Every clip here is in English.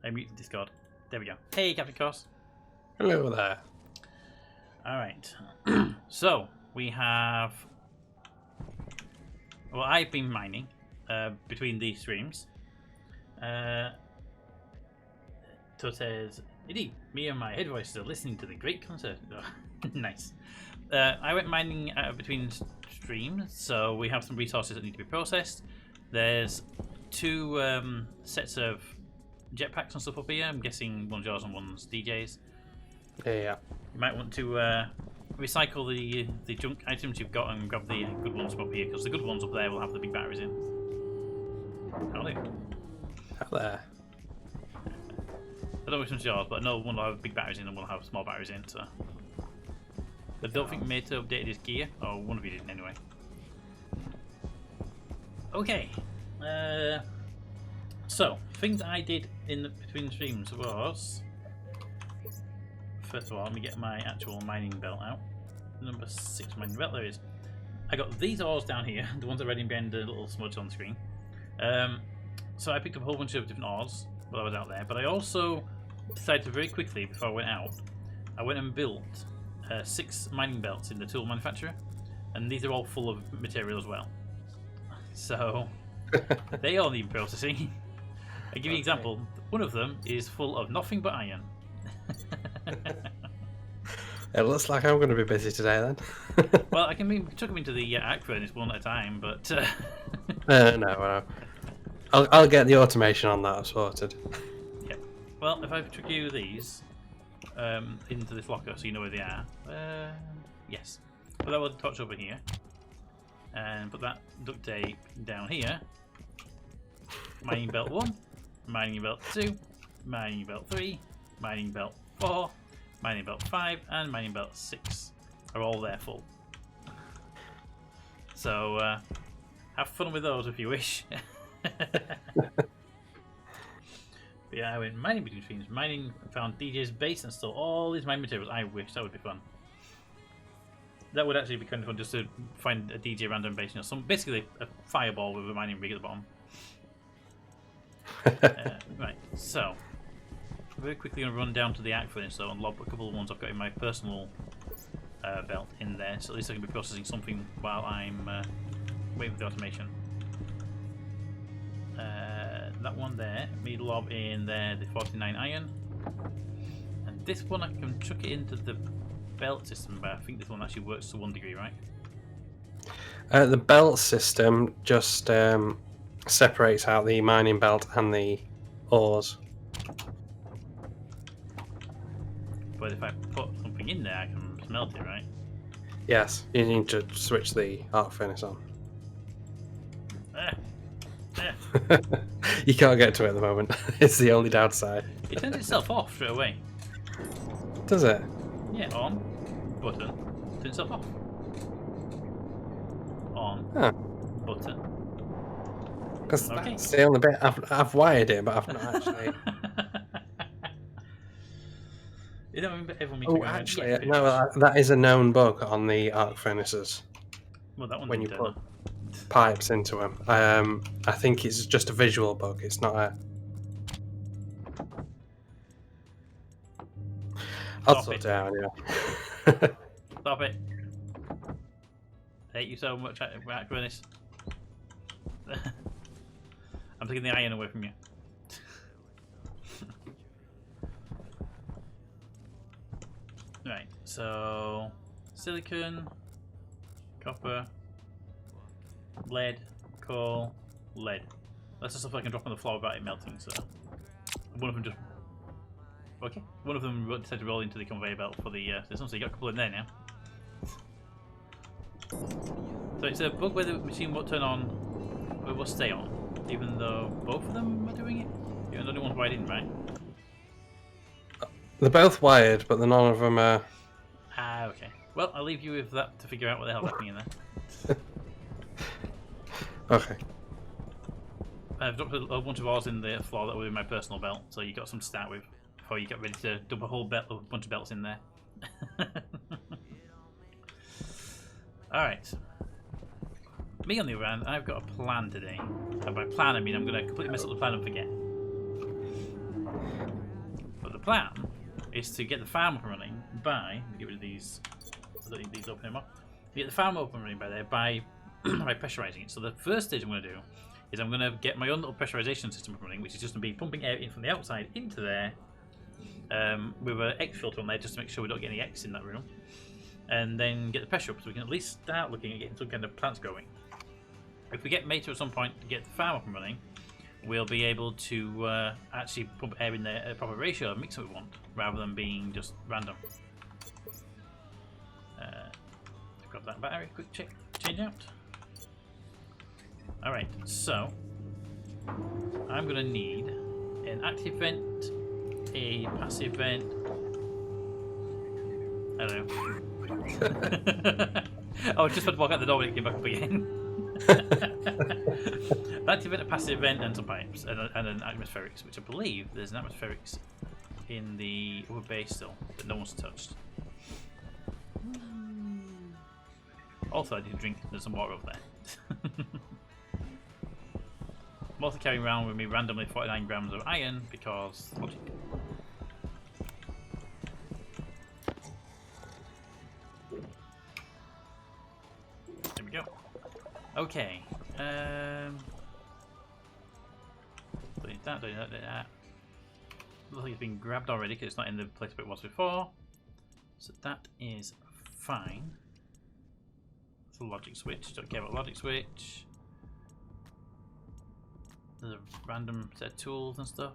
I muted Discord. There we go. Hey, Captain Cross. Hello there. Alright. So, we have... Well, I've been mining between these streams. So says, indeed, me and my head voices are listening to the great concert. Oh, nice. I went mining between streams, so we have some resources that need to be processed. There's 2 sets of jetpacks and stuff up here. I'm guessing one's yours and one's DJ's. Yeah. You might want to recycle the junk items you've got and grab the good ones from up here, because the good ones up there will have the big batteries in. Howdy. Hello. I don't know which one's yours, but I know one will have big batteries in and one will have small batteries in, so... I don't think Mato updated his gear, or one of you didn't anyway. Okay. So, things I did in between streams was... First of all, let me get my actual mining belt out. Number 6 mining belt, there it is. I got these ores down here, the ones that are ready behind the little smudge on the screen. So I picked up a whole bunch of different ores while I was out there, but I also decided to very quickly, before I went out, I went and built 6 mining belts in the tool manufacturer, and these are all full of material as well. So they all need processing. I'll give you an example. One of them is full of nothing but iron. It looks like I'm going to be busy today then. Well, I can chuck them into the arc furnace one at a time, but no. I'll get the automation on that sorted. Yeah. Well, if I chuck you these into this locker so you know where they are, yes. Put that one torch over here, and put that duct tape down here. Mining belt 1, mining belt 2, mining belt 3, mining belt 4, mining belt 5, and mining belt 6 are all there full. So have fun with those if you wish. But yeah, I went mining between streams, mining, found DJ's base and stole all these mining materials. I wish that would be fun. That would actually be kind of fun, just to find a DJ random base, you know, basically a fireball with a mining rig at the bottom. Right, so very quickly going to run down to the arc furnace though and lob a couple of ones I've got in my personal belt in there, so at least I can be processing something while I'm waiting for the automation. That one there, me lob in there the 49 iron, and this one I can chuck it into the belt system, but I think this one actually works to 1 degree, right? The belt system just separates out the mining belt and the ores. But if I put something in there, I can smelt it, right? Yes, you need to switch the arc furnace on. You can't get to it at the moment. It's the only downside. It turns itself off straight away. Does it? Yeah, on, button, turns itself off. On, Huh. button. Because Okay. that's the only bit I've wired it, but I've not actually. You don't everyone Oh, actually, no, that is a known bug on the arc furnaces. Well, that one When you didn't put turn pipes into them. I think it's just a visual bug. It's not a. I'll Stop sort it. it out anyway. Stop it. I hate you so much, arc furnace. I'm taking the iron away from you. Right, so silicon, copper, lead, coal, lead. That's the stuff I can drop on the floor without it melting, so one of them just... Okay, one of them decided to roll into the conveyor belt for the system, so you got a couple in there now. So it's a bug where the machine won't turn on, or it will stay on, even though both of them are doing it? You're the only one's wired in, right? They're both wired, but none of them are. Ah, okay. Well, I'll leave you with that to figure out what the hell's happening in there. Okay. I've dropped a bunch of ores in the floor that were in my personal belt, so you got some to start with before you get ready to dump a whole belt, a bunch of belts in there. Alright. Me, on the other hand, I've got a plan today. And by plan, I mean I'm going to completely mess up the plan and forget. plan is to get the farm up and running by... Get rid of these. I don't need these open anymore. Get the farm up and running by there by pressurizing it. So the first stage I'm going to do is I'm going to get my own little pressurization system up and running, which is just going to be pumping air in from the outside into there with an X filter on there just to make sure we don't get any X in that room. And then get the pressure up so we can at least start looking at getting some kind of plants going. If we get Mater at some point to get the farm up and running, we'll be able to actually pump air in there at a proper ratio and mix what we want, rather than being just random. Grab that battery, quick check, change out. Alright, so I'm going to need an active vent, a passive vent. I don't know. I was just about to walk out the door when it came back up again. An active vent, a passive vent, and some pipes, and an atmospherics, which I believe there's an atmospherics in the upper base still, that no one's touched. Also, I need a drink. There's some water over there. I'm also carrying around with me randomly 49 grams of iron because logic. There we go. Okay. Don't need that, don't need that, don't need that. Looks like it's been grabbed already because it's not in the place where it was before. So that is fine. It's a logic switch. Don't care about logic switch. There's a random set of tools and stuff.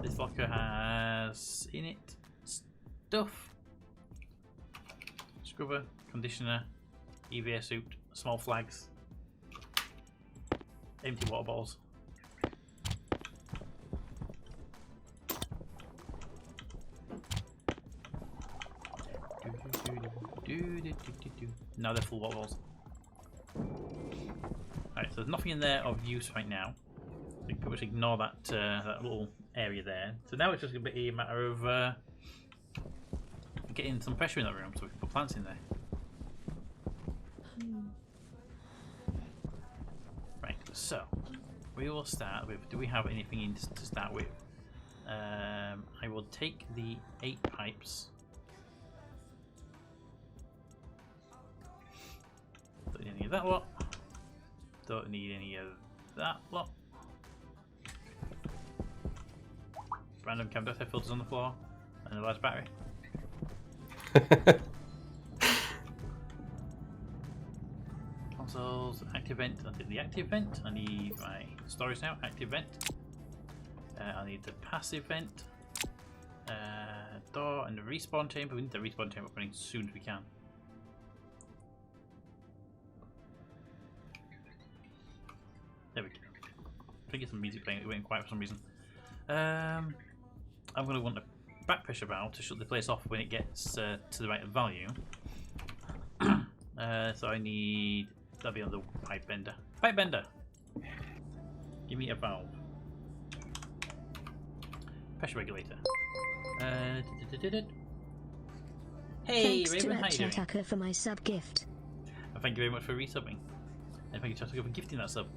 This locker has in it stuff. Scrubber, conditioner, EVA suit, small flags, empty water bottles. Now they're full water bottles. Alright, so there's nothing in there of use right now. So you can pretty much ignore that that little area there. So now it's just going to be a matter of getting some pressure in that room so we can put plants in there. Right, so we will start with, do we have anything in to start with? I will take the 8 pipes. Don't need any of that lot. Don't need any of that lot. Random cam dioxide filters on the floor and a large battery. Consoles, active vent. I'll take the active vent. I need my storage now. Active vent. I need the passive vent. Door and the respawn chamber. We need the respawn chamber running as soon as we can. There we go. I think it's some music playing. It went quiet for some reason. I'm going to want a back pressure valve to shut the place off when it gets to the right value. So I need... That'll be on the pipe bender. Pipe bender! Give me a valve. Pressure regulator. Hey, thanks Raven, how you doing? Tucker for my sub gift. And thank you very much for resubbing. And thank you, Tucker, for gifting that sub.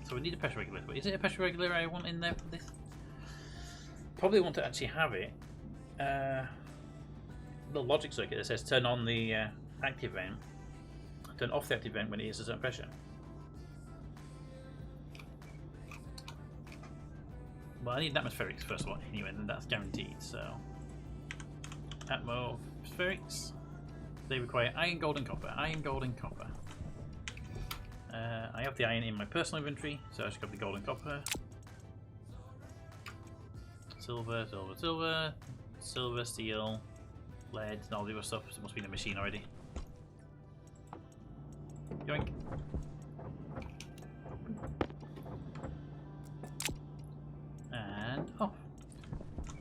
So we need a pressure regulator. Is it a pressure regulator I want in there for this? Probably want to actually have it. The logic circuit that says turn on the active vent, turn off the active vent when it is a certain pressure. Well, I need atmospherics first of all, anyway, and that's guaranteed. So, atmospherics. They require iron, gold, and copper. Iron, gold, and copper. I have the iron in my personal inventory, so I just got the gold and copper. Silver, silver, silver, silver, steel, lead, and all the other stuff. So it must be in the machine already. Yoink. And oh,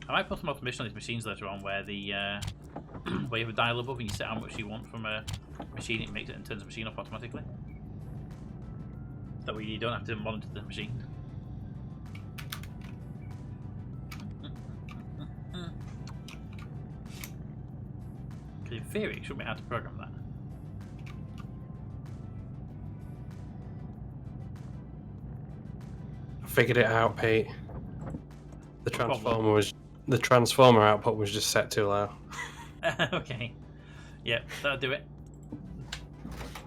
I might put some automation on these machines later on, where the where you have a dial above and you set how much you want from a machine. It makes it and turns the machine off automatically. That way you don't have to monitor the machine. Because in theory, it shouldn't be hard to program that. figured it out, Pete. The Problem. transformer output was just set too low. Okay. Yeah, that'll do it.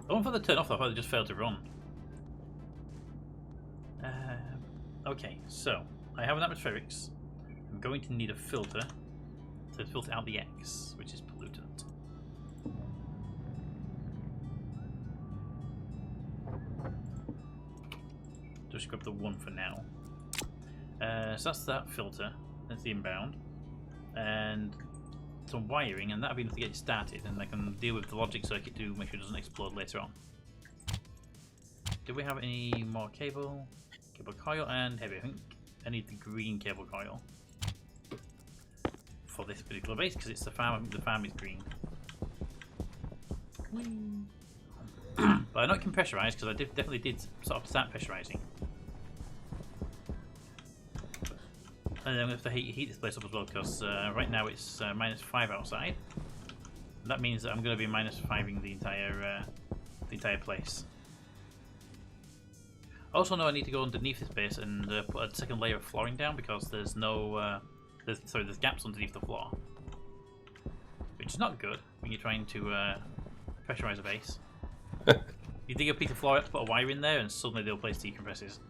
I won't for the turn off. I thought they just failed to run. Okay, so I have an atmospherics. I'm going to need a filter to filter out the X, which is pollutant. Just grab the one for now. So that's that filter. That's the inbound. And some wiring, and that'll be enough to get it started, and I can deal with the logic circuit to make sure it doesn't explode later on. Do we have any more cable? Cable coil and heavy. I think I need the green cable coil for this particular base because it's the farm. The farm is green. But I know it can pressurize because I definitely did sort of start pressurizing. And then I'm going to have to heat this place up as well because right now it's -5 outside. That means that I'm going to be -5ing the entire place. I also know I need to go underneath this base and put a second layer of flooring down because there's no there's gaps underneath the floor, which is not good when you're trying to pressurize a base. You dig a piece of floor out, put a wire in there, and suddenly they'll place decompresses.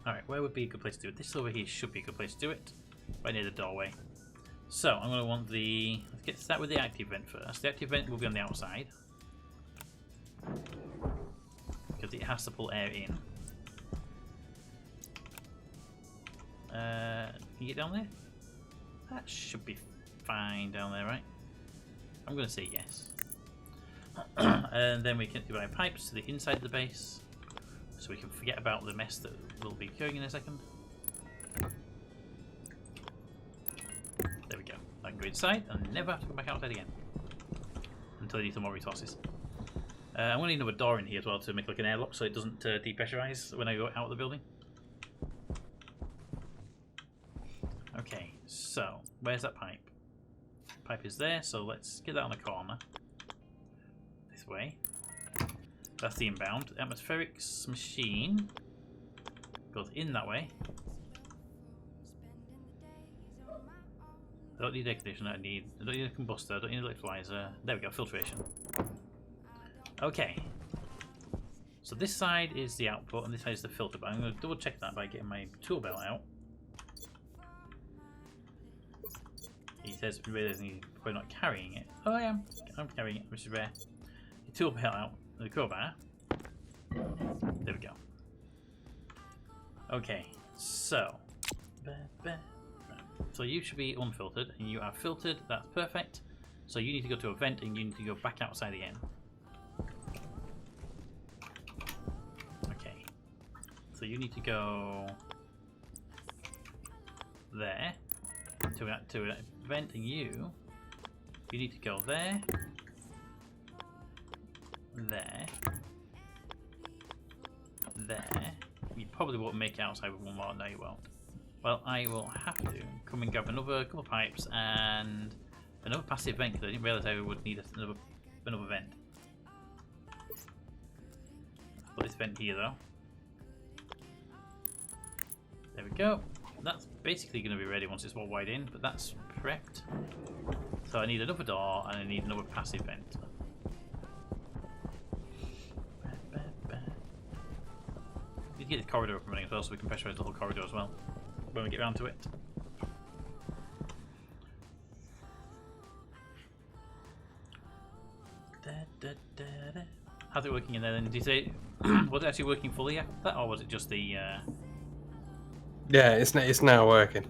Alright, where would be a good place to do it? This over here should be a good place to do it. Right near the doorway. So, I'm going to want the... Let's start with the active vent first. The active vent will be on the outside. Because it has to pull air in. Can you get down there? That should be fine down there, right? I'm going to say yes. And then we can do our pipes to the inside of the base. So we can forget about the mess that will be occurring in a second. There we go. I can go inside and never have to come back outside again. Until I need some more resources. I'm going to need another door in here as well to make like an airlock so it doesn't depressurize when I go out of the building. Okay, so where's that pipe? Pipe is there, so let's get that on the corner. This way. That's the inbound. The atmospherics machine goes in that way. I don't need air conditioner, I don't need a combustor, I don't need an electrolyzer. There we go, filtration. Okay. So this side is the output and this side is the filter, but I'm going to double check that by getting my tool belt out. He says realizing he's probably not carrying it. Oh, I am. I'm carrying it, which is rare. The tool belt out. The crowbar. There we go. Okay, so you should be unfiltered, and you are filtered. That's perfect. So you need to go to a vent, and you need to go back outside again. Okay. So you need to go there to a vent, and you need to go there. There. You probably won't make it outside with one more. No, you won't. Well, I will have to come and grab another couple of pipes and another passive vent because I didn't realise I would need another vent. Put this vent here though. There we go. That's basically going to be ready once it's all wide in, but that's prepped. So I need another door and I need another passive vent. We need to get the corridor up and running as well so we can pressurize the whole corridor as well when we get around to it. How's it working in there then? Did you say, was it actually working fully after that, or was it just the... Yeah, it's now working.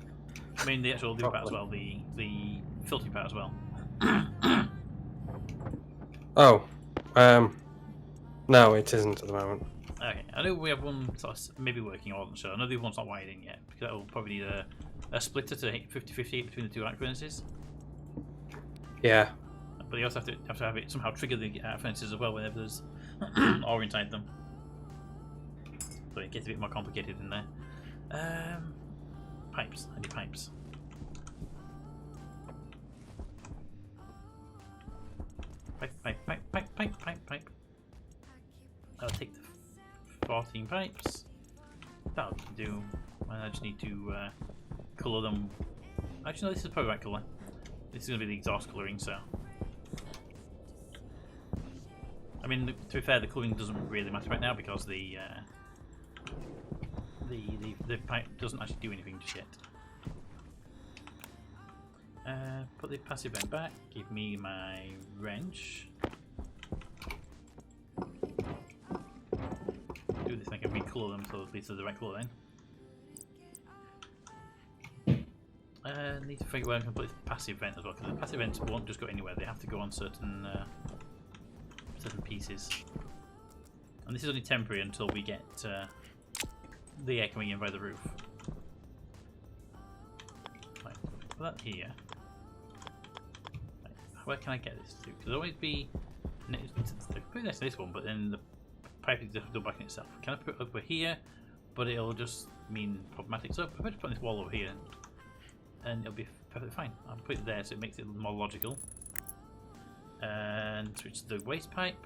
I mean the actual loop part as well, the filtering part as well. Oh, no, it isn't at the moment. Okay, I know we have one sort of maybe working, I wasn't sure. I know the other one's not wired in yet, because that will probably need a splitter to hit 50-50 between the two arc furnaces. Yeah. But you also have to have it somehow trigger the arc furnaces as well whenever there's ore inside them. So it gets a bit more complicated in there. Pipes. I need pipes. Pipe. I'll take the 14 pipes. That'll do. I just need to colour them. Actually, no, this is probably the right colour. This is going to be the exhaust colouring, so. I mean, to be fair, the colouring doesn't really matter right now because the pipe doesn't actually do anything just yet. Put the passive vent back. Give me my wrench. Do this, I can recolour them so these are the right colour then. Need to figure out where I can put this passive vent as well, because the passive vents won't just go anywhere. They have to go on certain pieces. And this is only temporary until we get the air coming in by the roof. Right, put that here. Right, where can I get this to? Because it'll always be pretty next to this one, but then the pipe is just back in itself. Can I put it over here? But it'll just mean problematic. So I'm just put this wall over here, and it'll be perfectly fine. I'll put it there so it makes it more logical. And switch to the waste pipe.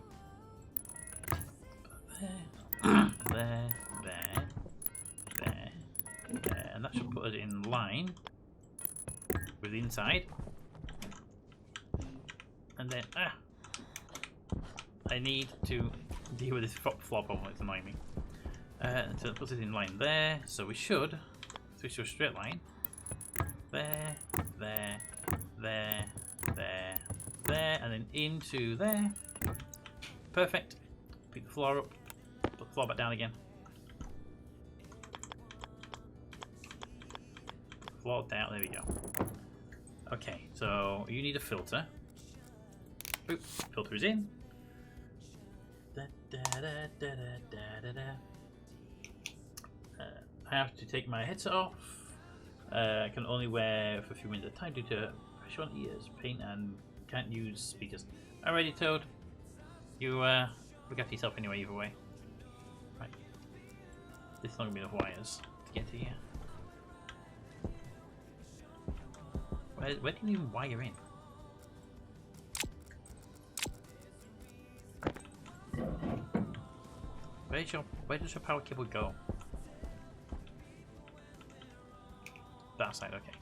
There, there, there, and that should put it in line with the inside. And then, I need to deal with this floor problem. It's annoying me. So it puts it in line there. So we should switch to a straight line. There, there, there, there, there, and then into there. Perfect. Pick the floor up. Put the floor back down again. Floor down. There we go. Okay, so you need a filter. Oop, filter is in. I have to take my headset off. I can only wear for a few minutes at a time due to pressure on ears, pain, and can't use speakers. Alrighty, Toad. You look after yourself anyway, either way. Right. This is not gonna be enough wires to get to here. Where do you even wire in? Where does your power cable go? That side, okay.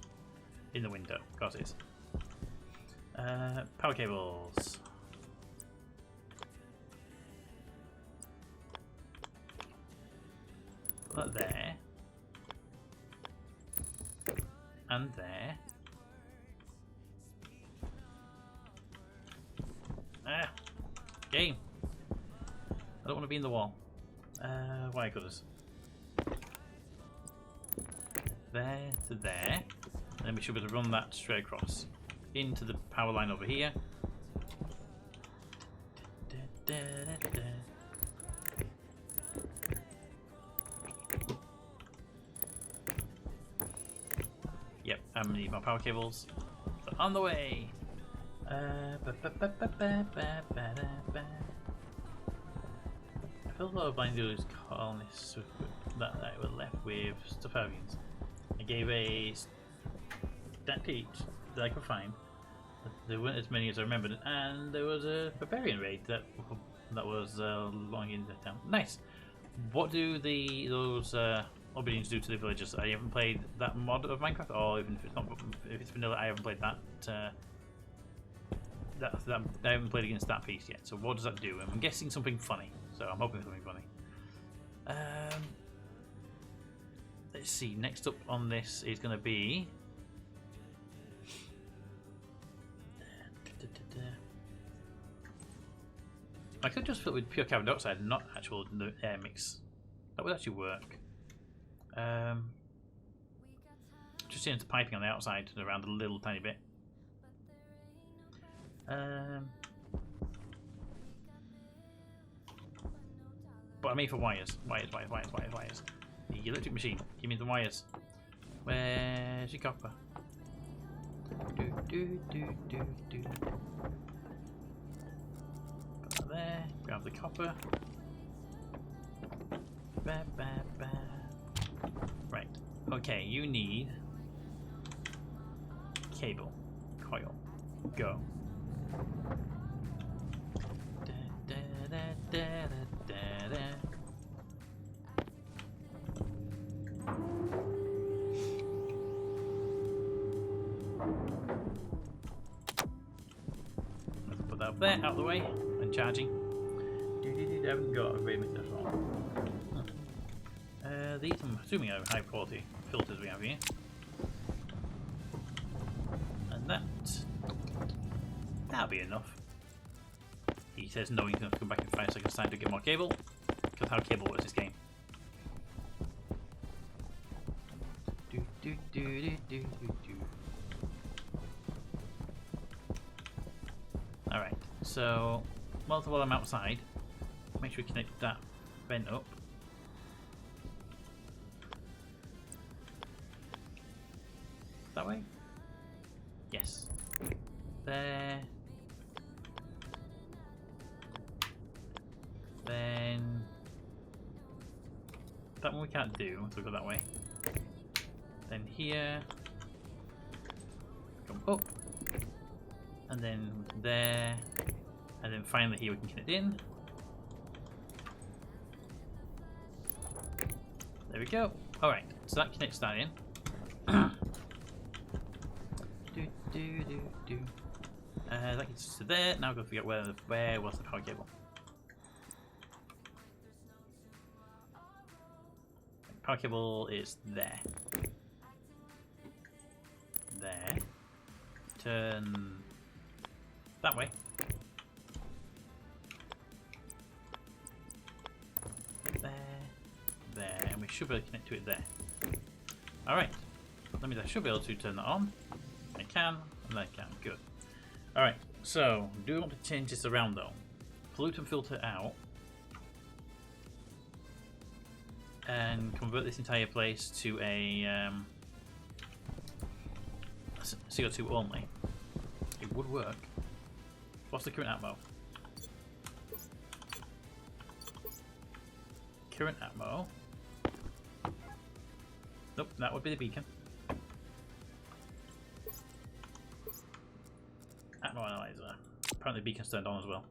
In the window, of course it is. Power cables. Put that there. And there. Game. I don't want to be in the wall. Wire cutters. There to there. And then we should be able to run that straight across. Into the power line over here. Yep, I'm gonna need my power cables. So on the way. I feel what I'm going to do is call this that I was left with stuff avians. I gave a stat teach that I could find. There weren't as many as I remembered, and there was a barbarian raid that was long into town. Nice. What do those Obsidians do to the villagers? I haven't played that mod of Minecraft, or even if it's vanilla, I haven't played that. I haven't played against that piece yet. So what does that do? I'm guessing something funny. So I'm hoping something funny. Let's see. Next up on this is going to be. I could just fill it with pure carbon dioxide and not actual air mix. That would actually work. Just change the piping on the outside around a little tiny bit. But I mean for wires. Wires. The electric machine. Give me the wires. Where's your copper? Put that there. Grab the copper. Right. Okay, you need cable. Coil. Go. up there, out of the way, and charging. I haven't got a very much wrong. These I'm assuming are high quality filters we have here. And that'll be enough. He says no, he's going to come back in 5 seconds time to get more cable, because how cable works this game. Alright, so while I'm outside, make sure we connect that vent up. That way? Yes. There. Then that one we can't do, so we go that way. Then here, come up, and then there, and then finally here we can connect in. There we go. Alright, so that connects that in. That gets us to there. Now I've got to figure out where was the power cable. Power cable is there. There. Turn that way. There, and we should be able to connect to it there. Alright. That means I should be able to turn that on. I can, and I can. Good. Alright, so do we want to change this around though? Pollutant filter out. And convert this entire place to a CO2 only. It would work. What's the current atmo? Current atmo. Nope, that would be the beacon. Atmo analyzer. Apparently, beacon's turned on as well.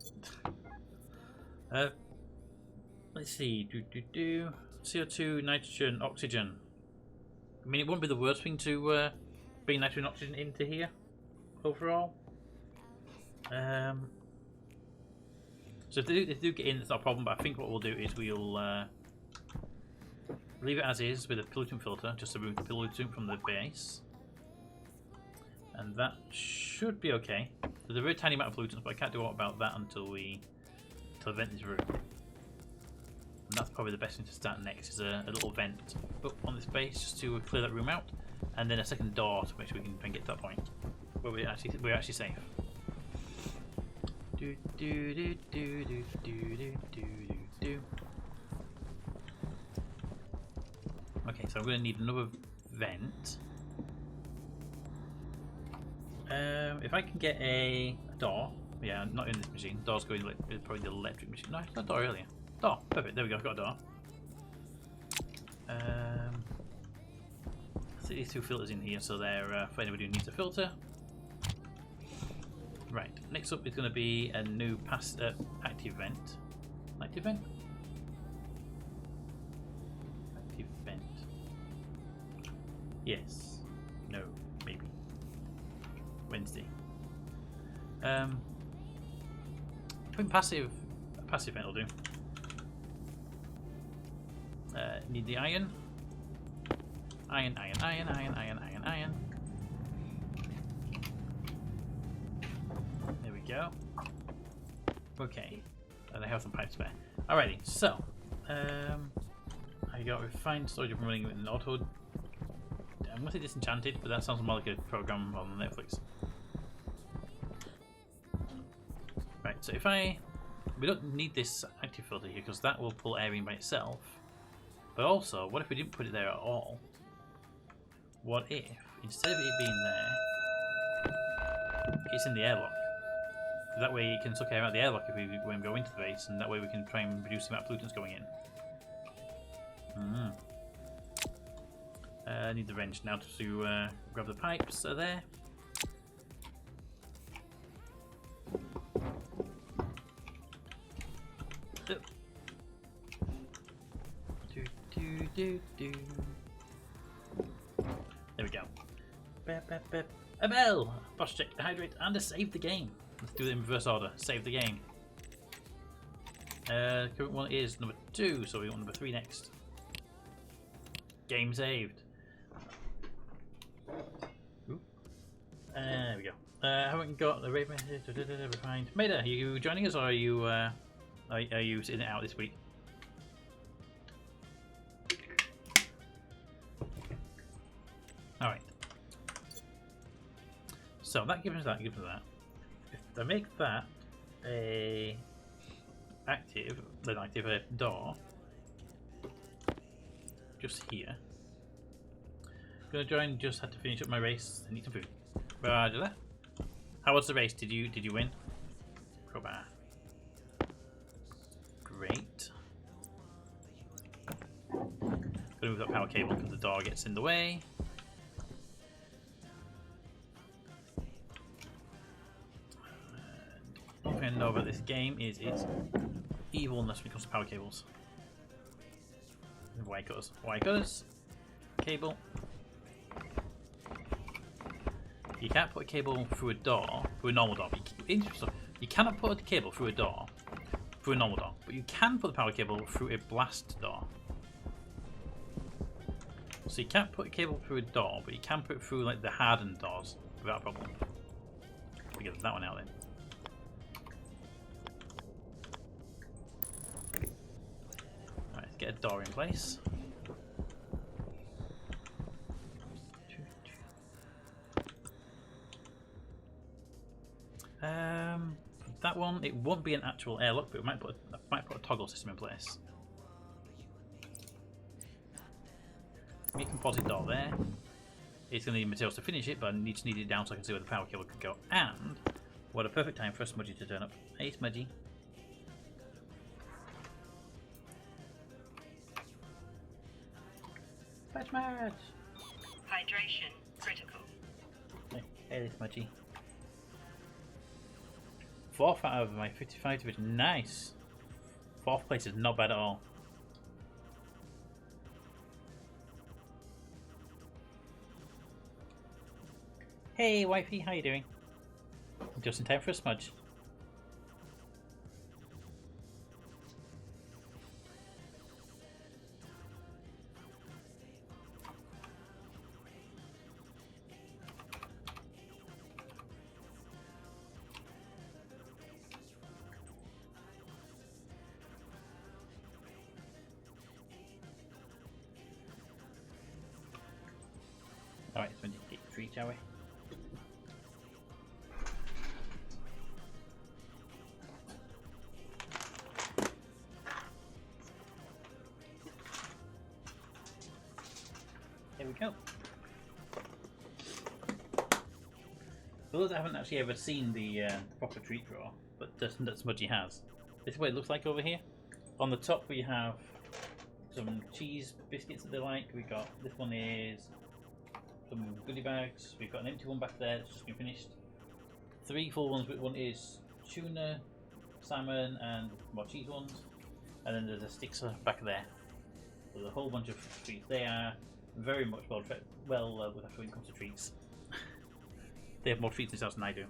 Let's see. CO2, nitrogen, oxygen. I mean, it wouldn't be the worst thing to bring nitrogen and oxygen into here overall. So if they do get in, it's not a problem. But I think what we'll do is we'll leave it as is with a pollutant filter, just to remove the pollutant from the base, and that should be okay. There's a very tiny amount of pollutants, but I can't do a lot about that until the vent is removed. And that's probably the best thing to start next, is a little vent up on this base just to clear that room out, and then a second door to make sure we can get to that point where we're actually safe. Okay, so I'm going to need another vent. If I can get a door, yeah, not in this machine. Door's going to probably the electric machine. No, it's not a door earlier. Door, perfect. There we go. I've got a door. So these two filters in here, so they're for anybody who needs a filter. Right. Next up is going to be a new active vent. Active vent. Active vent. Yes. No. Maybe. Wednesday. I think passive vent will do. Need the iron. Iron. There we go. Okay. And I have some pipes spare. Alrighty, so I got refined storage up and running with an auto. I'm gonna say disenchanted, but that sounds more like a program on Netflix. Right, so we don't need this active filter here because that will pull air in by itself. But also, what if we didn't put it there at all? What if, instead of it being there, it's in the airlock? That way it can suck air out of the airlock if we when we go into the base, and that way we can try and reduce the amount of pollutants going in. I need the wrench now to grab the pipes that are there. There we go. A bell! Boss check, hydrate, and a save the game. Let's do it in reverse order. Save the game. Current one is number 2, so we want number 3 next. Game saved. Ooh. There we go. Haven't got the rate message. Refined. Maida, are you joining us, or are you sitting it out this week? All right. So that gives us that. Gives us that. If I make that a active, then active a door just here. Gonna join. Just had to finish up my race. I need some food. Roger that. How was the race? Did you win? Crowbar. Great. Gonna move that power cable because the door gets in the way. One thing I know about this game is its evilness when it comes to power cables. Wire cutters. Wire cutters. Cable. You can't put a cable through a door, through a normal door. You cannot put a cable through a door, through a normal door, but you can put the power cable through a blast door. So you can't put a cable through a door, but you can put it through like the hardened doors without a problem. We get that one out then. Alright, let's get a door in place. That one, it won't be an actual airlock, but we might put a toggle system in place. Make a composite door there. It's going to need materials to finish it, but I just need it down so I can see where the power cable could go. And what a perfect time for a Smudgy to turn up. Hey, Smudgy. Fetch match! Hydration critical. Hey, Smudgy. 4th out of my 55 division. Nice. 4th place is not bad at all. Hey, wifey, how you doing? Just in time for a smudge. Alright, so we need to get your treat, shall we? There we go. For those that haven't actually ever seen the proper treat drawer, but that Smudgy has, this is what it looks like over here. On the top we have some cheese biscuits that they like. We got, this one is some goodie bags. We've got an empty one back there that's just been finished. 3 full ones, but one is tuna, salmon, and more cheese ones. And then there's a Stixer back there. So there's a whole bunch of treats. They are very much well looked after when it comes to treats. They have more treats themselves than I do.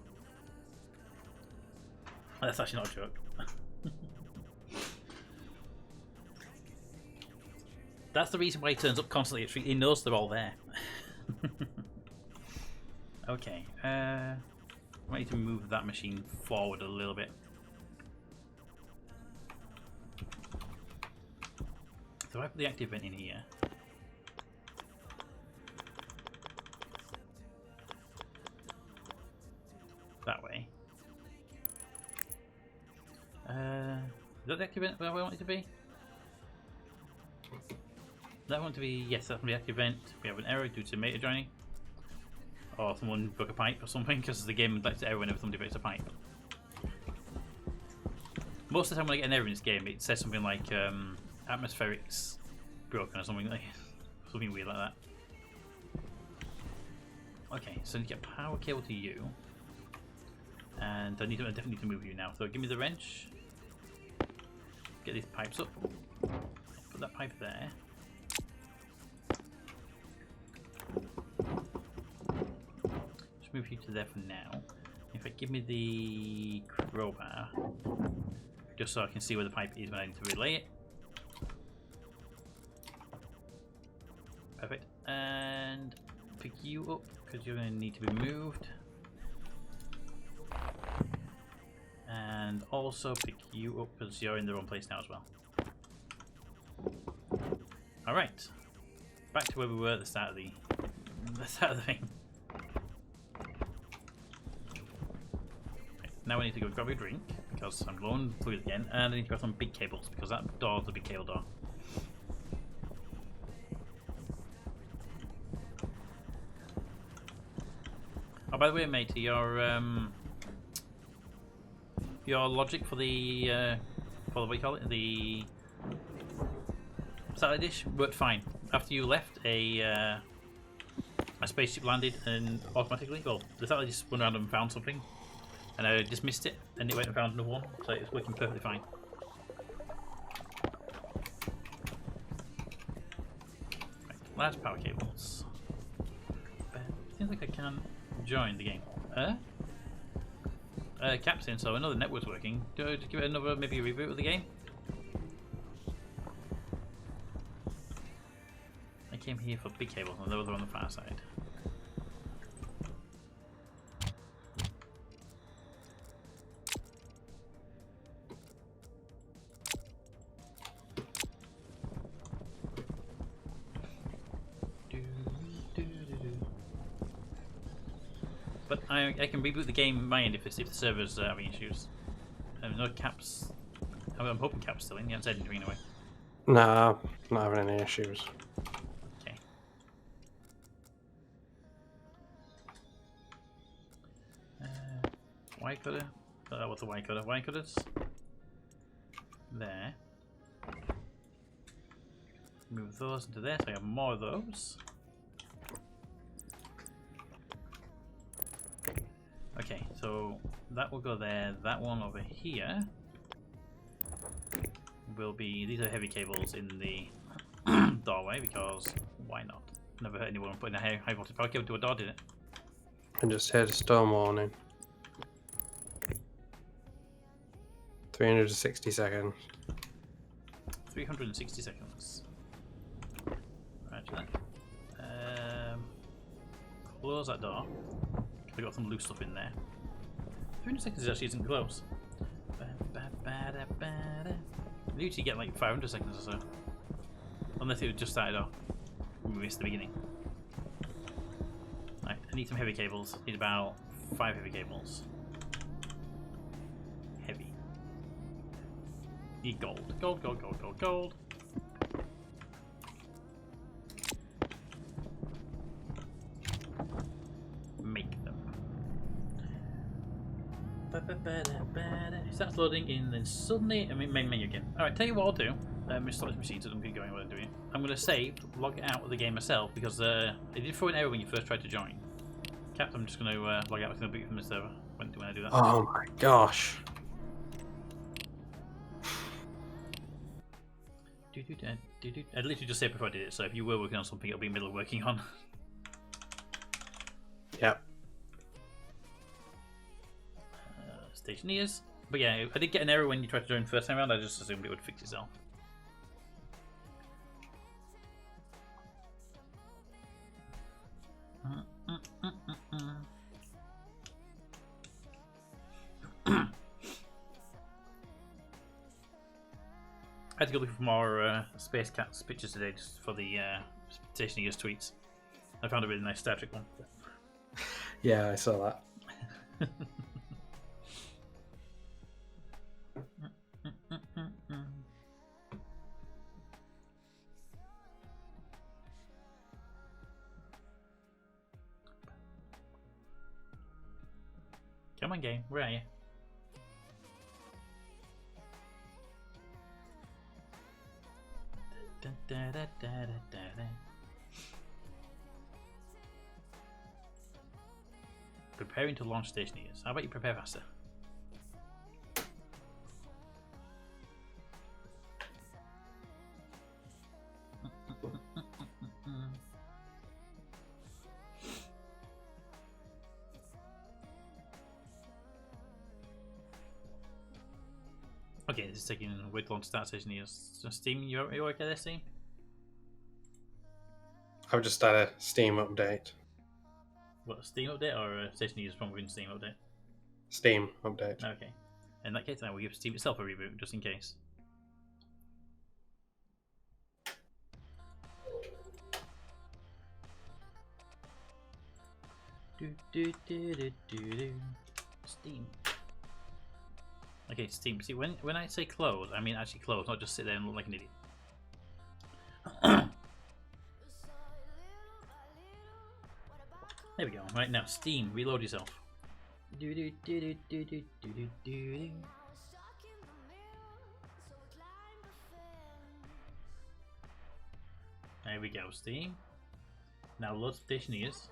That's actually not a joke. That's the reason why he turns up constantly at treat. He knows they're all there. Okay, I might need to move that machine forward a little bit. So I put the active vent in here. That way. Is that the active vent where I want it to be? That one to be, yes, that's the active vent. We have an error due to tomato joining. Or someone broke a pipe or something, because the game likes to error whenever somebody breaks a pipe. Most of the time when I get an error in this game, it says something like atmospherics broken or something like something weird like that. Okay, so I need to get a power cable to you. And I definitely need to move you now. So give me the wrench. Get these pipes up. Put that pipe there. Just move you to there for now. In fact, give me the crowbar, just so I can see where the pipe is when I need to relay it. Perfect. And pick you up, because you're going to need to be moved. And also pick you up, because you're in the wrong place now as well. Alright. Back to where we were at the start of the thing. Now we need to go grab a drink, because I'm low on fluid again, and I need to grab some big cables, because that door is a big cable door. Oh, by the way, matey, your logic for the what do you call it? The salad dish worked fine. After you left, a spaceship landed and automatically, well, the satellite just went around and found something. And I just missed it, and it went and found another one, so it's working perfectly fine. Right, large power cables. But it seems like I can join the game. Captain, so another network's working. Do I just give it another, maybe a reboot of the game? I came here for big cables, and those are on the far side. But I can reboot the game in my end if the server's having issues. No Caps. I'm hoping Cap's still in. He hasn't said anything anyway. Nah, not having any issues. Okay. Y cutter. What's a Y cutter? Y cutters. There. Move those into there so I have more of those. Okay, so that will go there. That one over here will be. These are heavy cables in the doorway because why not? Never hurt anyone putting a high voltage power cable to a door, did it? I just heard a storm warning. 360 seconds. 360 seconds. Right, close that door. I got some loose stuff in there. 300 seconds actually isn't close. You usually get like 500 seconds or so. Unless it just started off. We missed the beginning. Right, I need some heavy cables. Need about 5 heavy cables. Heavy. Need gold. Gold, gold, gold, gold, gold. Make them. It starts loading in, then suddenly, main menu again. Alright, tell you what I'll do. Restore this machine so I don't keep going what I'm doing. I'm going to save, log out of the game myself because it did throw an error when you first tried to join. Cap, I'm just going to log out. It's going to boot from the server when I do that. Oh my gosh. I literally just saved before I did it, so if you were working on something, it'll be middle of working on. Yep. Stationeers. But yeah, I did get an error when you tried to join the first time around. I just assumed it would fix itself. I had to go looking for more Space Cats pictures today just for the Stationeers tweets. I found a really nice Star Trek one. Yeah, I saw that. Come on, game. Where are you? Preparing to launch Stationeers. How about you prepare faster? Okay, this is taking way too long to start Stationeers. So Steam, you okay there, Steam? I've just had a Steam update. What, a Steam update or a Stationeers from within Steam update? Steam update. Okay. In that case, I will give Steam itself a reboot, just in case. Steam. Okay, Steam. See, when I say close, I mean actually close, not just sit there and look like an idiot. There we go. Right now, Steam, reload yourself. There we go, Steam. Now load Stationeers.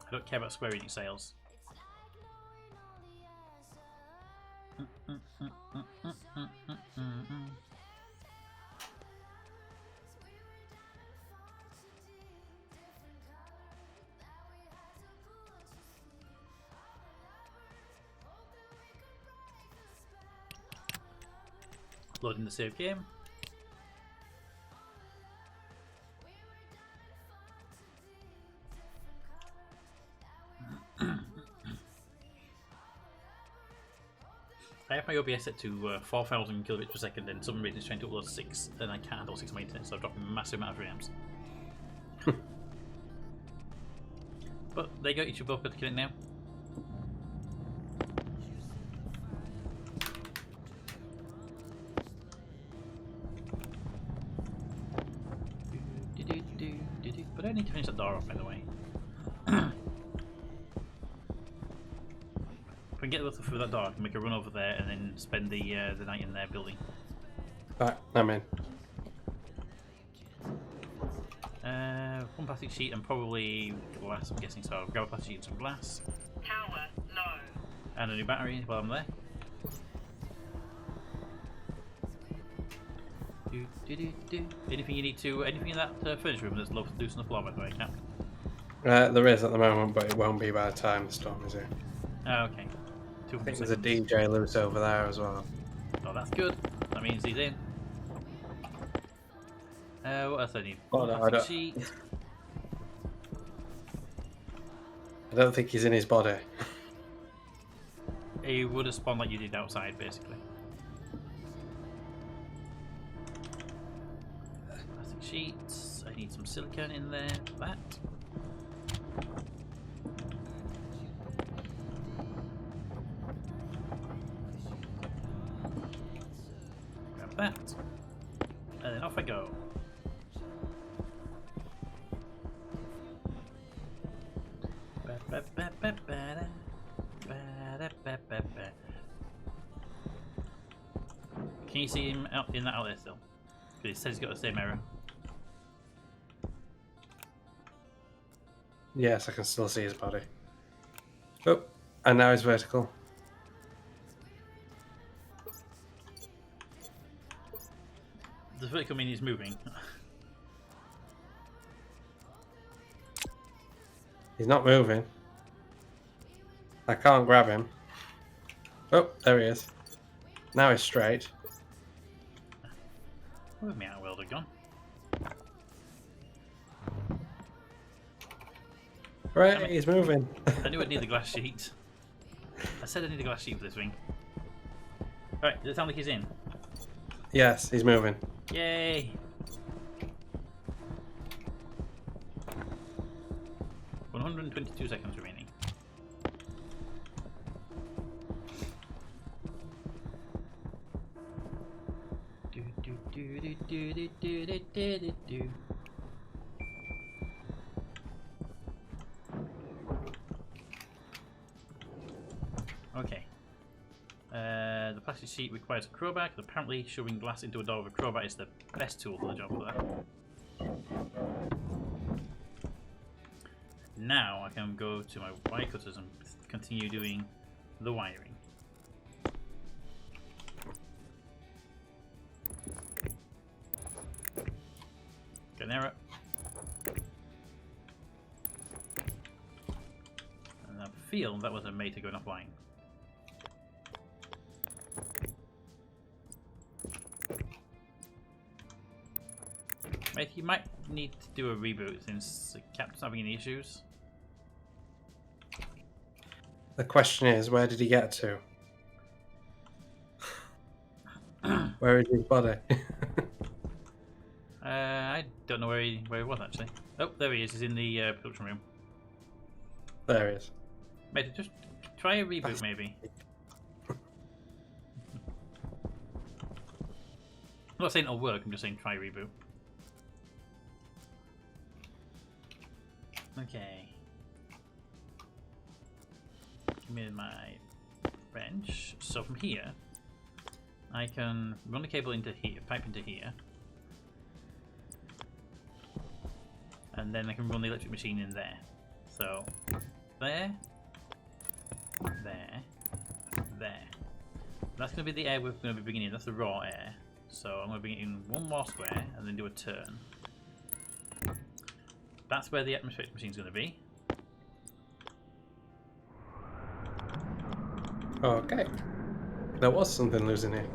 I don't care about Square Enix sales. Loading the save game. I have my OBS set to 4,000 kilobits per second, and some reason it's trying to upload 6, and I can't handle 6 on my internet, so I've dropped a massive amount of frames. But there you go, you should both be able to kill it now. But I need to finish that door off, by the way. If we can get through that door, I can make a run over there and then spend the night in their building. Right, I'm in. One plastic sheet and probably glass, I'm guessing. So I'll grab a plastic sheet and some glass. Power low. And a new battery while I'm there. Anything you need to, anything in that furniture room that's loose on the floor, by the way, Cap? There is at the moment, but it won't be by the time the storm is in. Oh, okay. I think there's a DJ loose over there as well. Oh, that's good. That means he's in. What else do I need? Oh, no, Plastic sheet. I don't think he's in his body. He would have spawned like you did outside, basically. Plastic sheets. I need some silicone in there for that. Grab that. And then off I go. Can you see him out in that out there still? Because it says he's got the same error. Yes, I can still see his body. Oh, and now he's vertical. Does vertical mean he's moving? He's not moving. I can't grab him. Oh, there he is. Now he's straight. Where's my out welder gone? Right, he's moving. I knew I'd need the glass sheet. I said I need a glass sheet for this ring. Alright, does it sound like he's in? Yes, he's moving. Yay! 122 seconds remaining. Okay. The plastic sheet requires a crowbar, because apparently shoving glass into a door with a crowbar is the best tool for the job for that. Now I can go to my wire cutters and continue doing the wiring. Got an error. And I've feel that was a meter going offline. Mate, you might need to do a reboot since the captain's having any issues. The question is, where did he get to? Where is his body? I don't know where he was actually. Oh, there he is. He's in the production room. There he is. Mate, just try a reboot maybe. I'm not saying it'll work, I'm just saying try a reboot. Okay. Give me my bench. So from here, I can run the cable into here, pipe into here. And then I can run the electric machine in there. So, there, there, there. That's going to be the air we're going to be bringing in. That's the raw air. So I'm going to bring it in one more square and then do a turn. That's where the atmospheric machine is going to be. Okay. There was something loose in here.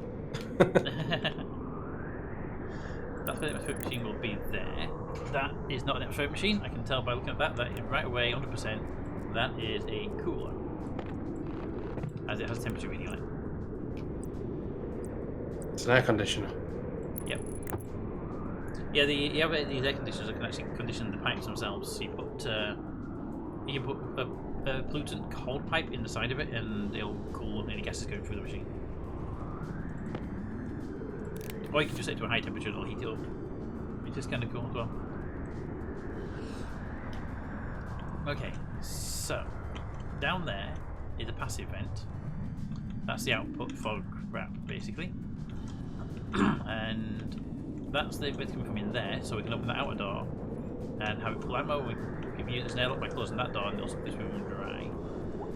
That's where the atmospheric machine will be there. That is not an atmospheric machine. I can tell by looking at that. That is right away, 100%. That is a cooler, as it has temperature reading on it. It's an air conditioner. Yep. Yeah, these air conditioners can actually condition the pipes themselves. So you can put a pollutant cold pipe in the side of it, and it'll cool any gases going through the machine. Or you can just set it to a high temperature and it'll heat it up. Which is kind of cool as well. Okay, so down there is a passive vent. That's the output for crap, basically. And that's the bit coming from in there, so we can open that outer door and have it full ammo. We can give units an airlock by closing that door, and it'll keep this room dry.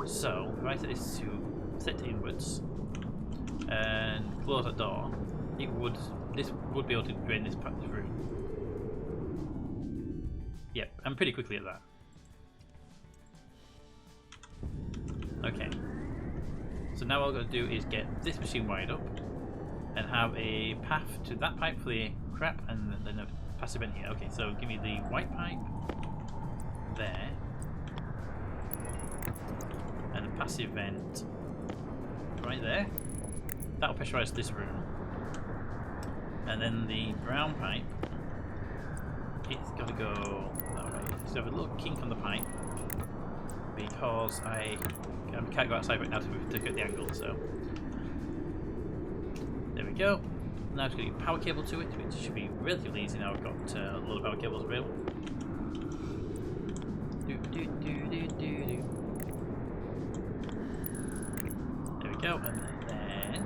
So if I set this to set inwards and close that door, this would be able to drain this room. Yep, and pretty quickly at that. Okay. So now all I've got to do is get this machine wired up and have a path to that pipe for the crap, and then a passive vent here. Okay, so give me the white pipe there, and a passive vent right there. That'll pressurize this room. And then the brown pipe, it's got to go that way. So I have a little kink on the pipe because I can't go outside right now to get the angle. So there we go. Now it's got a power cable to it, which should be relatively easy. Now I've got a lot of power cables available. There we go, and then.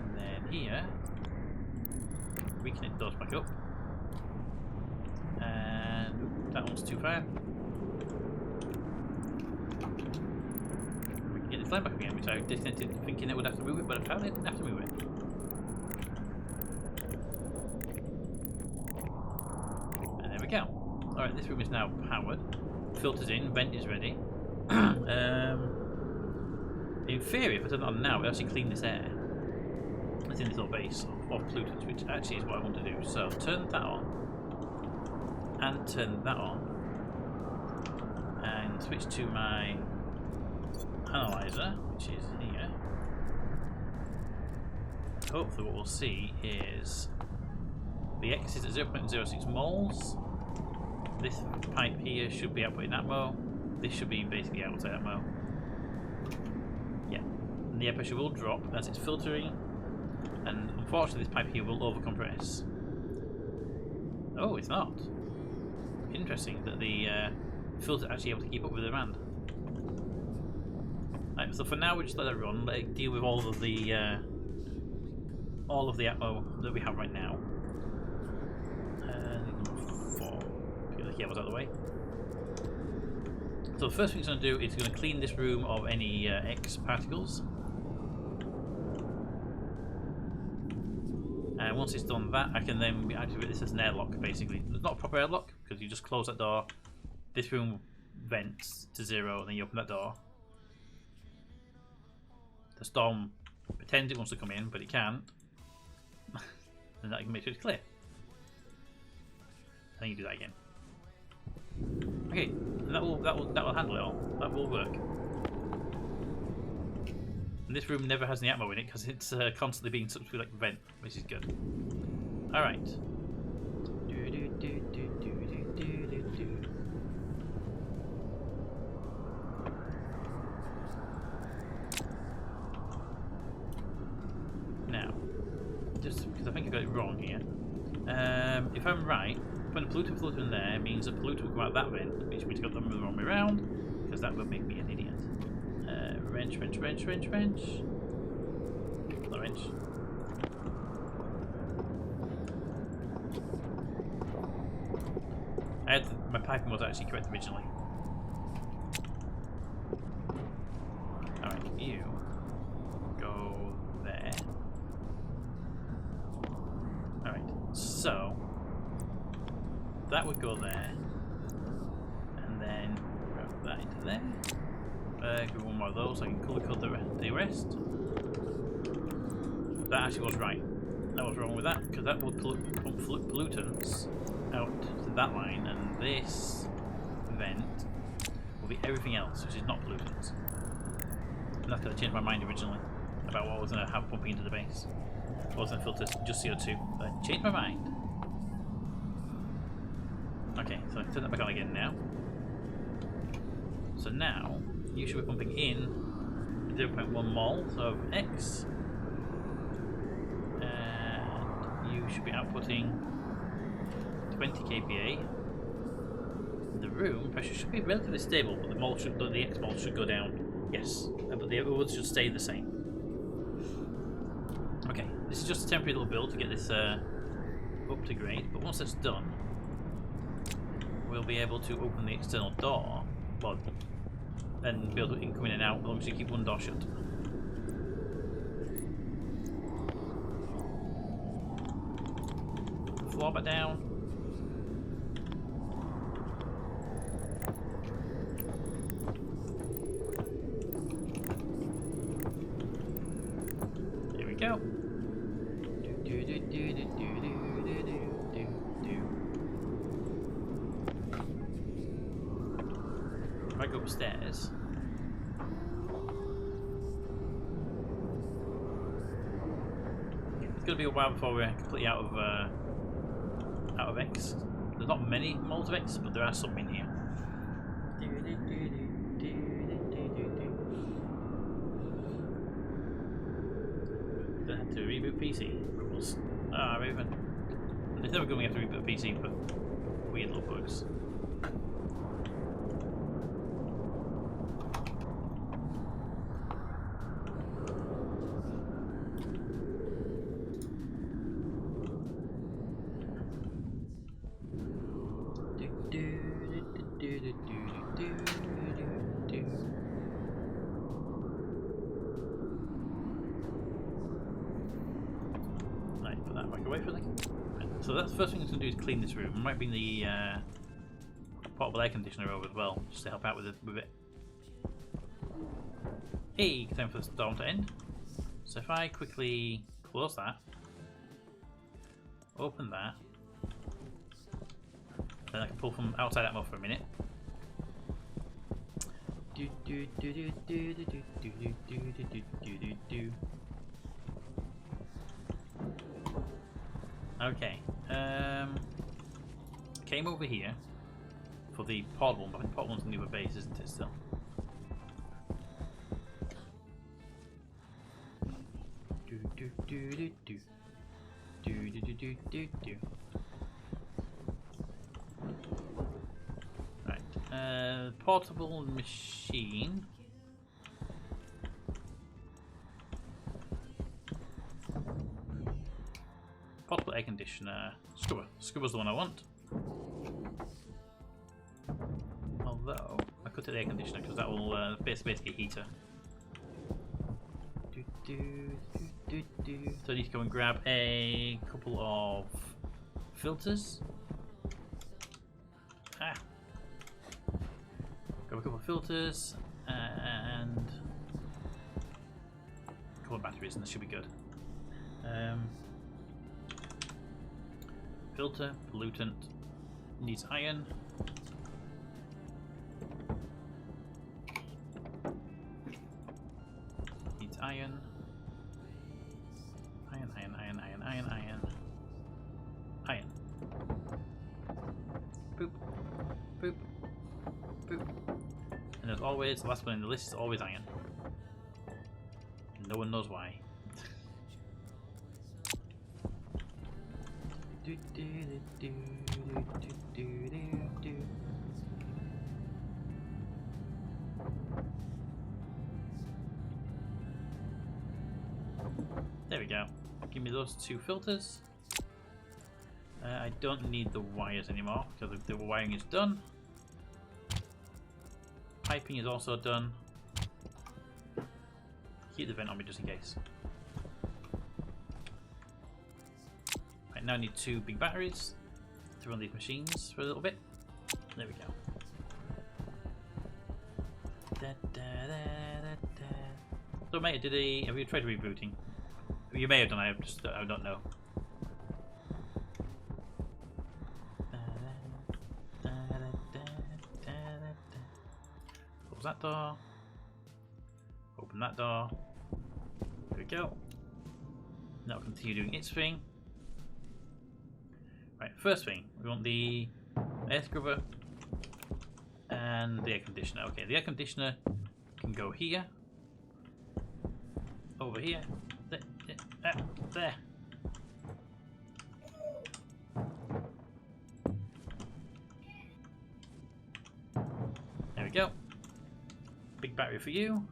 And then here, reconnect those back up. And that one's too far. We can get this line back again, which I disconnected thinking it would have to move it, but apparently it didn't have to move it. And there we go. Alright, this room is now powered. Filters in, vent is ready. In theory, if I turn it on now, it'll actually clean this air that's in this little base of pollutants, which actually is what I want to do. So turn that on, and turn that on, and switch to my analyzer, which is here. Hopefully what we'll see is the X is at 0.06 moles. This pipe here should be outputting atmo. This should be basically outside atmo. Yeah. And the air pressure will drop as it's filtering. And unfortunately this pipe here will overcompress. Oh, it's not. Interesting that the filter actually able to keep up with the demand. Right, so for now we'll just let it run, let it deal with all of the atmo that we have right now. Get the cables out of the way. So the first thing it's going to do is going to clean this room of any X particles. And once it's done that, I can then activate this as an airlock, basically. It's not a proper airlock, because you just close that door, this room vents to 0, and then you open that door. The storm pretends it wants to come in, but it can't. And that can make sure it's clear. And then you do that again. Okay, and that will handle it all. That will work. And this room never has any atmo in it because it's constantly being sucked through like a vent, which is good. All right. Now, just because I think I got it wrong here. If I'm right, putting a pollutant filter in there means a pollutant will come out that vent, which means I've got them the wrong way around, because that will make me an idiot. Wrench. Not wrench. My piping was actually correct originally. Alright, you go there. Alright, so that would go there, and then grab that into there. Give one more of those so I can colour code the rest. That actually was right. I was wrong with that because that would pump pollutants out to that line, and this vent will be everything else, which is not pollutants. And that's because I changed my mind originally about what I was going to have pumping into the base. I was going to filter just CO2, but I changed my mind. Okay, so I turn that back on again now. So now you should be pumping in 0.1 moles of X, and you should be outputting 20 kPa. The room pressure should be relatively stable, but the X mole should go down. Yes, but the others should stay the same. Okay, this is just a temporary little build to get this up to grade, but once that's done, we'll be able to open the external door, well, and be able to come in and out as long as you keep one door shut. Floor back down. Here we go. If I go upstairs, it's going to be a while before we're completely out of X. There's not many moles of X, but there are some in here. Then I have to reboot PC. Rules. Ah, Raven. It's never going to have to reboot PC, but weird little bugs. Right, put that back away for a second. Right, so that's the first thing I'm going to do is clean this room. I might bring the portable air conditioner over as well, just to help out with it. Hey, time for the storm to end. So if I quickly close that, open that, then I can pull from outside Atmo for a minute. Okay. Came over here for the portable one, but I think portable one's in the other base, isn't it still? Right. Portable machine. Portable air conditioner. Scrubber. Scrubber's the one I want. Although, I could take the air conditioner because that will basically a heater. So I need to go and grab a couple of filters. Ah. Grab a couple of filters and a couple of batteries, and this should be good. Filter, pollutant, needs iron. Needs iron. Iron. Boop. Boop. Boop. And as always, the last one in the list is always iron. No one knows why. There we go. Give me those two filters. I don't need the wires anymore because the wiring is done. Piping is also done. Keep the vent on me just in case. Right, now I need two big batteries to run these machines for a little bit. There we go. So mate, have you tried rebooting? You may have done, I don't know. Close that door. Open that door. There we go. Now we'll continue doing its thing. Right, first thing, we want the air scrubber and the air conditioner. Okay, the air conditioner can go here, over here, there. There. There we go. Big battery for you.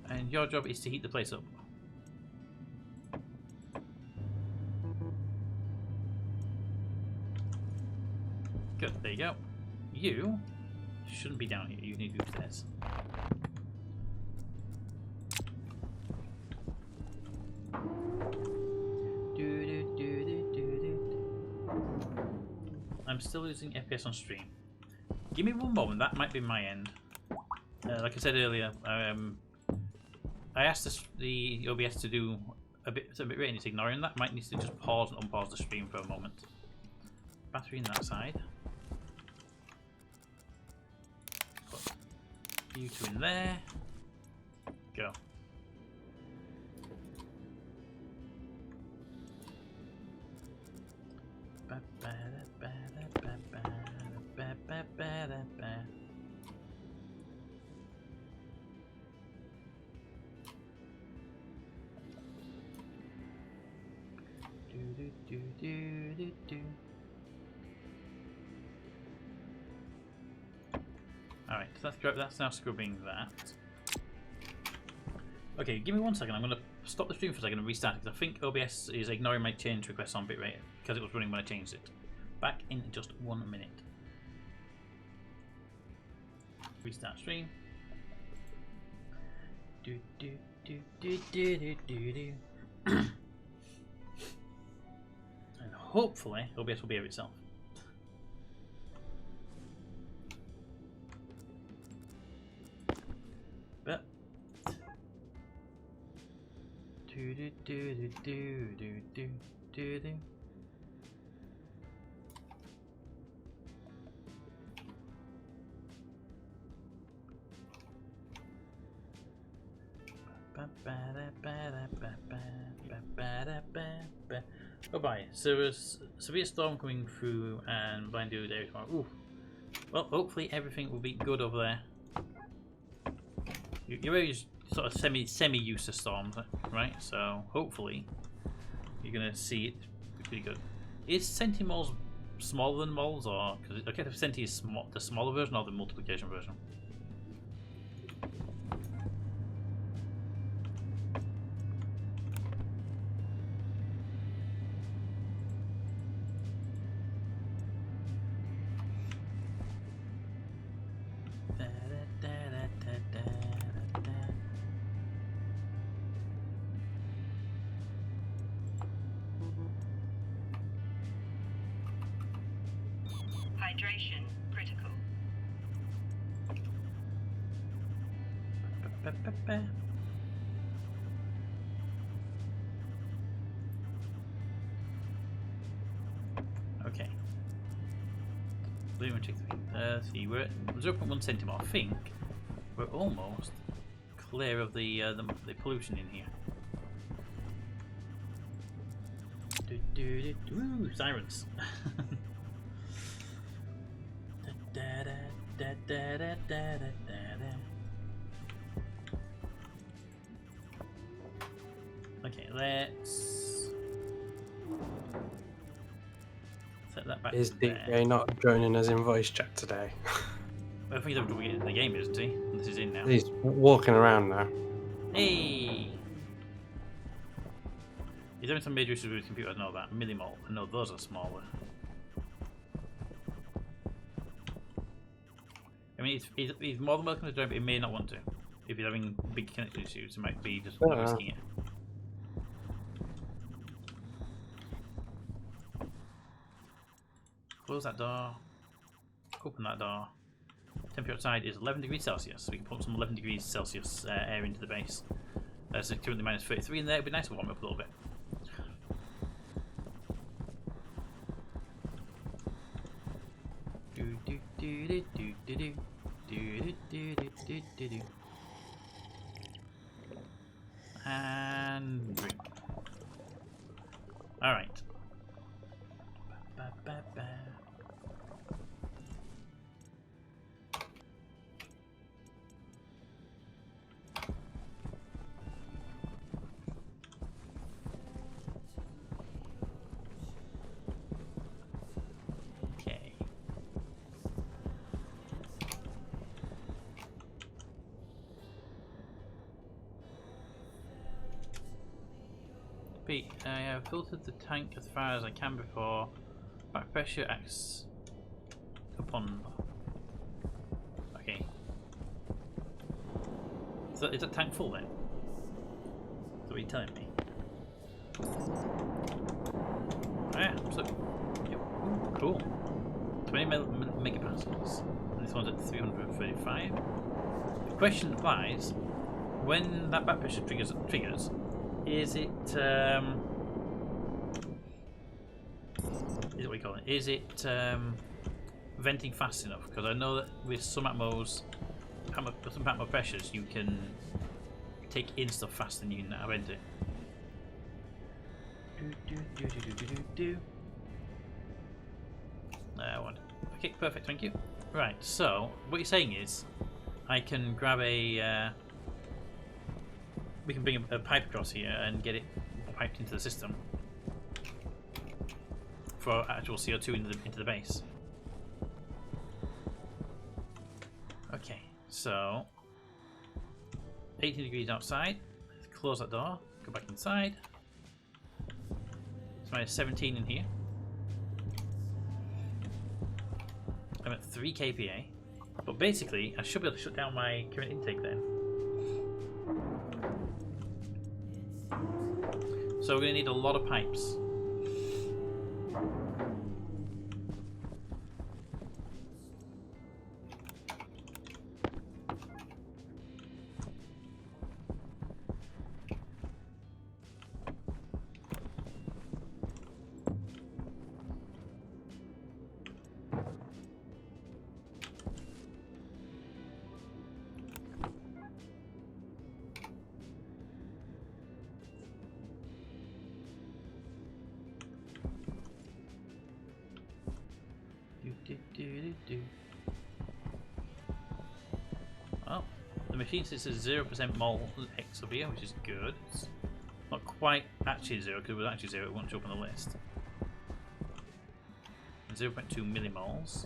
And your job is to heat the place up. Good, there you go. You shouldn't be down here, you need to be upstairs. I'm still losing FPS on stream. Give me one moment, that might be my end. Like I said earlier, I asked the OBS to do a bit rate, and it's ignoring that. Might need to just pause and unpause the stream for a moment. Battery in that side. Put you two in there. Go. Alright, so that's now scrubbing that. Okay, give me 1 second. I'm going to stop the stream for a second and restart it because I think OBS is ignoring my change request on bitrate because it was running when I changed it. Back in just 1 minute. Restart stream. And hopefully OBS will behave itself. But oh bye. So there's a severe storm coming through and blind dude area tomorrow. Ooh. Well, hopefully everything will be good over there. You're always sort of semi used to storms, right? So hopefully you're gonna see it pretty good. Is Centimoles smaller than moles, or because I guess if Centi is the smaller version or the multiplication version? Hydration critical. Okay. See, we're at 0.1 centimeter. I think we're almost clear of the pollution in here. Ooh, sirens. Okay, let's set that back. Is to there. DJ not joining us in voice chat today? I think he's having trouble getting into the game, isn't he? This is in now. He's walking around now. Hey! He's having some major issues with his computer, I know that. Millimol. I know those are smaller. I mean, he's more than welcome to join, but he may not want to. If he's having big connection issues, it might be just not risking it. Close that door. Open that door. Temperature outside is 11 degrees Celsius, so we can pump some 11 degrees Celsius air into the base. So currently minus 33 in there, it'd be nice to warm up a little bit. And drink. Alright. Okay. Pete, I have filtered the tank as far as I can before back pressure acts upon. Okay. So is that tank full then? Is what you're telling me? Oh yeah, so yep. Ooh, cool. 20 megapascals. And this one's at 335. The question applies: when that back pressure triggers, is it what you call it? Is it venting fast enough? Because I know that with some atmos, some atmo pressures, you can take in stuff faster than you can vent it. Okay, perfect, thank you. Right, so what you're saying is, I can grab a. We can bring a pipe across here and get it piped into the system for actual CO2 into the base. Okay, so 18 degrees outside. Let's close that door. Go back inside. It's minus 17 in here. I'm at 3 kPa, but basically I should be able to shut down my current intake then. So we're going to need a lot of pipes. Well, the machine says 0% mole X over here, which is good. It's not quite actually 0, because if it was actually 0, it wouldn't show up on the list. 0.2 millimoles.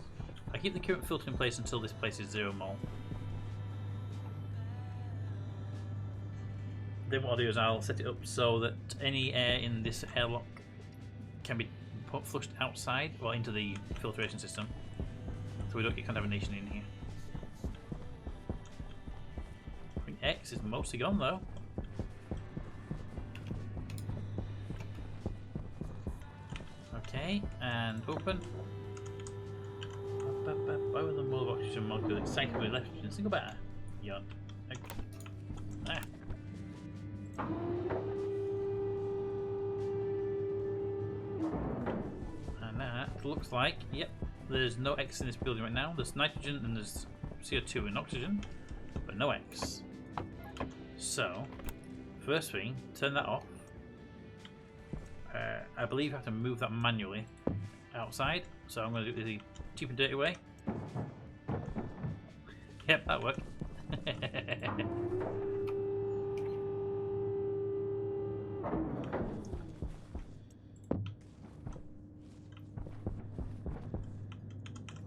I keep the current filter in place until this place is 0 mole. Then what I'll do is I'll set it up so that any air in this airlock can be flushed outside, well, into the filtration system, so we don't get contamination in here. I think X is mostly gone though. Okay, and open. nitrogen molecule excitable electrogen single bar. Yawn. Ah. And that looks like, yep, there's no X in this building right now. There's nitrogen and there's CO2 and oxygen, but no X. So, first thing, turn that off. I believe I have to move that manually outside, so I'm going to do it the cheap and dirty way. Yep, that worked.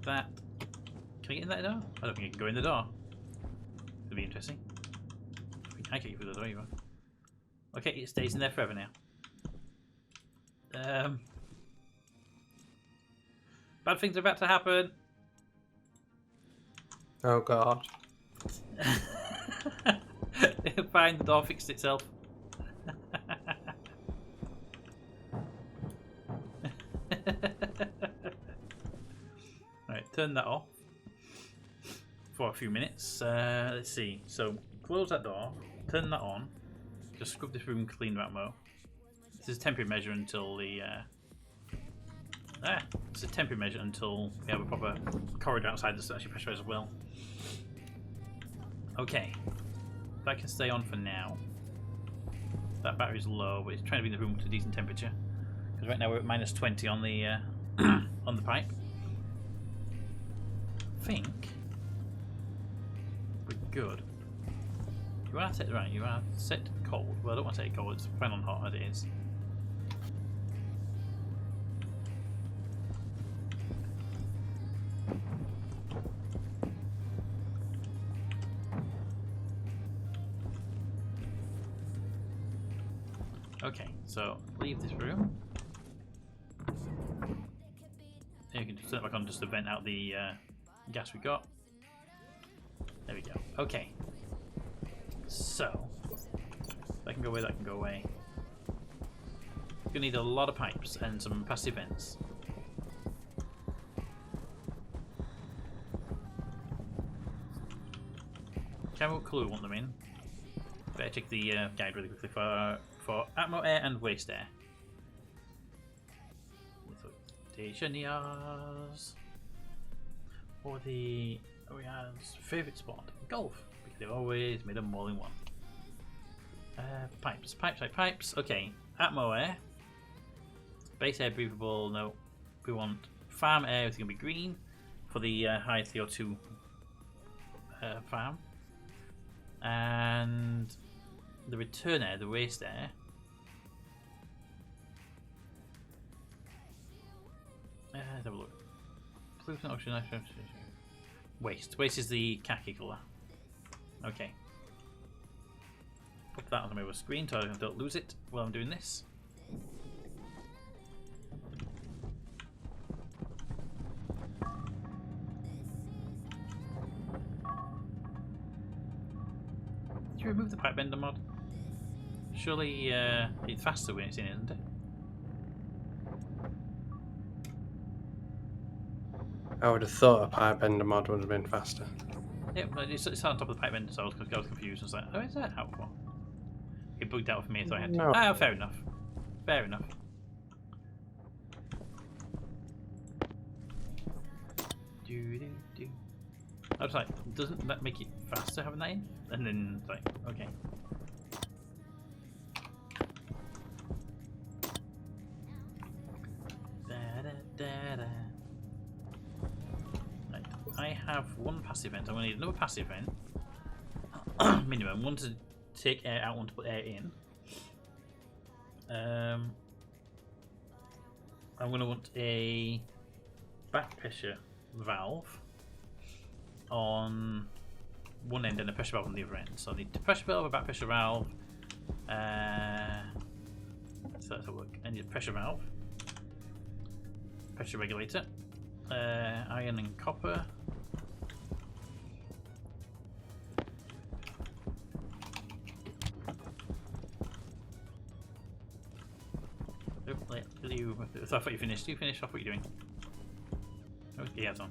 That. Can I get in that door? I don't think I can go in the door. It'll be interesting. I can't get through the door either. Okay, it stays in there forever now. Bad things are about to happen. Oh god. Fine, the door fixed itself. Right, turn that off for a few minutes. Let's see. So, close that door, turn that on, just scrub this room clean about more. This is a temporary measure until the. It's a temporary measure until we have a proper corridor outside that's actually pressurized as well. Okay, that can stay on for now. That battery's low, but it's trying to bring the room to a decent temperature. Because right now we're at minus 20 on the on the pipe. I think we're good. You want to set right? You want to set cold? Well, I don't want to set it cold. It's fine on hot as it is. Okay, so leave this room. Then you can just turn it back on just to vent out the gas we got. There we go. Okay. So, that can go away, that can go away. You're gonna need a lot of pipes and some passive vents. Can't remember what colour we want them in. Better check the guide really quickly for atmo air and waste air. Stationeers. Or the OER's favourite sport, golf. Because they've always made them more than one. Pipes. Okay, atmo air. Base air breathable, no. We want farm air, it's going to be green for the high CO2 farm. And the return air, the waste air. Let's have a look. Pollutant, oxygen, nitrogen. Waste. Waste is the khaki colour. Okay. Put that on the screen so I don't lose it while I'm doing this. Did you remove the pipe bender mod? Surely it's faster when it's in, isn't it? I would have thought a pipe bender mod would have been faster. Yeah, but it's on top of the pipe bender, so I was confused. I was like, oh, is that out for? It bugged out for me, so I had to. No. Ah, fair enough. Fair enough. I was like, doesn't that make it faster having that in? And then it's like, okay. Right, I have one passive vent. I'm going to need another passive vent. Minimum. One to take air out, one to put air in. I'm going to want a back pressure valve on one end and a pressure valve on the other end. So I need a pressure valve, a back pressure valve. So that's a look. I need a pressure valve, pressure regulator, iron and copper. So I thought you finished. You finished off what you're doing. Okay, yeah, it's on.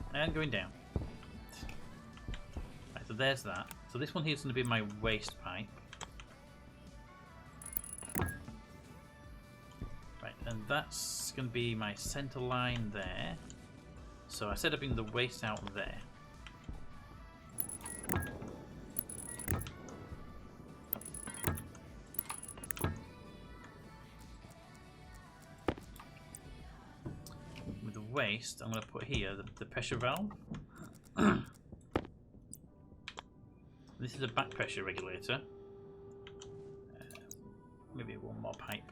And going down. Right, so there's that. So this one here is going to be my waste pipe. Right, and that's going to be my center line there. So I set up in the waste out there. With the waste, I'm going to put here the pressure valve. This is a back pressure regulator. Maybe one more pipe.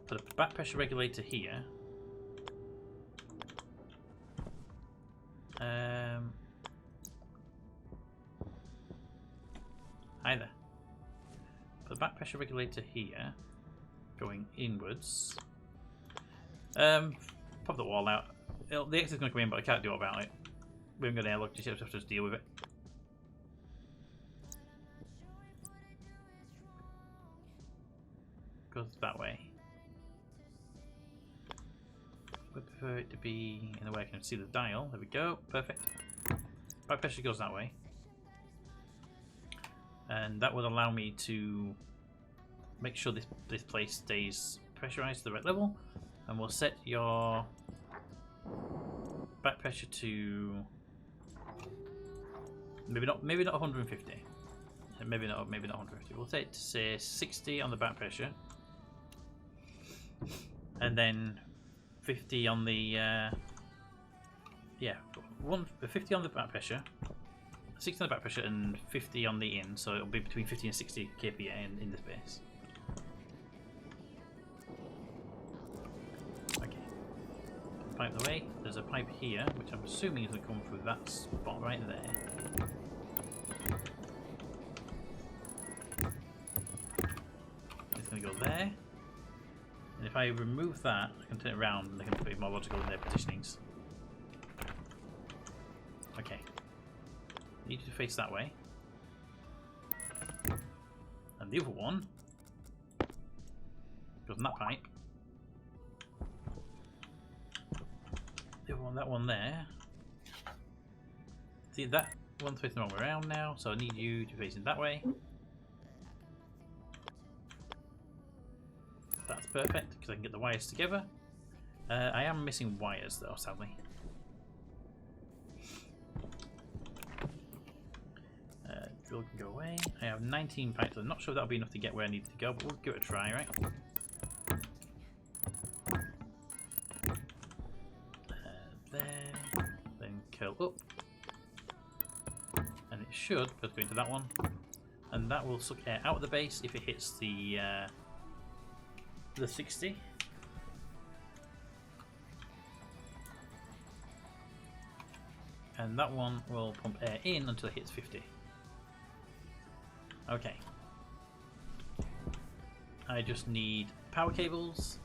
Put a back pressure regulator here. Hi there. Put a back pressure regulator here, going inwards. Pop the wall out. The exit's going to come in, but I can't do about it. We haven't got an airlock, just have to just deal with it. Goes that way. Would prefer it to be in a way I can see the dial. There we go. Perfect. Back pressure goes that way. And that would allow me to make sure this place stays pressurized to the right level. And we'll set your back pressure to maybe not 150. Maybe not 150. We'll set it to say 60 on the back pressure. And then 50 on the 50 on the back pressure, 60 on the back pressure, and 50 on the in. So it'll be between 50 and 60 kPa in this base. Okay. Pipe the way. There's a pipe here, which I'm assuming is going to come through that spot right there. It's going to go there. And if I remove that, I can turn it around and I can put it more logical in their positionings. Okay. Need to face that way. And the other one goes in that pipe. The other one, that one there. See, that one's facing the wrong way around now, so I need you to face it that way. That's perfect, because I can get the wires together. I am missing wires though, sadly. Drill can go away. I have 19 pipes. I'm not sure that'll be enough to get where I need to go, but we'll give it a try, right? There. Then curl up. And it should just go into that one. And that will suck air out of the base if it hits the 60. And that one will pump air in until it hits 50. Okay. I just need power cables.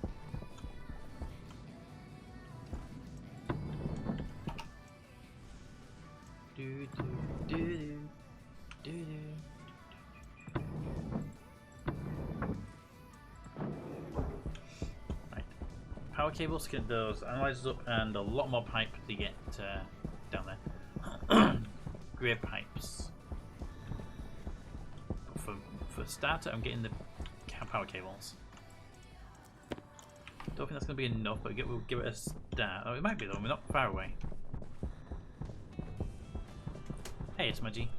Do, do, do, do, do, do. Power cables to get those analyzers up, and a lot more pipe to get down there. Grey pipes. But for starter, I'm getting the power cables. Don't think that's going to be enough, but we'll give it a start. Oh, it might be though. We're not far away. Hey, it's Smudgy.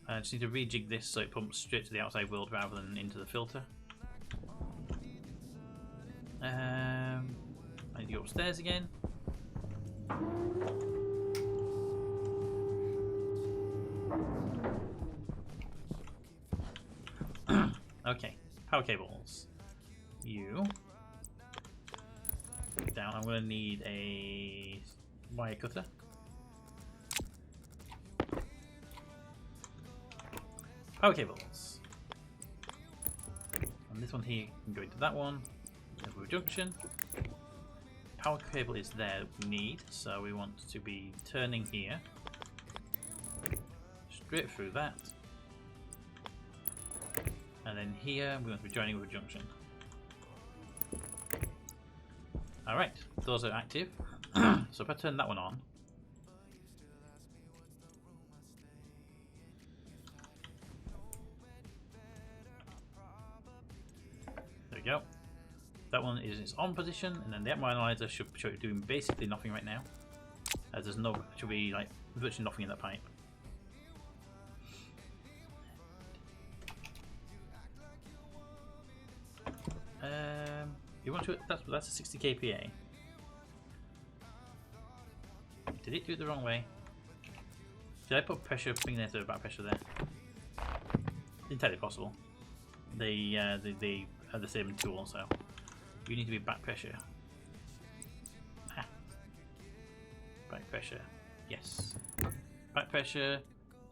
I just need to rejig this so it pumps straight to the outside world rather than into the filter. I need to go upstairs again. Okay, power cables. You. Down, I'm going to need a wire cutter. Power cables. And this one here can go into that one. Over a junction. Power cable is there that we need, so we want to be turning here. Straight through that. And then here we're going to be joining with a junction. Alright, those are active. So if I turn that one on, there we go. That one is in its on position, and then the atmo analyzer should show it doing basically nothing right now, as there's no, should be like virtually nothing in that pipe. You want to? That's a 60 kPa. Did it do it the wrong way? Did I put pressure thing there to back pressure there? Entirely possible. They are the same tool, so you need to be back pressure. Ah. Back pressure. Yes. Back pressure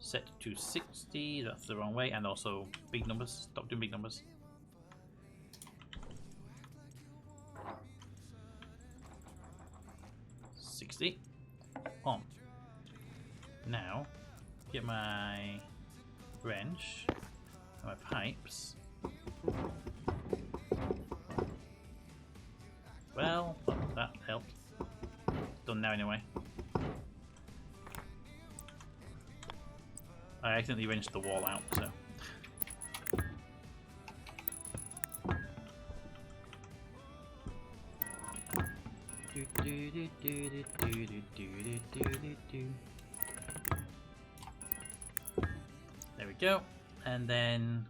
set to 60. That's the wrong way, and also big numbers. Stop doing big numbers. On. Now, get my wrench and my pipes. Well, that helped. Done now anyway. I accidentally wrenched the wall out, so. There we go, and then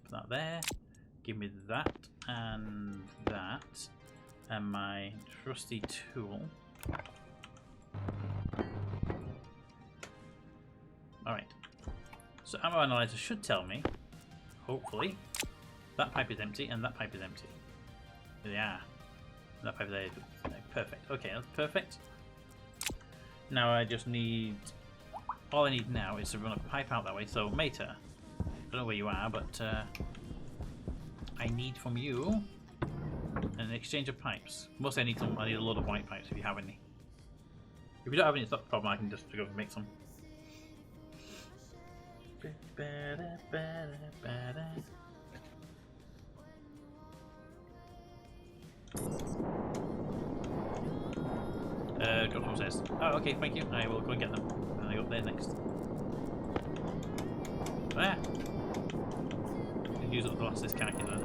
put that there. Give me that and my trusty tool. Alright, so ammo analyzer should tell me, hopefully, that pipe is empty and that pipe is empty. Yeah, that pipe there is perfect. Okay, that's perfect. Now I just need, all I need now is to run a pipe out that way. So Mater, I don't know where you are, but I need from you an exchange of pipes. Mostly I need a load of white pipes if you have any. If you don't have any, it's not a problem, I can just go and make some. Drop some says. Oh, okay, thank you. I will go and get them. And I go up there next. Ah! Use up the last of this khaki then.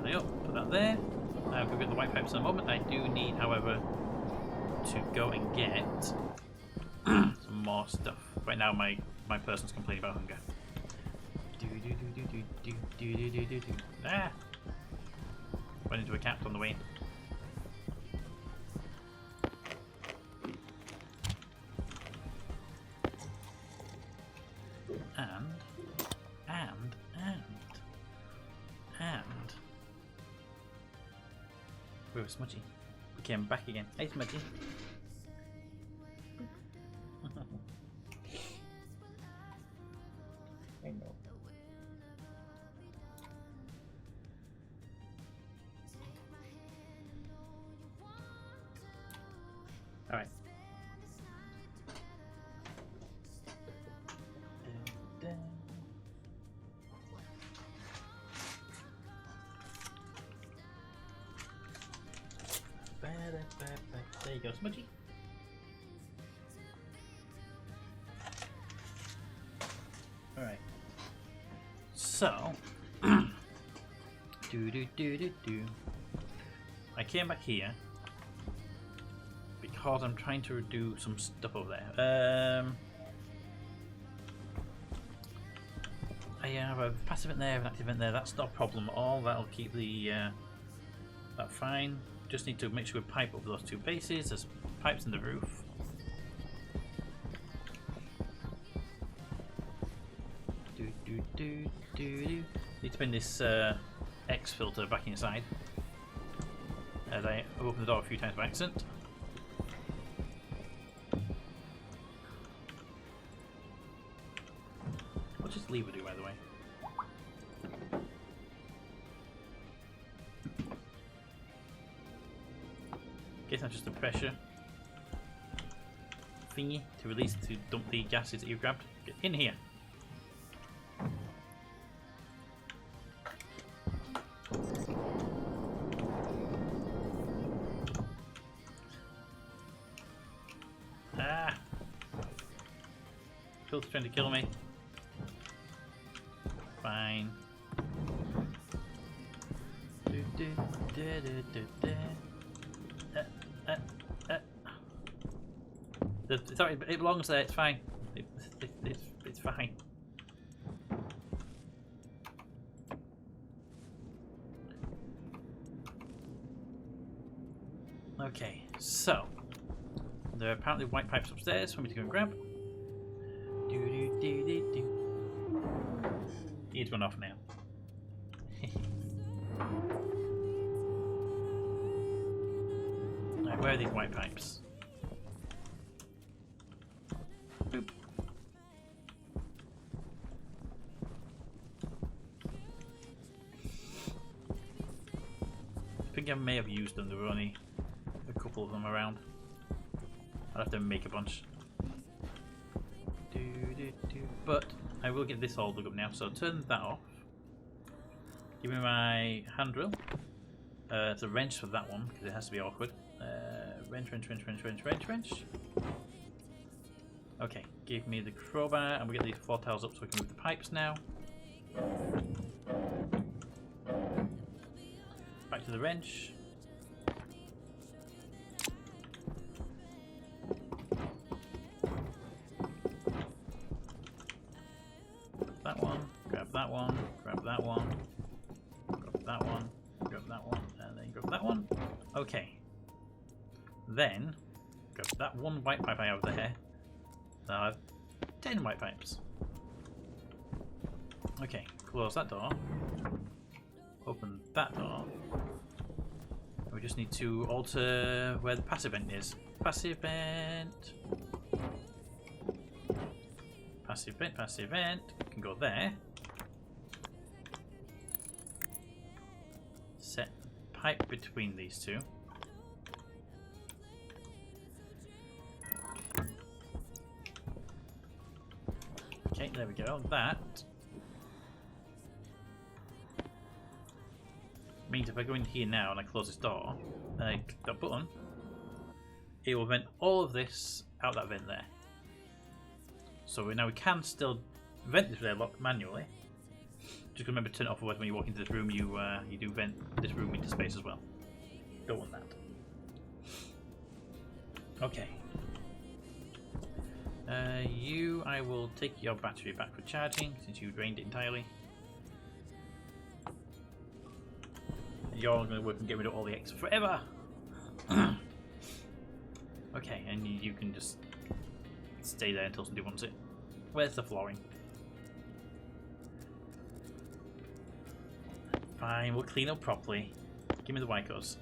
There you go. Put that there. I'll go get the white pipes in a moment. I do need, however, to go and get some more stuff. Right now, my person's complaining about hunger. Ah! Went into a cat on the way. And where was Smudgy? We came back again. Hey Smudgy. I know. Alright. There you go, Smudgy. Alright. So I came back here because I'm trying to do some stuff over there. I have a passive vent there, an active vent there. That's not a problem at all. That'll keep the that fine. Just need to make sure we pipe over those two bases. There's pipes in the roof. Need to pin this X filter back inside, as I opened the door a few times by accident. What's this lever do, by the way? Guess that's just the pressure thingy to release, to dump the gases that you've grabbed. Get in here. Filth's trying to kill me. Fine. Sorry, it belongs there. It's fine. It's fine. Okay, so there are apparently white pipes upstairs for me to go and grab. He's run off now. Right, where are these white pipes? Boop. I think I may have used them. There were only a couple of them around. I'll have to make a bunch. But I will get this all dug up now, so turn that off. Give me my hand drill. It's a wrench for that one, because it has to be awkward. Wrench. Okay, give me the crowbar, and we get these 4 tiles up so we can move the pipes now. Back to the wrench. That one, grab that one, grab that one, grab that one, grab that one, and then grab that one. Okay. Then, grab that one white pipe I have there. So I have 10 white pipes. Okay, close that door. Open that door. And we just need to alter where the passive vent is. Passive vent. Passive vent. Can go there. Set pipe between these two. Okay, there we go. That means if I go in here now and I close this door and I click that button, it will vent all of this out that vent there. So now we can still vent this airlock manually. Just remember to turn it off, otherwise when you walk into this room you do vent this room into space as well. Don't want that. Okay. I will take your battery back for charging since you drained it entirely. You're going to work and get rid of all the X forever. Okay, and you can just stay there until somebody wants it. Where's the flooring? Fine, we'll clean up properly. Give me the Wycos.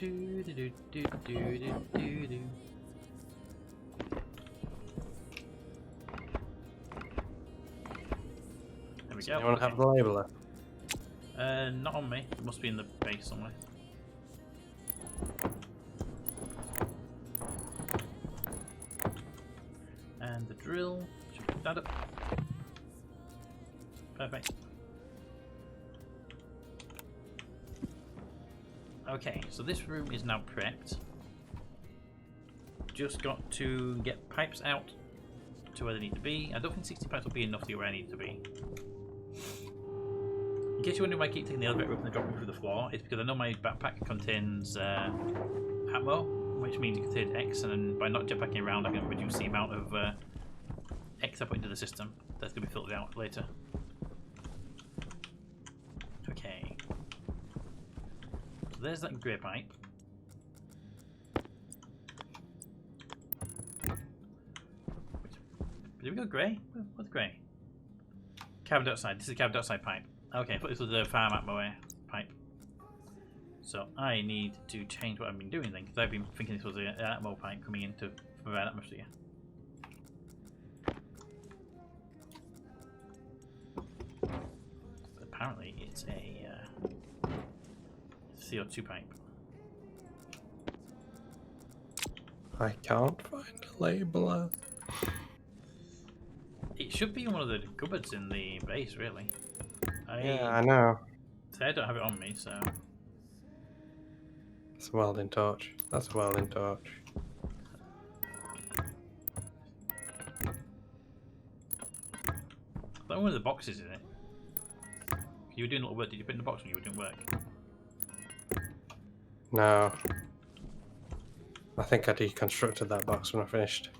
There we go. You want to have the labeler? Not on me. It must be in the base somewhere. And the drill. Should put that up. Perfect. Okay, so this room is now prepped. Just got to get pipes out to where they need to be. I don't think 60 pipes will be enough to get where I need to be. In case you're wondering why I keep taking the elevator up and dropping through the floor, it's because I know my backpack contains Atmo, which means it contains X, and by not jetpacking around I can reduce the amount of X I put into the system. That's going to be filtered out later. Okay. So there's that grey pipe. Did we go grey? What's grey? Carbon dioxide. This is a carbon dioxide pipe. Okay, I thought this was a farm atmosphere pipe. So I need to change what I've been doing then, because I've been thinking this was an atmo pipe coming in to provide atmosphere. But apparently it's a CO2 pipe. I can't find a labeler. should be in one of the cupboards in the base, really. Yeah, I know. I don't have it on me, so... It's a welding torch. That's a welding torch. That one of the boxes, is it? You were doing a little work. Did you put in the box when you were doing work? No. I think I deconstructed that box when I finished.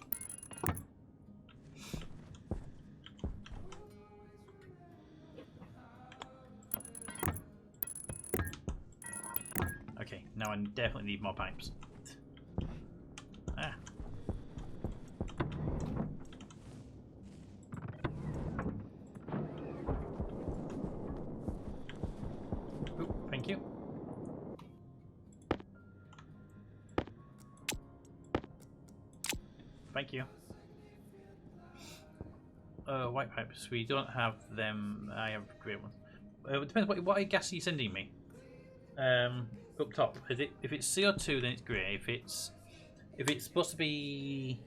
Okay, now I definitely need more pipes. Ah. Ooh, thank you. Thank you. White pipes. We don't have them. I have grey ones. It depends. What gas are you sending me? Up top. Is it? If it's CO2, then it's grey. If it's supposed to be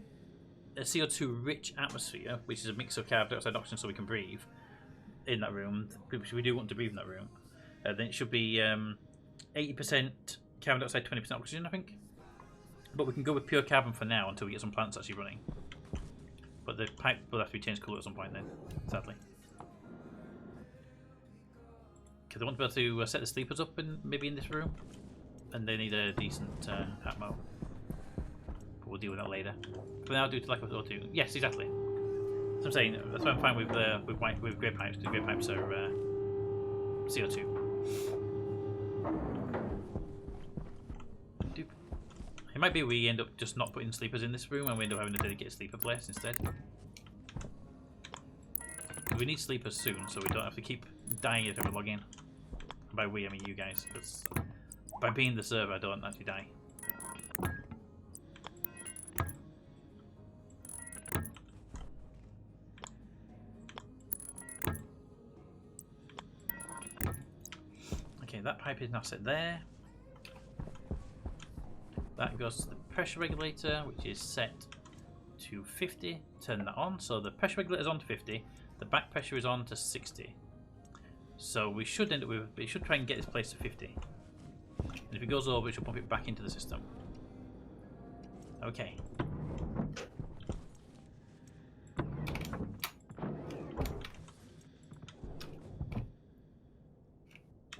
a CO2 rich atmosphere, which is a mix of carbon dioxide and oxygen, so we can breathe in that room, which we do want to breathe in that room, then it should be 80% carbon dioxide, 20% oxygen, I think. But we can go with pure carbon for now until we get some plants actually running. But the pipe will have to be changed colour at some point then, sadly. Because I want to be able to set the sleepers up maybe in this room. And they need a decent atmo. But we'll deal with that later. For now, do it like O2. Yes, exactly. So I'm saying, that's why I'm fine with grey pipes, because grey pipes are CO2. It might be we end up just not putting sleepers in this room and we end up having a dedicated sleeper place instead. We need sleepers soon, so we don't have to keep dying every time we log in. By we, I mean you guys, because by being the server, I don't actually die. Okay, that pipe is now set there. That goes to the pressure regulator, which is set to 50. Turn that on. So the pressure regulator is on to 50. The back pressure is on to 60. So we should end up with. It should try and get this place to 50. And if it goes over, it should pump it back into the system. Okay.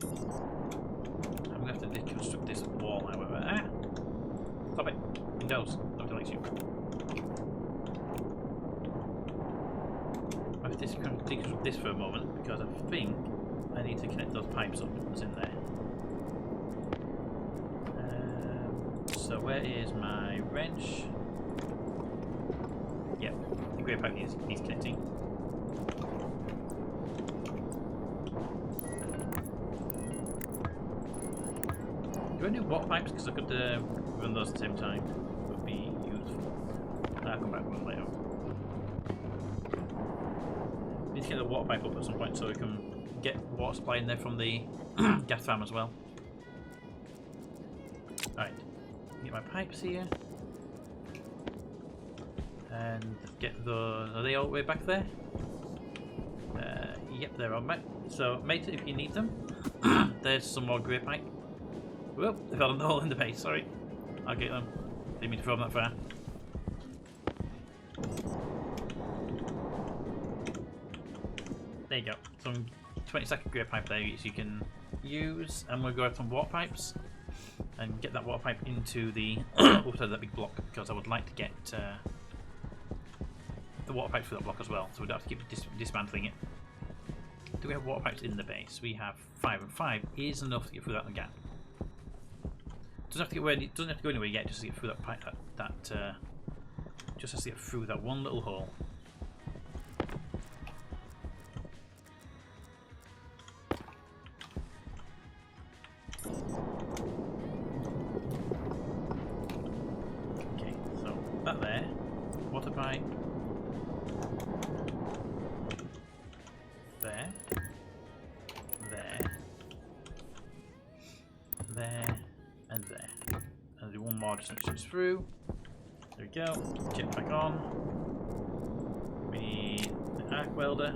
I'm gonna have to deconstruct this wall, however. Ah! Stop it. Windows. Nobody likes you. I have to deconstruct this for a moment because I think I need to connect those pipes up that's in there. So where is my wrench? Yep, the grey pipe needs connecting. Do I do water pipes? Because I could run those at the same time. It would be useful. I'll come back to one later. Need to get the water pipe up at some point so we can get water supply in there from the gas farm as well. Alright, get my pipes here. And get the. Are they all the way back there? Yep, they're all back. So, mate, if you need them, there's some more grey pipe. Whoop, they fell in the hole in the base, sorry. I'll get them. Didn't mean to throw them that far. There you go. Some 20-second grey pipe there which you can use. And we'll grab some water pipes and get that water pipe into the outside that big block because I would like to get the water pipes for that block as well, so we don't have to keep dismantling it. Do we have water pipes in the base? We have 5, and 5 is enough to get through that gap. Doesn't have to go anywhere yet, just to get through that pipe. Just has to get through that one little hole. Okay, so that there, water pipe. There. And there. And do one more just to switch through. There we go. Jet back on. We need the Tack welder.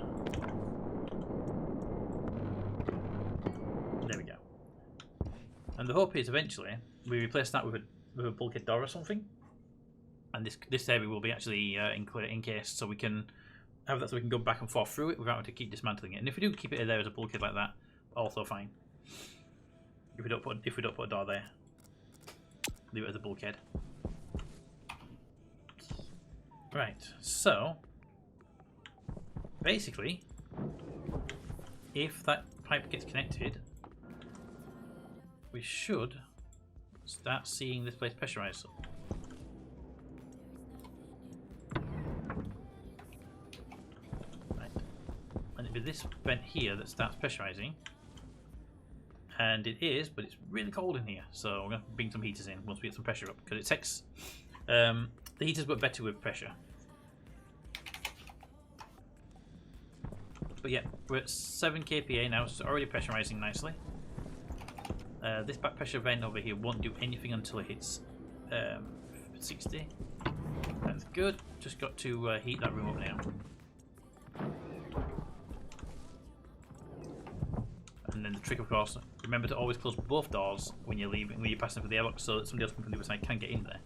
There we go. And the hope is eventually we replace that with a bulkhead door or something, and this area will be actually encased, so we can have that so we can go back and forth through it without having to keep dismantling it. And if we do keep it there as a bulkhead like that, also fine. If we don't put a door there, leave it as a bulkhead. Right. So basically, if that pipe gets connected, we should start seeing this place pressurized. Right. And it'll be this vent here that starts pressurizing. And it is, but it's really cold in here. So we're going to bring some heaters in once we get some pressure up. Because it takes... the heaters work better with pressure. But yeah, we're at 7 kPa now, so it's already pressurizing nicely. This back pressure vent over here won't do anything until it hits 60. That's good. Just got to heat that room up now. And then the trick, of course, remember to always close both doors when you're leaving, when you're passing for the airlock, so that somebody else from the other side can get in there.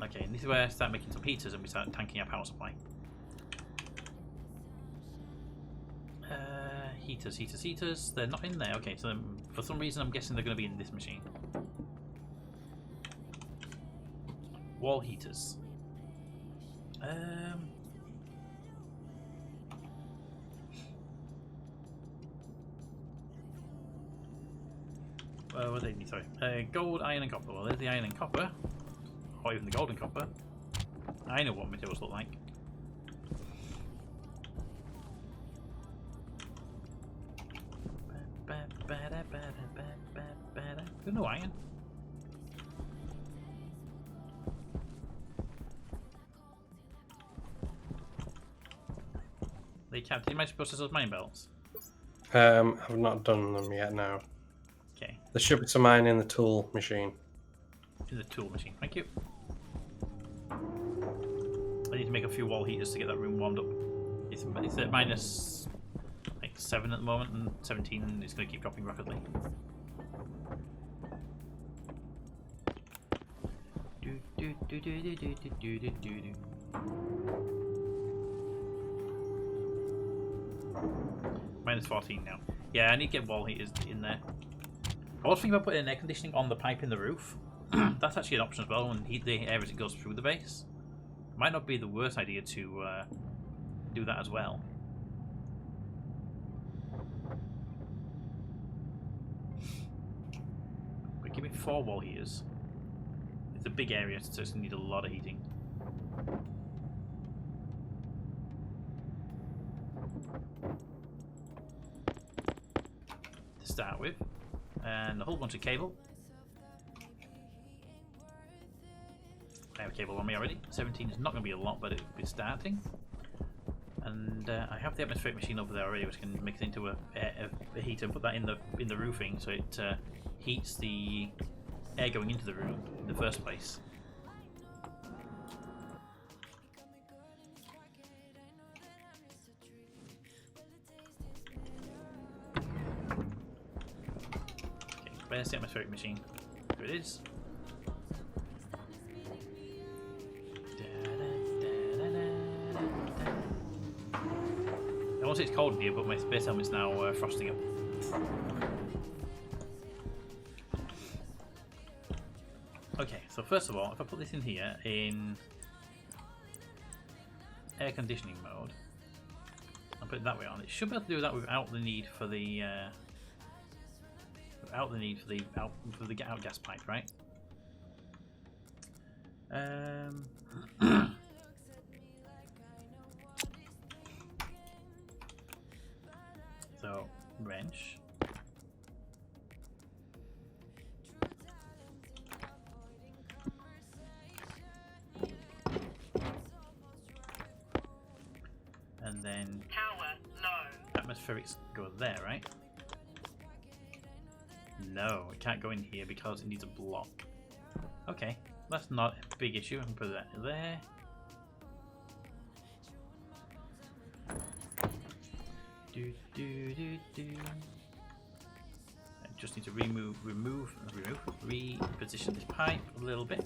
Okay, and this is where I start making some heaters and we start tanking our power supply. Heaters. They're not in there. Okay, so for some reason I'm guessing they're going to be in this machine. Wall heaters. What do they need? Sorry. Gold, iron, and copper. Well, there's the iron and copper. Or even the gold and copper. I know what materials look like. There's no iron. They can't. Did you manage to process those mine belts? I've not done them yet now. Okay. There should be some iron in the tool machine. In the tool machine. Thank you. I need to make a few wall heaters to get that room warmed up. It's at minus like 7 at the moment, and 17, and it's going to keep dropping rapidly. Minus 14 now. Yeah, I need to get wall heaters in there. I was thinking about putting air conditioning on the pipe in the roof. That's actually an option as well, and heat the air as it goes through the base. Might not be the worst idea to do that as well. But give me 4 wall heaters. It's a big area, so it's going to need a lot of heating. To start with. And a whole bunch of cable. I have a cable on me already. 17 is not going to be a lot, but it'll be starting. And I have the atmospheric machine over there already, which can mix into a heater and put that in the roofing, so it heats the air going into the room in the first place. Okay, where's the atmospheric machine? Here it is. I won't say it's cold in here, but my space helmet's now frosting up. Okay, so first of all, if I put this in here in air conditioning mode, and put it that way on, it should be able to do that without the need for the outgas pipe, right? So, wrench. And then Power low. atmospherics go there, right? No, it can't go in here because it needs a block. Okay, That's not a big issue. I can put that there. I just need to reposition this pipe a little bit.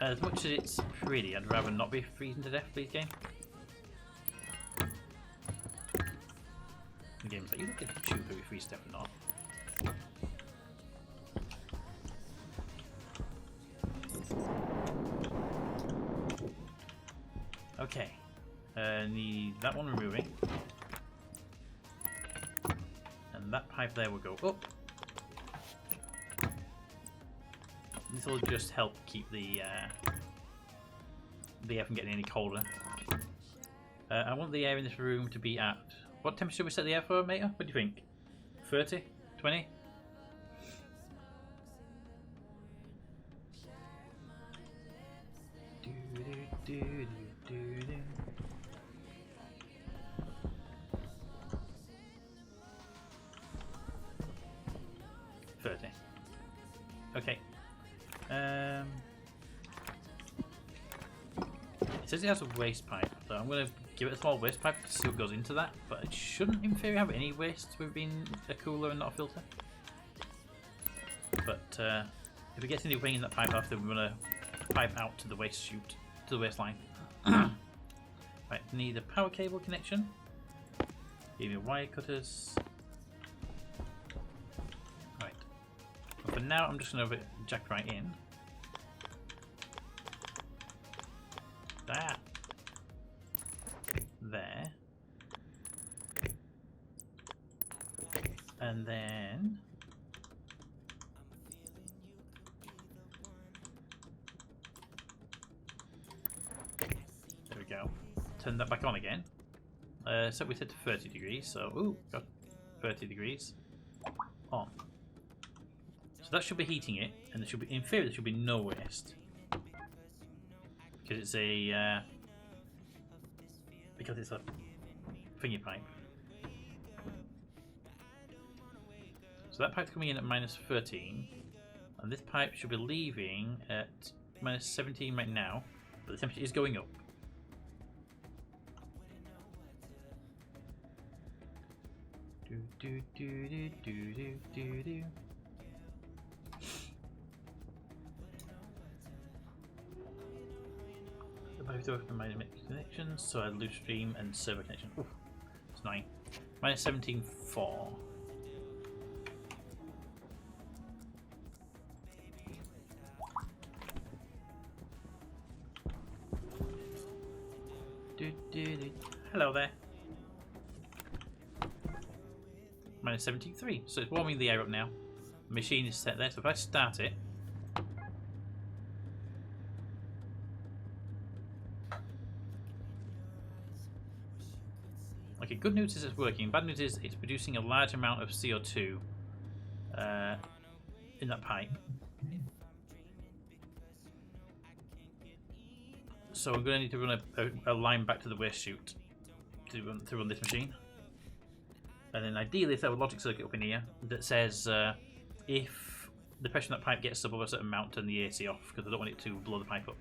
As much as it's pretty, I'd rather not be freezing to death, please, game. The game's like, you look at the tube if we freeze to death or not. Okay, need that one removing, and that pipe there will go up. This will just help keep the air from getting any colder. I want the air in this room to be at what temperature we set the air for, Mater? What do you think? 30? 20? Okay. It says it has a waste pipe, so I'm going to give it a small waste pipe to see what goes into that, but it shouldn't in theory have any waste with being a cooler and not a filter. But if it gets any wing in that pipe after, we're going to pipe out to the waste chute, to the waste line. Right, need a power cable connection. Give me wire cutters. Right. But for now, I'm just going to jack right in. That. There. And then there we go. Turn that back on again. So we set to 30 degrees, so ooh, got 30 degrees on. So that should be heating it, and there should be, in theory, there should be no waste. Because it's a thingy pipe. So that pipe's coming in at minus 13, and this pipe should be leaving at minus 17 right now, but the temperature is going up. Do. I have to open my connections, so I Livestream and server connection. Ooh, it's 9. Minus 17.4. Hello there. Minus 73. So it's warming the air up now. The machine is set there, so if I start it. Okay, good news is it's working. Bad news is it's producing a large amount of CO2 in that pipe. So we're going to need to run a line back to the waste chute to run this machine. And then ideally, let's have a logic circuit up in here that says if the pressure in that pipe gets above a certain amount, turn the AC off, because I don't want it to blow the pipe up.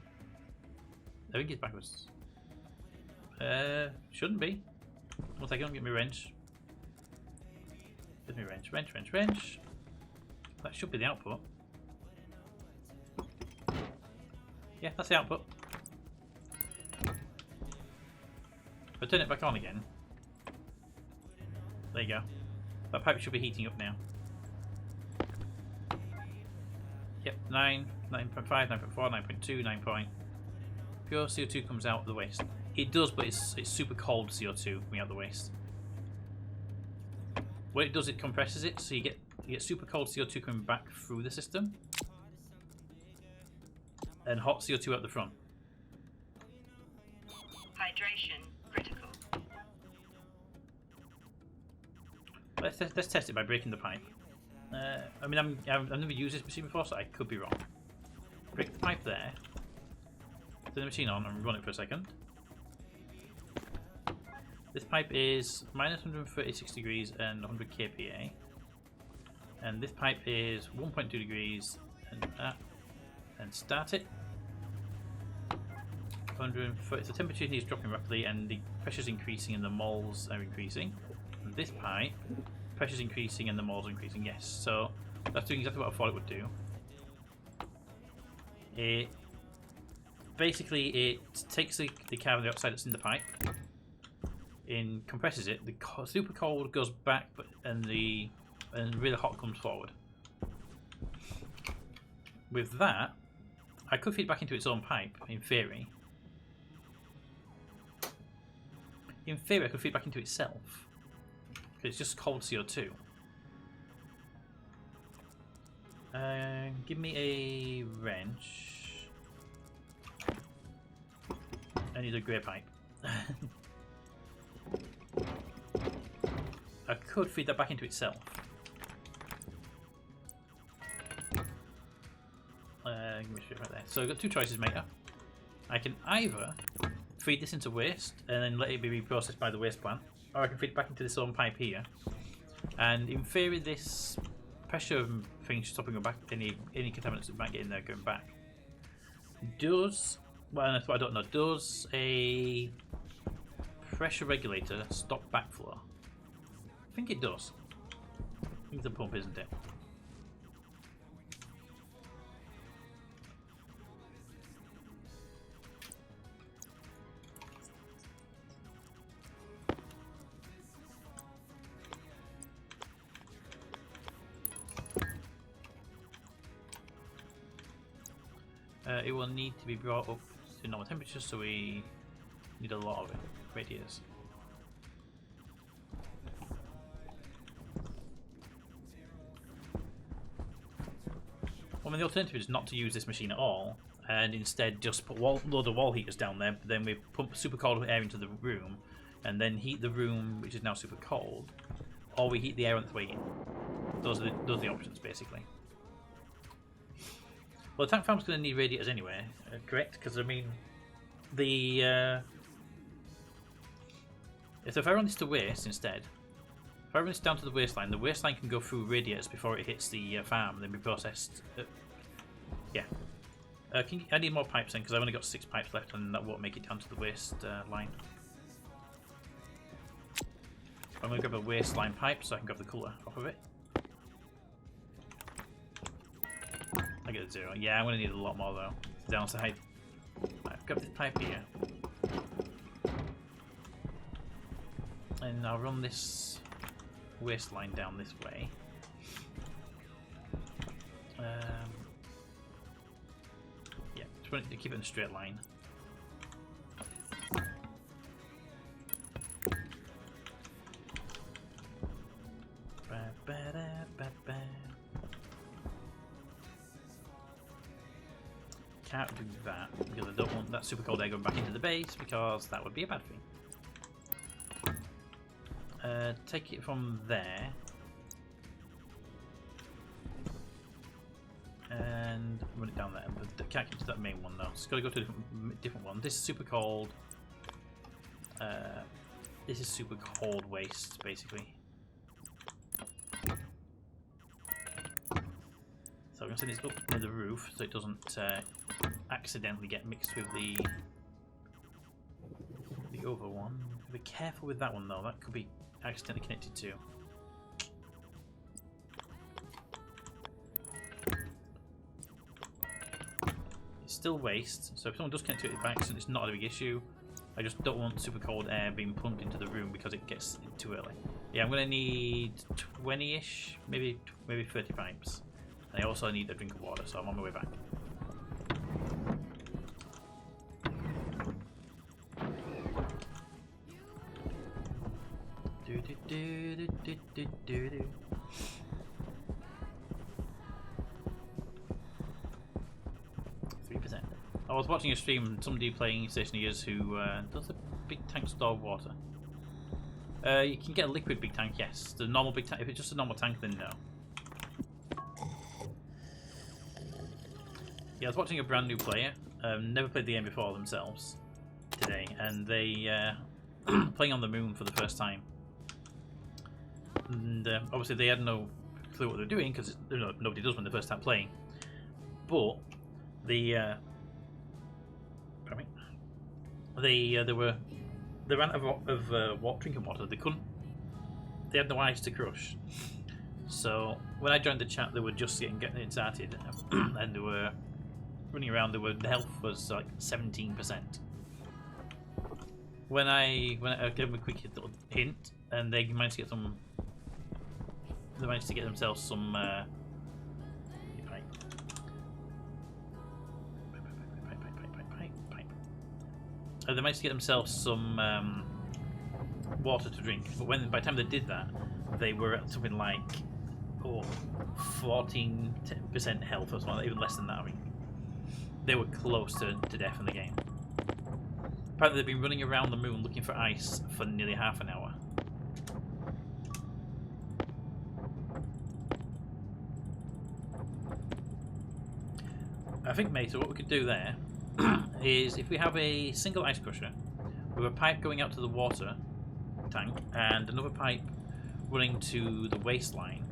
I think it's backwards. Shouldn't be. One second, get me wrench. Get me wrench. That should be the output. Yeah, that's the output. If I turn it back on again, there you go. That pipe should be heating up now. Yep, 9, 9.5, 9.4, 9.2, 9 point. Pure CO2 comes out of the waste. It does, but it's super cold CO2 coming out of the waste. What it does, it compresses it, so you get super cold CO2 coming back through the system, and hot CO2 out the front. Hydration critical. Let's test it by breaking the pipe. I mean, I've never used this machine before, so I could be wrong. Break the pipe there. Turn the machine on and run it for a second. This pipe is minus 136 degrees and 100 kPa. And this pipe is 1.2 degrees, and that, and start it. 130. So the temperature here is dropping rapidly, and the pressure's increasing, and the moles are increasing. And this pipe, pressure's increasing, and the moles are increasing. Yes, so that's doing exactly what I thought it would do. It basically takes the carbon dioxide that's in the pipe, compresses it. The super cold goes back, and really hot comes forward. With that, I could feed back into its own pipe, in theory. In theory, I could feed back into itself. Because it's just cold CO2. Give me a wrench. I need a grey pipe. I could feed that back into itself. Give me a straight right there. So I've got two choices, mate. I can either feed this into waste and then let it be reprocessed by the waste plant, or I can feed it back into this own pipe here. And in theory, this pressure thing should stop going back. Any contaminants that might get in there going back. Does, well, that's what I don't know. Does a pressure regulator stop backflow? I think it does. I think it's a pump, isn't it? It will need to be brought up to normal temperatures, so we need a lot of it. Radiators. Well, I mean, the alternative is not to use this machine at all, and instead just put load of wall heaters down there. Then we pump super cold air into the room, and then heat the room, which is now super cold, or we heat the air on its way in. Those are the options, basically. Well, the tank farm's going to need radiators anyway, correct? Because I mean, if I run this to waste instead, if I run this down to the wasteline can go through radiators before it hits the farm and then be processed. Yeah. I need more pipes then, because I've only got 6 pipes left, and that won't make it down to the waste line. I'm going to grab a wasteline pipe so I can grab the cooler off of it. I get a 0. Yeah, I'm going to need a lot more though. Downside. I've got this pipe here. And I'll run this wasteline down this way. Yeah, just want to keep it in a straight line. Can't do that because I don't want that super cold air going back into the base, because that would be a bad thing. Take it from there and run it down there, but I can't get to that main one though. It's got to go to a different one. This is super cold. This is super cold waste, basically. So I'm going to send this up near the roof so it doesn't accidentally get mixed with the other one. Be careful with that one though, that could be accidentally connected to. It's still waste, so if someone does connect to it by accident, it's not a big issue. I just don't want super cold air being pumped into the room because it gets in too early. Yeah, I'm going to need 20-ish, maybe 30 pipes. And I also need a drink of water, so I'm on my way back. Do, do, do, do, do, do, do, do. I was watching a stream of somebody playing Stationeers who does the big tank store of water. You can get a liquid big tank, yes. The normal big tank, if it's just a normal tank, then no. Yeah, I was watching a brand new player, never played the game before themselves today, and they playing on the moon for the first time. And obviously they had no clue what they're doing because nobody does when they first start playing. But they ran out of drinking water. They had no ice to crush. So when I joined the chat, they were just getting it started, and they were running around. The health was like 17%. When I gave them a quick little hint, and they managed to get some. They managed to get themselves some. They managed to get themselves some water to drink. But by the time they did that, they were at something like 14% health or something, even less than that. I mean, they were close to death in the game. Apparently, they've been running around the moon looking for ice for nearly half an hour. I think, mate, so what we could do there is if we have a single ice crusher with a pipe going out to the water tank and another pipe running to the waistline,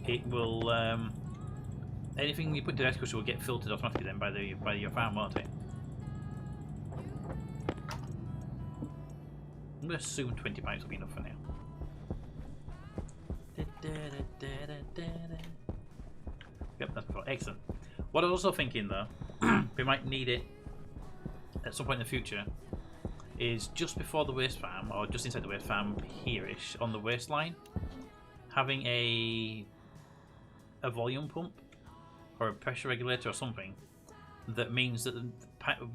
it will anything you put into the ice crusher will get filtered automatically then by your farm, won't it? I'm going to assume 20 pipes will be enough for now. Yep, that's before. Excellent. What I was also thinking though, we might need it at some point in the future, is just before the waste farm, or just inside the waste farm here-ish, on the waistline, having a volume pump or a pressure regulator or something that means that the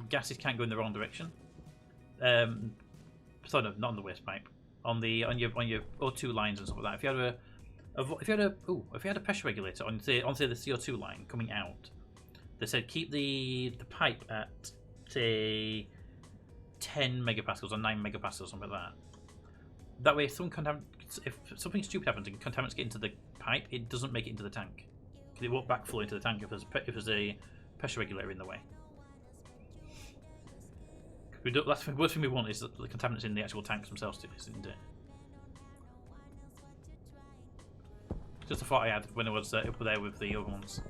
gases can't go in the wrong direction. Sorry, no, not on the waste pipe. On your O2 lines and stuff like that. If you had a pressure regulator on say the CO2 line coming out, they said keep the pipe at say 10 megapascals or 9 megapascals or something like that. That way, if something stupid happens and contaminants get into the pipe, it doesn't make it into the tank. Because it won't backflow into the tank if there's a pressure regulator in the way. That's the worst thing we want is the contaminants in the actual tanks themselves, isn't it? Just a thought I had when I was up there with the other ones.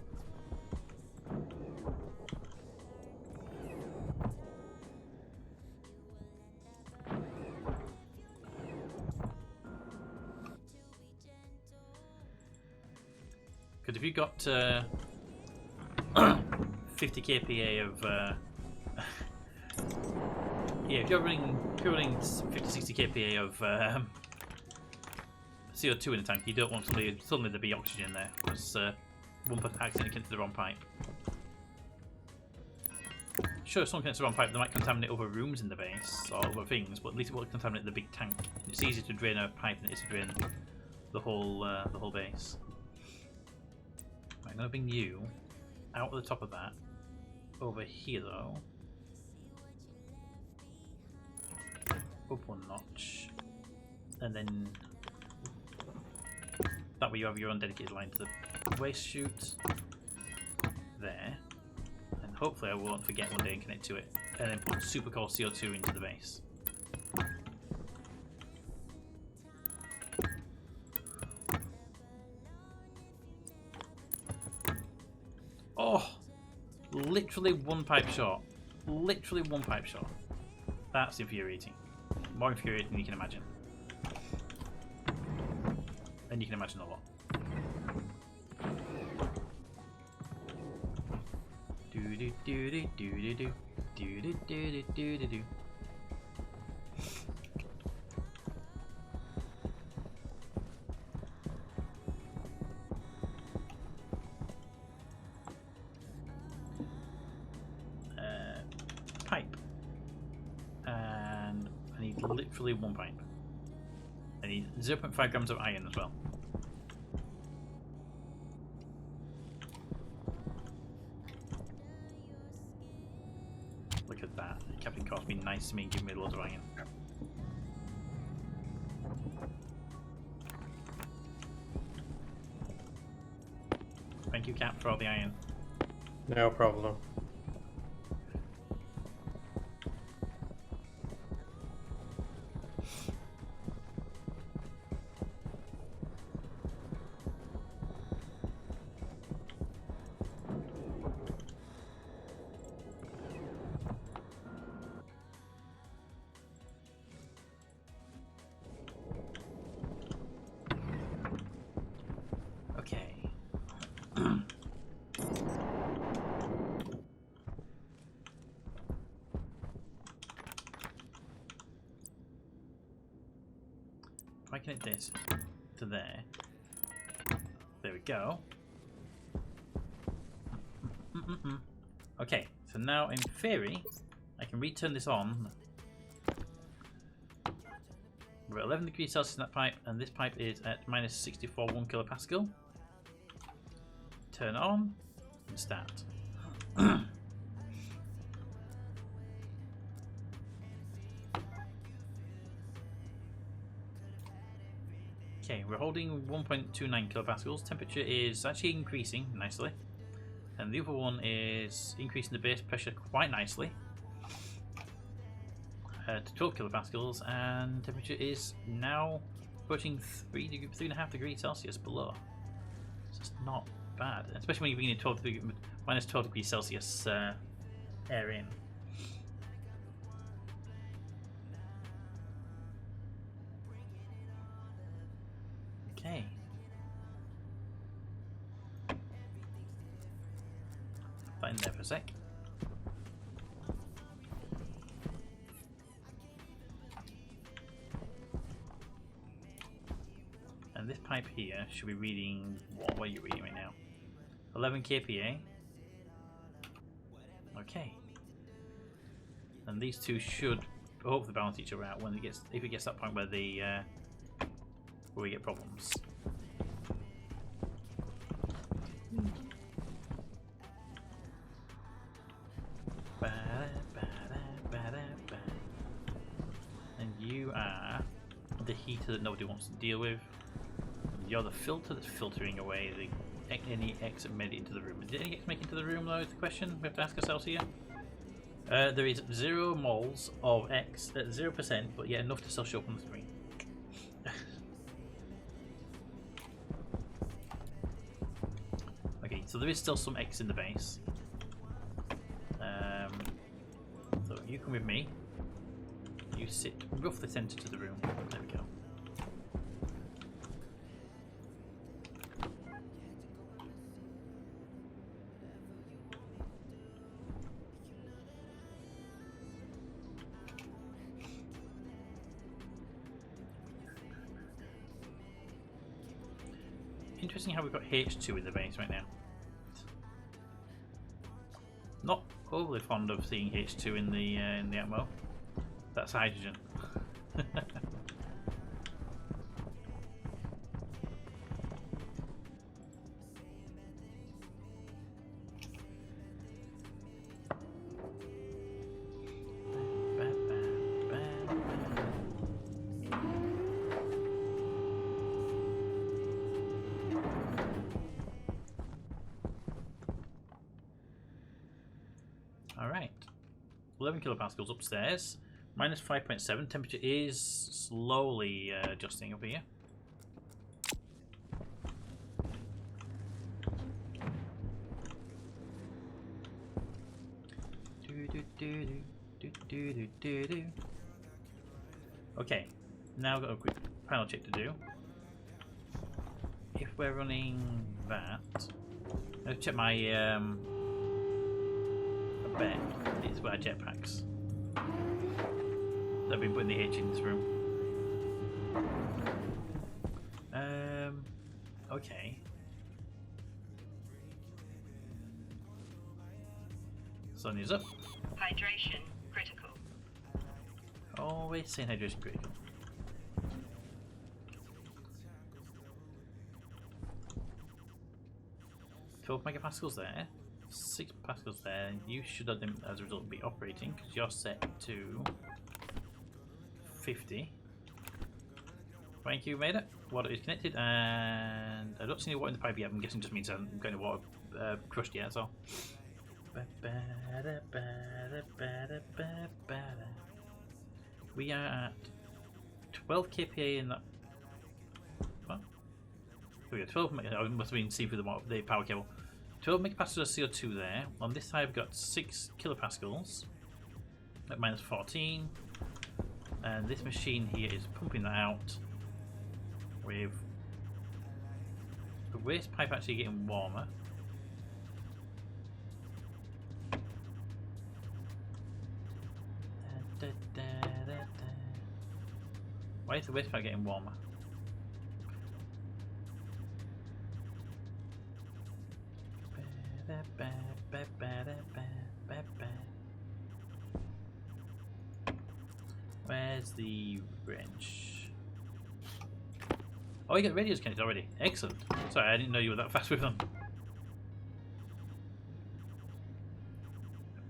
Because if you've got 50 kPa of yeah, if you're running 50-60 kPa of CO2 in the tank, you don't want suddenly there be oxygen there because one person accidentally connected to the wrong pipe. Sure, if someone connects to the wrong pipe, they might contaminate other rooms in the base or other things, but at least it won't contaminate the big tank. It's easier to drain a pipe than it is to drain the whole base. Right, I'm going to bring you out of the top of that over here though. Up one notch, and then that way you have your own dedicated line to the waste chute there, and hopefully I won't forget one day and connect to it, and then put super cold CO2 into the base. Oh, literally one pipe short. Literally one pipe short. That's infuriating. More infuriating than you can imagine. And you can imagine a lot. Do do do do do do do do do do do do. Pipe. And I need literally one pipe. I need 0.5 grams of iron as well. Look at that. Captain Car's been nice to me and giving me loads of iron. Thank you, Cap, for all the iron. No problem. I connect this to there, there we go. Okay, so now in theory, I can return this on. We're at 11 degrees Celsius in that pipe, and this pipe is at minus 64 1 kilopascal. Turn it on and start. Okay, we're holding 1.29 kilopascals. Temperature is actually increasing nicely. And the other one is increasing the base pressure quite nicely to 12 kilopascals, and temperature is now approaching 3.5 degrees Celsius below. So it's not bad, especially when you're bringing a minus 12 degrees Celsius air in. Okay. That in there for a sec. And this pipe here should be reading what are you reading right now? 11 kPa. Okay. And these two should hopefully balance each other out when if it gets to that point where where we get problems. And you are the heater that nobody wants to deal with. You're the filter that's filtering away any X that made it into the room. Did any X make it into the room though, is the question we have to ask ourselves here? There is 0 moles of X at 0%, but yet enough to still show up on the screen. Okay, so there is still some X in the base. So you come with me. You sit roughly centre to the room. There we go. Interesting how we've got H2 in the base right now. Not overly fond of seeing H2 in the atmo. That's hydrogen. Alright, 11 kilopascals upstairs, minus 5.7, temperature is slowly adjusting over here. Okay, now I've got a quick final check to do. If we're running that, let's check my bet it's where jetpacks. I've been putting the H in this room. Okay. Sun is up. Hydration critical. Always saying hydration critical. $12 megapascals there. 6 pascals there, and you should have them as a result be operating because you're set to 50. Thank you, made it. Water is connected, and I don't see any water in the pipe yet. I'm guessing just means I'm getting water crushed yet, so. We are at 12 kPa in that. What? We got 12. I must have been seen through the power cable. 12 megapascals of CO2 there. On this side, I've got 6 kilopascals at minus 14. And this machine here is pumping that out with the waste pipe actually getting warmer. Why is the waste pipe getting warmer? Where's the wrench? Oh, you got radios connected already. Excellent. Sorry, I didn't know you were that fast with them.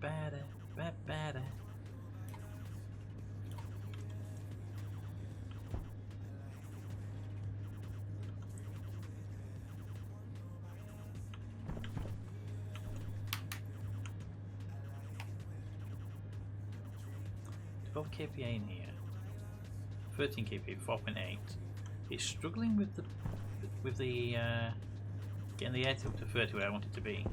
Bada, bada. Both kPa in here. 13 kPa, 4.8. It's struggling with the getting the air up to 30 where I want it to be.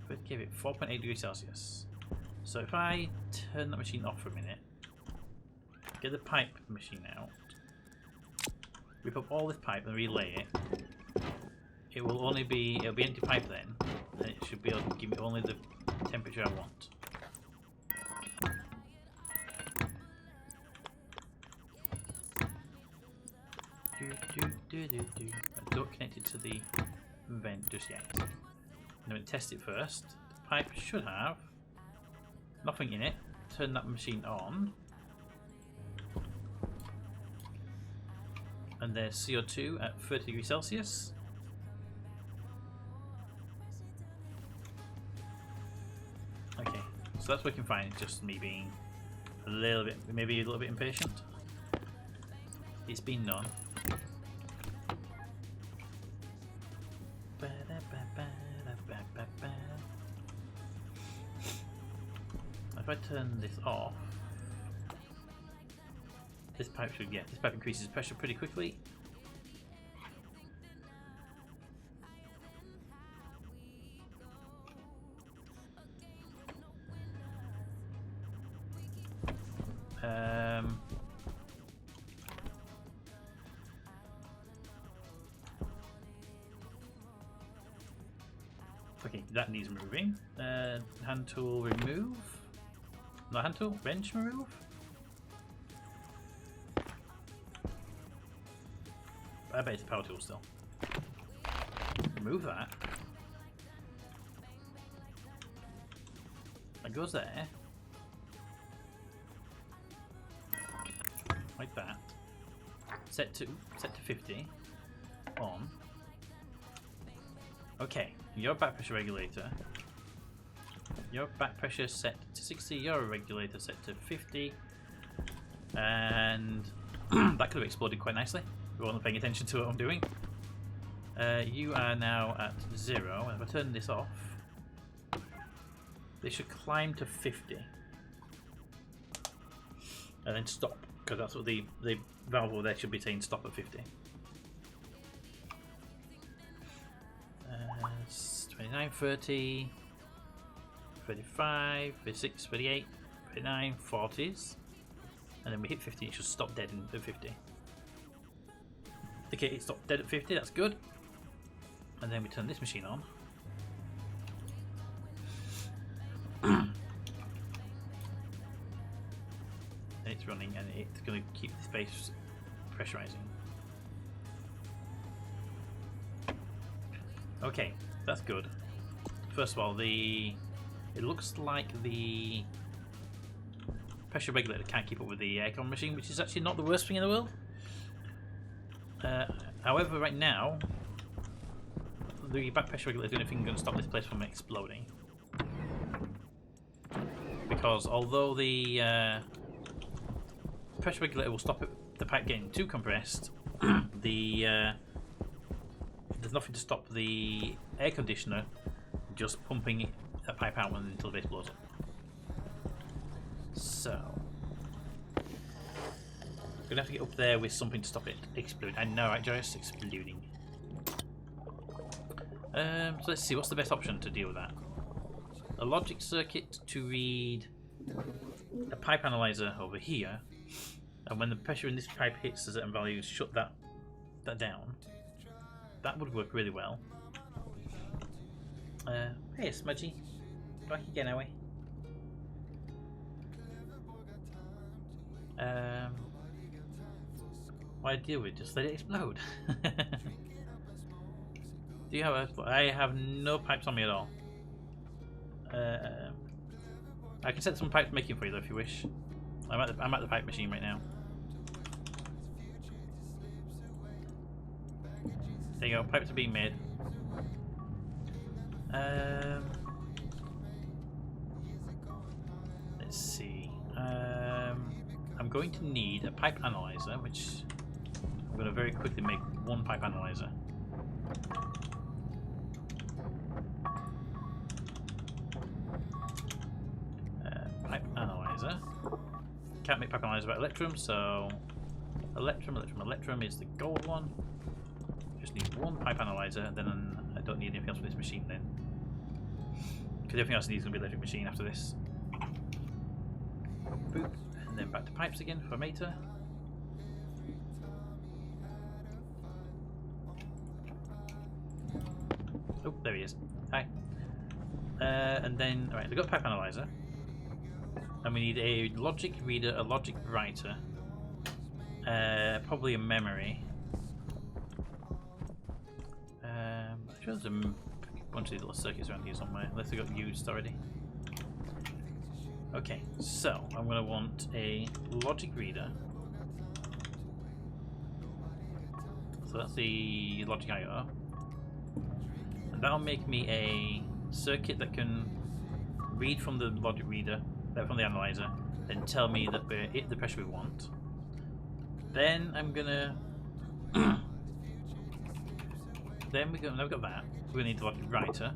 But give it 4.8 degrees Celsius. So if I turn that machine off for a minute, get the pipe machine out, rip up all this pipe and relay it. It'll be empty pipe then, and it should be able to give me only the temperature I want. Don't connect it to the vent just yet. I'm going to test it first. The pipe should have nothing in it. Turn that machine on. And there's CO2 at 30 degrees Celsius. Okay, so that's working fine. It's just me being a little bit, maybe a little bit impatient. It's been done. If I turn this off, this pipe increases pressure pretty quickly. Okay, that needs moving. Hand tool remove. Not hand tool, wrench remove. I bet it's a power tool still. Remove that. That goes there. Like that. Set to 50. On. Okay, your back pressure regulator. Your back pressure set to 60, your regulator set to 50. And that could have exploded quite nicely. We weren't paying attention to what I'm doing. You are now at 0. And if I turn this off, they should climb to 50. And then stop, because that's what the valve over there should be saying, stop at 50. 29, 30, 35, 36, 38, 39, 40s. And then we hit 50, it should stop dead at 50. Okay, it stopped dead at 50, that's good. And then we turn this machine on. And it's running, and it's going to keep the space pressurizing. Okay, that's good. First of all, it looks like the pressure regulator can't keep up with the aircon machine, which is actually not the worst thing in the world. However, right now, the back pressure regulator is the only thing going to stop this place from exploding. Because although the pressure regulator will stop the pipe getting too compressed, there's nothing to stop the air conditioner just pumping that pipe out until the base blows up. So gonna have to get up there with something to stop it exploding. I know, right, Joyce? Exploding. So let's see, what's the best option to deal with that? A logic circuit to read a pipe analyzer over here, and when the pressure in this pipe hits a certain value, shut that down. That would work really well. Hey, Smudgy. Back again, are we? What I deal with? Just let it explode. Do you have a... I have no pipes on me at all. I can set some pipe making for you though if you wish. I'm at the pipe machine right now. There you go, pipes are being made. Let's see. I'm going to need a pipe analyzer, which I'm going to very quickly make one pipe analyzer. Pipe analyzer. Can't make pipe analyzer without electrum, so electrum is the gold one. Just need one pipe analyzer, and then I don't need anything else for this machine then. Because everything else I need is going to be electric machine after this. Boop. And then back to pipes again for Mater. Oh, there he is. Hi. And then, alright, we've got pipe analyzer. And we need a logic reader, a logic writer. Probably a memory. I'm sure there's a bunch of these little circuits around here somewhere, unless they got used already. Okay, so I'm going to want a logic reader. So that's the logic IO. And that'll make me a circuit that can read from the logic reader, from the analyzer, then tell me that we're at the pressure we want. Then I'm gonna now we've got that. We're gonna need the logic writer.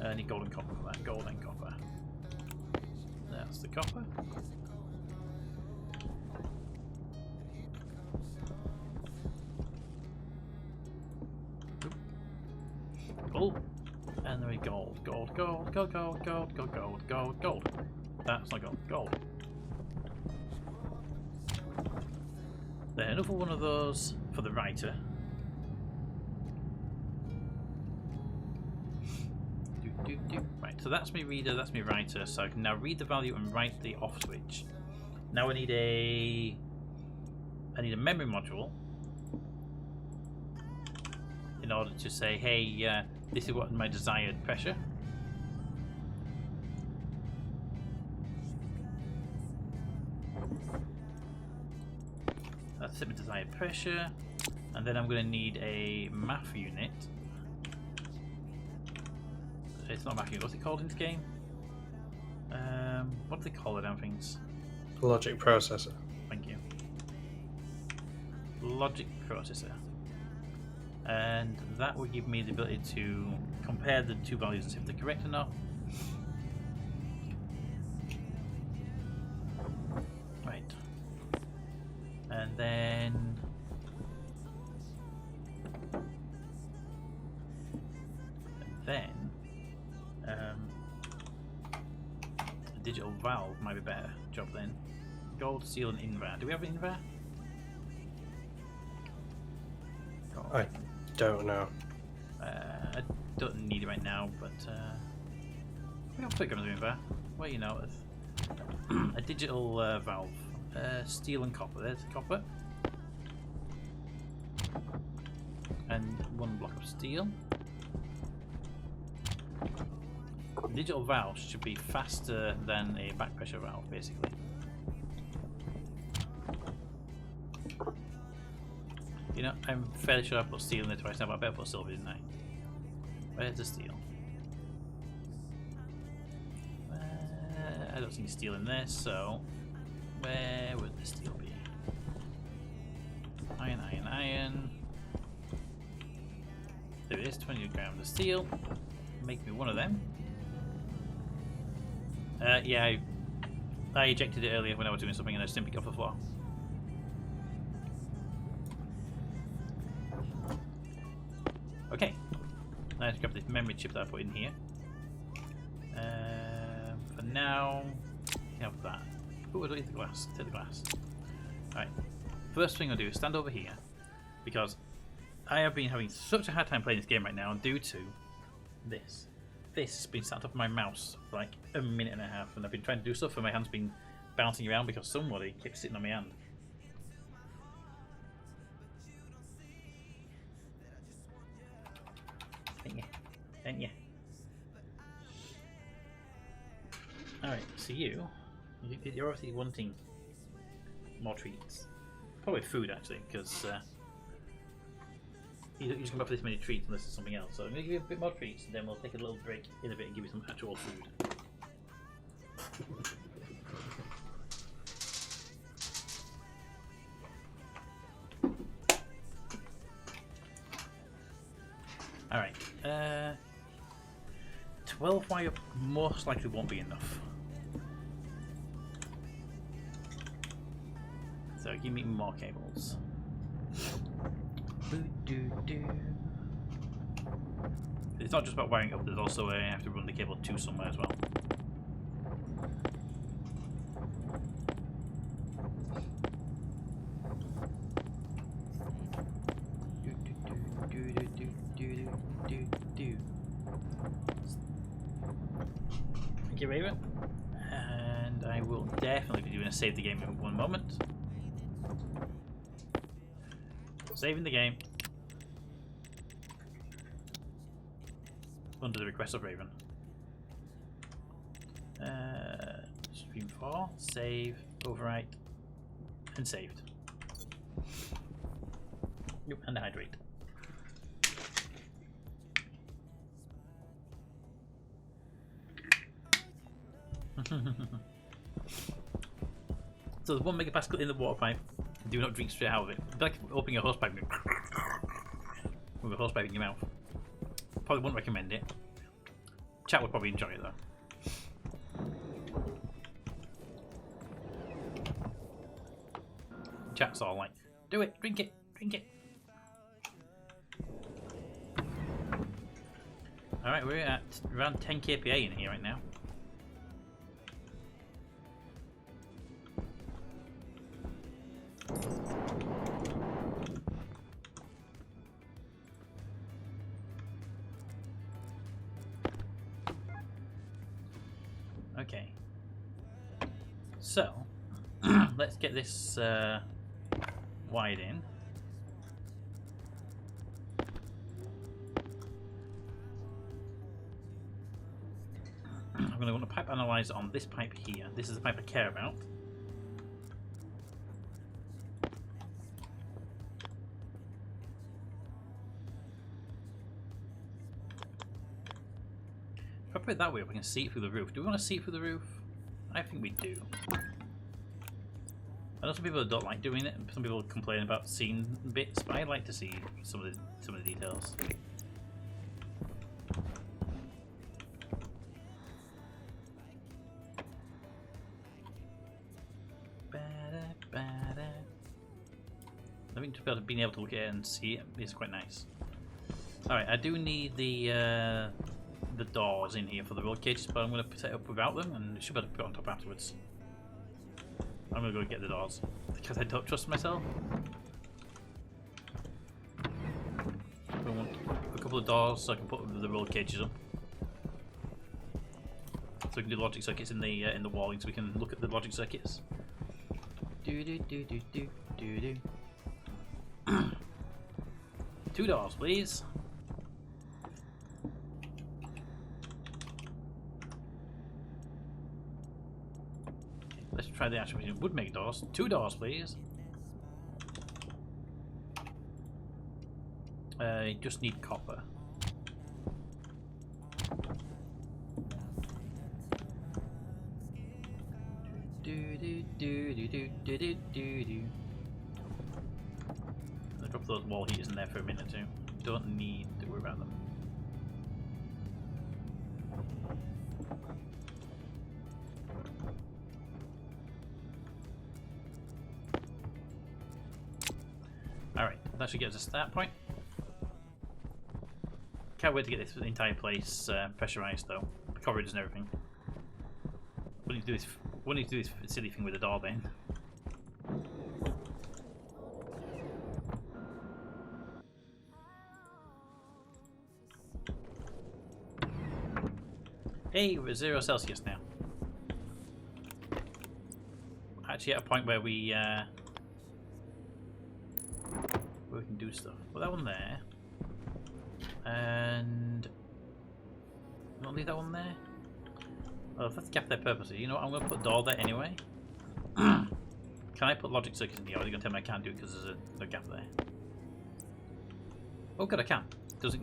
I need gold and copper for that. Gold and copper. That's the copper. Gold. And then we gold. Gold. That's not gold. Gold. Then another one of those for the writer. Right, so that's my reader, that's my writer, so I can now read the value and write the off switch. Now I need a memory module in order to say, hey, this is what my desired pressure. That's my desired pressure, and then I'm going to need a math unit. It's not math unit. What's it called in this game? What do they call it? Things. Logic processor. Thank you. Logic processor, and that will give me the ability to compare the two values and see if they're correct or not. Right, and then a digital valve might be a better job then. Gold, steel, and invar. Do we have an invar? I don't know. I don't need it right now, but we have quick on the invar. What do you know with a digital valve, steel and copper. There's the copper, and one block of steel. The digital valve should be faster than a back pressure valve, basically. You know, I'm fairly sure I put steel in there twice now, but I better put silver, didn't I? Where's the steel? I don't see steel in there, so where would the steel be? Iron, iron, iron. There it is, 20 grams of steel. Make me one of them. Yeah, I ejected it earlier when I was doing something and I just didn't pick up the floor. Okay, now let's grab this memory chip that I put in here. For now, we have that. Oh, I don't need the glass. Take the glass. Alright, first thing I'll do is stand over here because I have been having such a hard time playing this game right now due to this. This has been sat on top of my mouse for like a minute and a half, and I've been trying to do stuff and my hand's been bouncing around because somebody keeps sitting on my hand. Then yeah. Alright, so you're obviously wanting more treats. Probably food actually, because you're just going to offer this many treats unless there's something else. So I'm going to give you a bit more treats, and then we'll take a little break in a bit and give you some actual food. Alright, 12 wire most likely won't be enough. So give me more cables. It's not just about wiring up, there's also I have to run the cable to somewhere as well. Thank you, Raven. And I will definitely be doing a save the game in one moment. Saving the game. Under the request of Raven. Stream 4, save, overwrite, and saved. Yep, and hydrate. So there's 1 megapascal in the water pipe. Do not drink straight out of it. It's like opening a hose pipe with a hose pipe in your mouth. Probably wouldn't recommend it. Chat would probably enjoy it though. Chat's all like, do it, drink it, drink it. Alright, we're at around 10 kPa in here right now. Okay, so let's get this wired in. I'm going to want a pipe analyzer on this pipe here. This is the pipe I care about. If I put it that way, we can see it through the roof. Do we want to see it through the roof? I think we do. I know some people don't like doing it. Some people complain about seeing bits, but I like to see some of the details. I think just being able to look at it and see it is quite nice. All right, I do need the doors in here for the roll cages, but I'm going to set it up without them, and it should be able to put it on top afterwards. I'm going to go get the doors because I don't trust myself. I want a couple of doors so I can put the roll cages up, so we can do logic circuits in the walling, so we can look at the logic circuits. Do do do do do do do. 2 doors, please. Let's try the actual wood make doors. 2 doors, please. You just need copper. Do do do do do do do do do. I'll drop those wall heaters in there for a minute or two. Don't need to worry about them. Alright, that should get us a start point. Can't wait to get this entire place pressurized though. The corridors and everything. We need to do this silly thing with the door then. Hey, we're 0 Celsius now. Actually at a point where we can do stuff. Put that one there. And I'll leave that one there. Oh, if that's gap there purposely, you know what? I'm going to put a door there anyway. Can I put logic circuits in here? Or are they going to tell me I can't do it because there's a gap there? Oh, good, I can.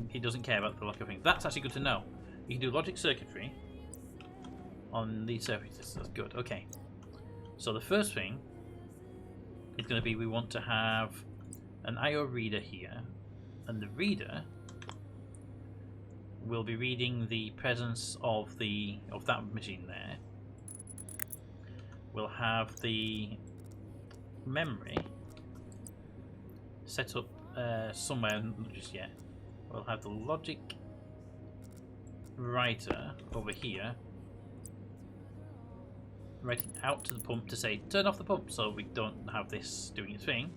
He doesn't care about the lock of thing. That's actually good to know. You can do logic circuitry on these surfaces. That's good. Okay. So the first thing is going to be we want to have an I/O reader here, and the reader will be reading the presence of that machine there. We'll have the memory set up somewhere, not just yet. We'll have the logic writer over here writing out to the pump to say turn off the pump, so we don't have this doing its thing.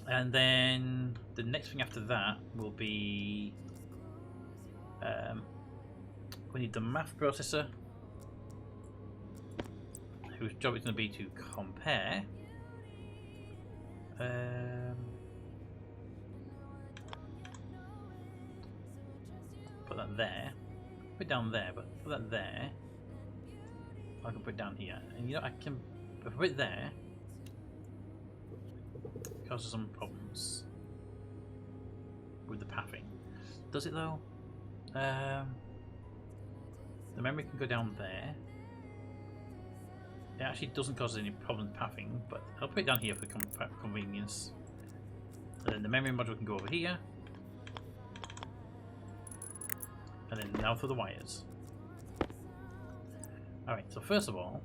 And then the next thing after that will be we need the math processor, whose job is going to be to compare put that there, put it down there, but put that there. I can put it down here, and you know I can if I put it there. It causes some problems with the pathing. Does it though? The memory can go down there. It actually doesn't cause any problem with pathing, but I'll put it down here for convenience. And then the memory module can go over here. And then now for the wires. Alright, so first of all,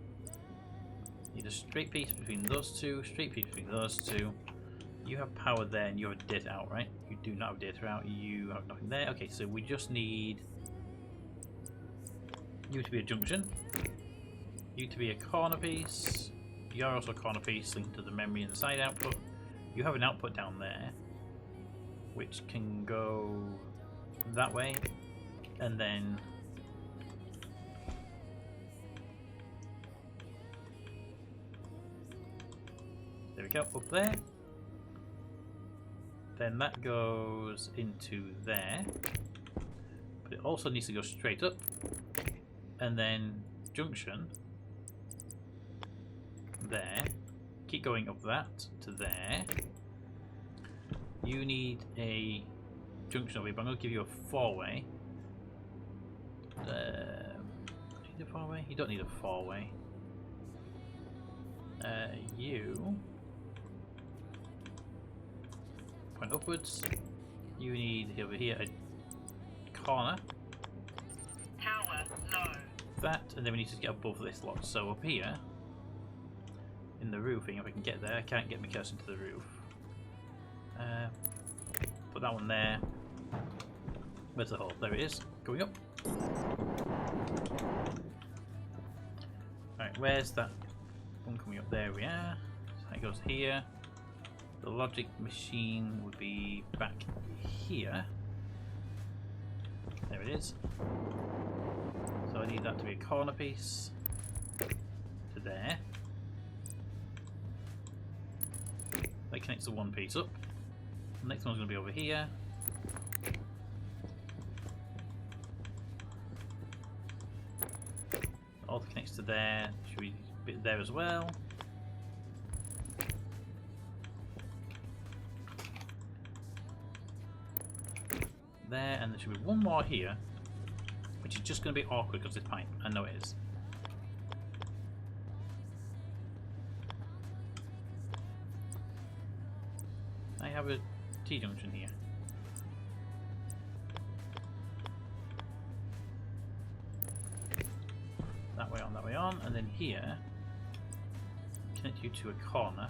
need a straight piece between those two, straight piece between those two. You have power there and you have data out, right? You do not have data out, you have nothing there. Okay, so we just need you to be a junction, you to be a corner piece, you are also a corner piece linked to the memory and side output. You have an output down there, which can go that way, and then there we go, up there. Then that goes into there, but it also needs to go straight up, and then junction there. Keep going up that to there. You need a junction over here, but I'm going to give you a four-way. Do you need a four-way? You don't need a four-way. You point upwards. You need over here a corner. Power low. That, and then we need to get above this lot. So up here in the roofing, if I can get there, I can't get my cursor into the roof. Put that one there. Where's the hole? There it is. Going up. Alright, where's that one coming up? There we are. So it goes here. The logic machine would be back here. There it is. So I need that to be a corner piece to there. That connects the one piece up. The next one's going to be over here. Also connects to there. Should be a bit there as well. There, and there should be one more here, which is just going to be awkward because it's pipe. I know it is. I have a T-junction here. That way on, and then here, connect you to a corner.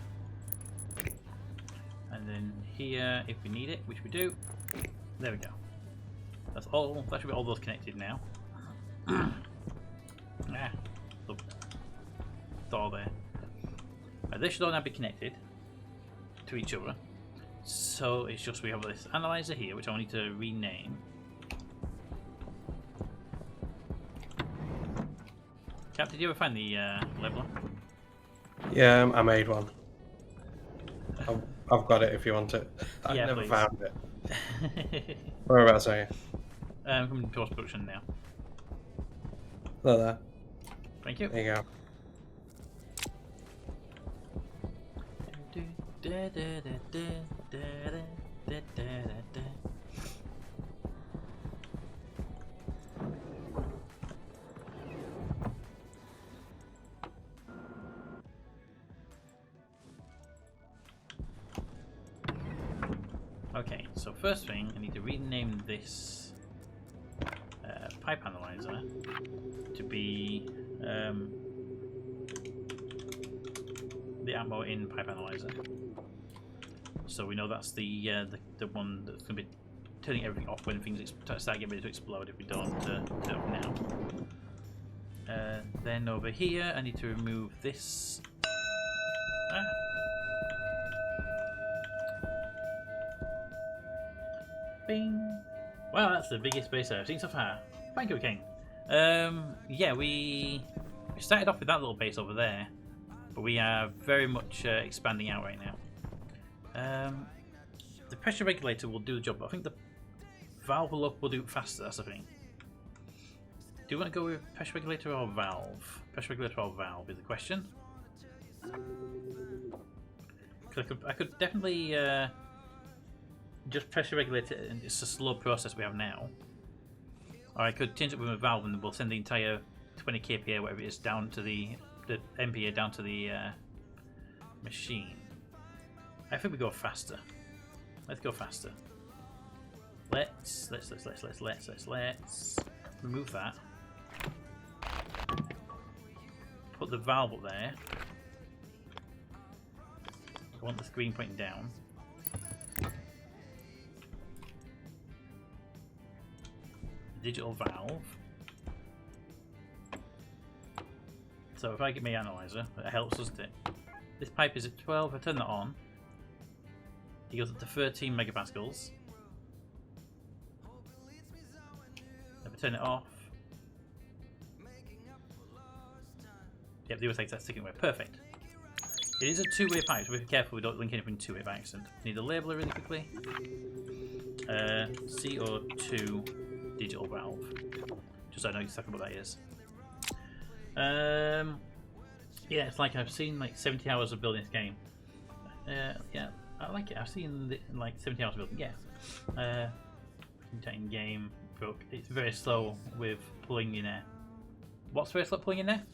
And then here, if we need it, which we do, there we go. That's all. That should be all those connected now. The door there. They should all now be connected to each other. So it's just we have this analyzer here, which I need to rename. Cap, did you ever find the leveler? Yeah, I made one. I've got it if you want it. I Yeah, never please. found it. Whereabouts are you? Coming to post-production now. Hello there. Thank you. There you go. Okay, so first thing, I need to rename this pipe analyzer to be the ammo in pipe analyzer. So we know that's the one that's going to be turning everything off when things start getting ready to explode if we don't turn it off now. Then over here, I need to remove this. Bing! Wow, that's the biggest base I've seen so far. Thank you, King. Yeah, we started off with that little base over there, but we are very much expanding out right now. The pressure regulator will do the job, but I think the valve will do it faster. That's the thing. Do you want to go with pressure regulator or valve? Pressure regulator or valve is the question. 'Cause I could definitely just pressure regulate it, and it's a slow process we have now. Or I could change it with a valve and we'll send the entire 20 kPa, whatever it is, down to the MPa down to the machine. I think we go faster. Let's go faster. Let's remove that. Put the valve up there. I want the screen pointing down. Digital valve. So if I get my analyzer, it helps, doesn't it? This pipe is at 12. If I turn that on, it goes up to 13 megapascals. If I turn it off, yep, the other takes that sticking away. Perfect. It is a two-way pipe, so be careful we don't link anything to it by accident. Need a labeler really quickly. CO2 digital valve. Just so I know exactly what that is. Yeah, it's like I've seen like 70 hours of building this game. Yeah, I like it. I've seen like 70 hours of building. Yeah. Game broke. It's very slow with pulling in air. What's very slow pulling in air?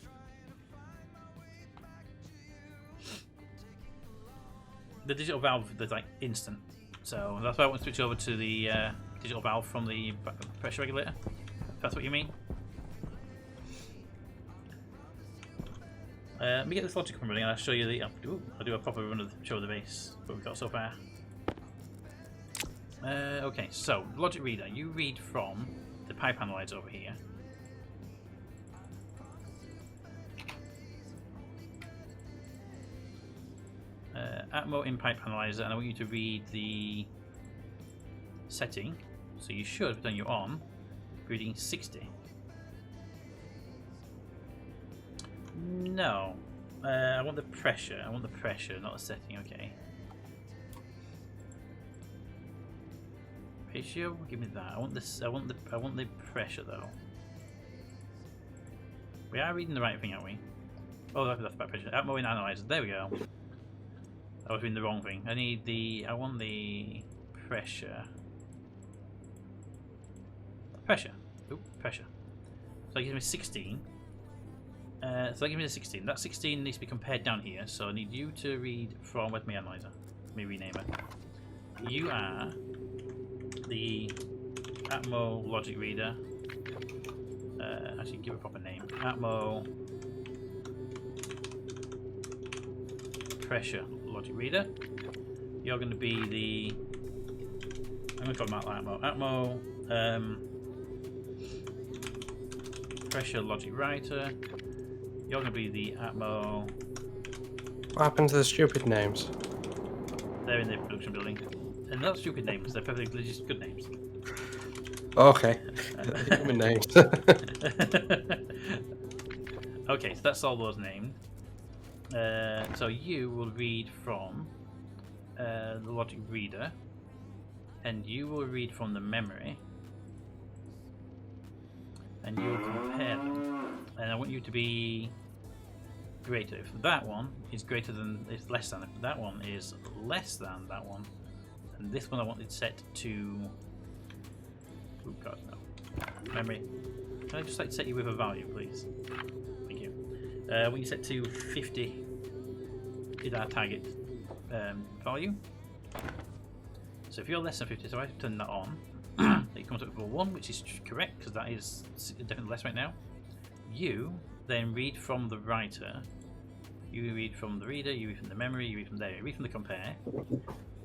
The digital valve is like instant, so that's why I want to switch over to the digital valve from the pressure regulator. If that's what you mean. Let me get this logic up and running and I'll show you the. I'll do a proper run of the show of the base. What we've got so far. Okay, so logic reader. You read from the pipe analyzer over here. Atmo in pipe analyzer, and I want you to read the setting. So you should, when you're on, reading 60. No, I want the pressure. I want the pressure, not the setting. Okay. Ratio, give me that. I want this. I want the pressure though. We are reading the right thing, aren't we? Oh, that's about pressure. Atmo in analyzer. There we go. I was reading the wrong thing. I want the pressure. Pressure. Ooh, pressure. So that gives me 16. So that gives me the 16. That 16 needs to be compared down here. So I need you to read from with me analyzer. Let me rename it. You are the Atmo logic reader. Actually, give a proper name. Atmo pressure logic reader. You're going to be the. I'm going to call him Atmo. Pressure logic writer. You're going to be the Atmo. What happened to the stupid names? They're in the production building. And not stupid names, they're perfectly just good names. Okay. Human names. Okay, so that's all those named. So you will read from the logic reader, and you will read from the memory. and you'll compare them. And I want you to be greater. If that one is greater than, it's less than, if that one is less than that one, and this one I want it set to, oh god, no. Memory. Can I just like set you with a value, please? Thank you. When you set to 50 is our target value. So if you're less than 50, so I turn that on, it comes up with a 1, which is correct because that is definitely less right now. You then read from the writer, you read from the reader, you read from the memory, you read from there, you read from the compare,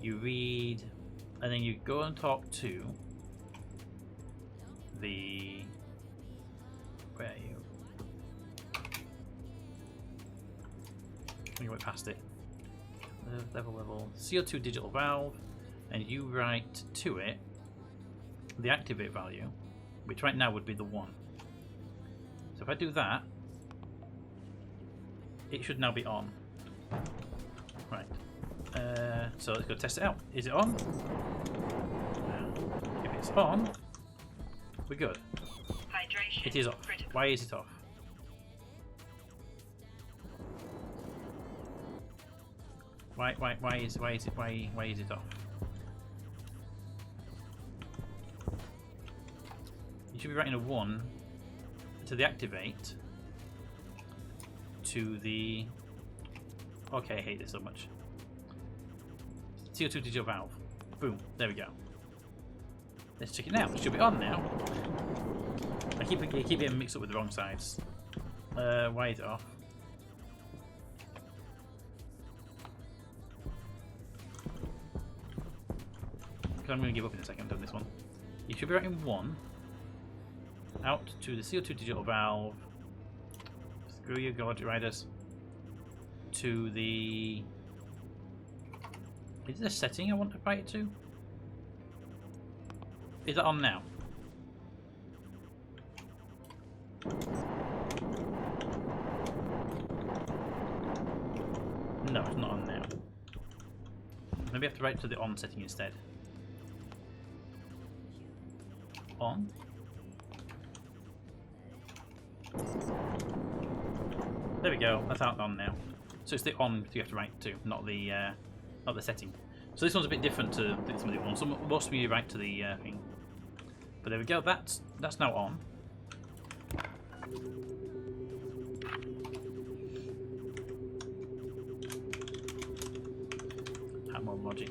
you read, and then you go and talk to the, where are you? We went past it. Level CO2 digital valve, and you write to it the activate value, which right now would be the 1. So if I do that, it should now be on. Right. So let's go test it out. Is it on? If it's on, we're good. Hydration. It is off. Critical. Why is it off? Why is it off? You should be writing a 1 to the activate to the, okay, I hate this so much. CO2 digital valve. Boom, there we go. Let's check it now. It should be on now. I keep getting mixed up with the wrong sides. Why is it off? I'm going to give up in a second on this one. You should be writing 1 out to the CO2 digital valve. Screw you, God riders. To the. Is there a setting I want to write it to? Is that on now? No, it's not on now. Maybe I have to write to the on setting instead. On. There we go. That's out on now. So it's the on you have to write to, not the setting. So this one's a bit different to some of the ones. Most of you write to the thing. But there we go. That's now on. Add more logic.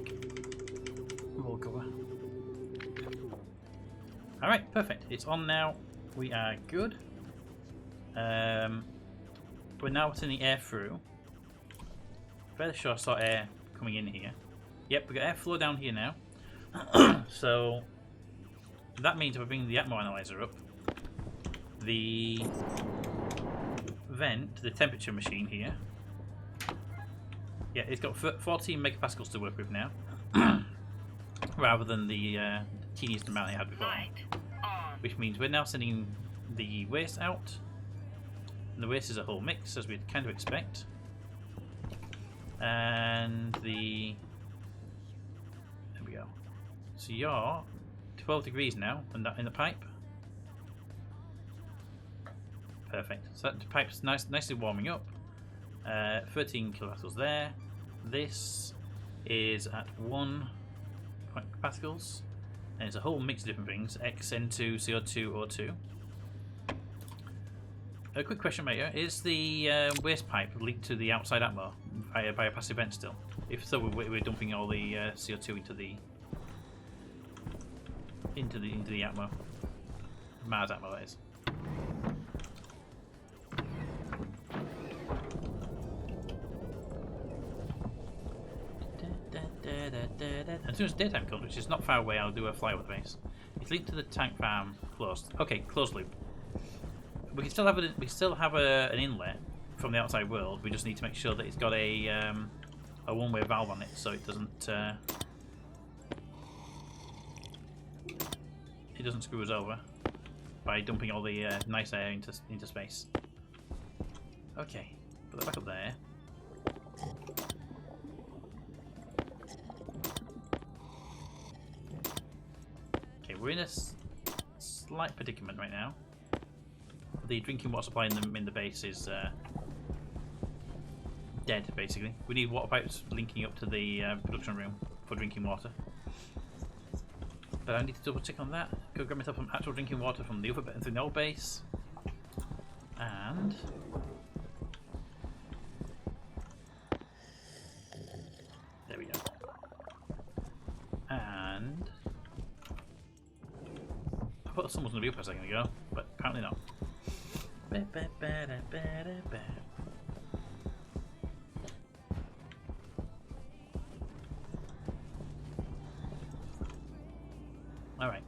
More cover. Alright, perfect. It's on now. We are good. We're now sending air through. Fairly sure I saw air coming in here. Yep, we got airflow down here now. So that means if I bring the Atmo analyzer up, the vent, the temperature machine here, yeah, it's got 14 megapascals to work with now, rather than the teeniest amount it had before. Right. On. Which means we're now sending the waste out. And the waste is a whole mix, as we'd kind of expect. And the... There we go. So you're 12 degrees now in the pipe. Perfect. So that pipe's nicely warming up. 13 kilopascals there. This is at 1 pascals. And it's a whole mix of different things. X, N2, CO2, O2. A quick question, mate. Is the waste pipe linked to the outside atmo by a passive vent still? If so, we're dumping all the CO2 into the atmo. Mars atmo, that is. As soon as daytime comes, which is not far away, I'll do a flyover base. It's linked to the tank farm closed. Okay, closed loop. We can still have an inlet from the outside world. We just need to make sure that it's got a one-way valve on it, so it doesn't screw us over by dumping all the nice air into space. Okay, put that back up there. Okay, we're in a slight predicament right now. the drinking water supply in the base is dead, basically. We need water pipes linking up to the production room for drinking water. But I need to double check on that. Go grab myself some actual drinking water from the other from the old base. And there we go. And I thought someone was going to be up a second ago, but apparently not. Alright,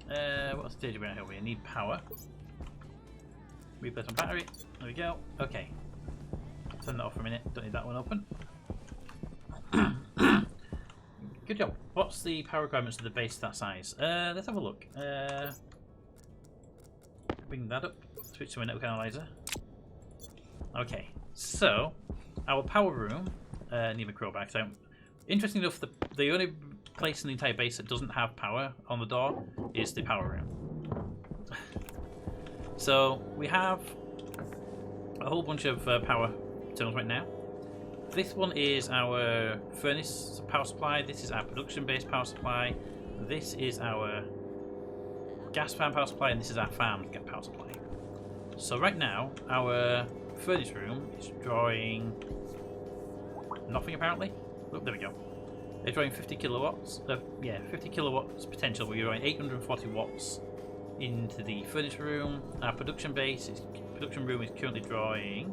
what stage are we at here? We need power. Replace my battery. There we go. Okay. Turn that off for a minute. Don't need that one open. Good job. What's the power requirements of the base that size? Let's have a look. Bring that up. Switch to a network analyzer. Okay, so our power room. Need my crowbar. So, interesting enough, the only place in the entire base that doesn't have power on the door is the power room. So we have a whole bunch of power terminals right now. This one is our furnace power supply. This is our production-based power supply. This is our gas farm power supply, and this is our farm power supply. So right now, our furnace room is drawing nothing apparently. Oh, there we go. They're drawing 50 kilowatts. 50 kilowatts potential. We're drawing 840 watts into the furnace room. Our production room is currently drawing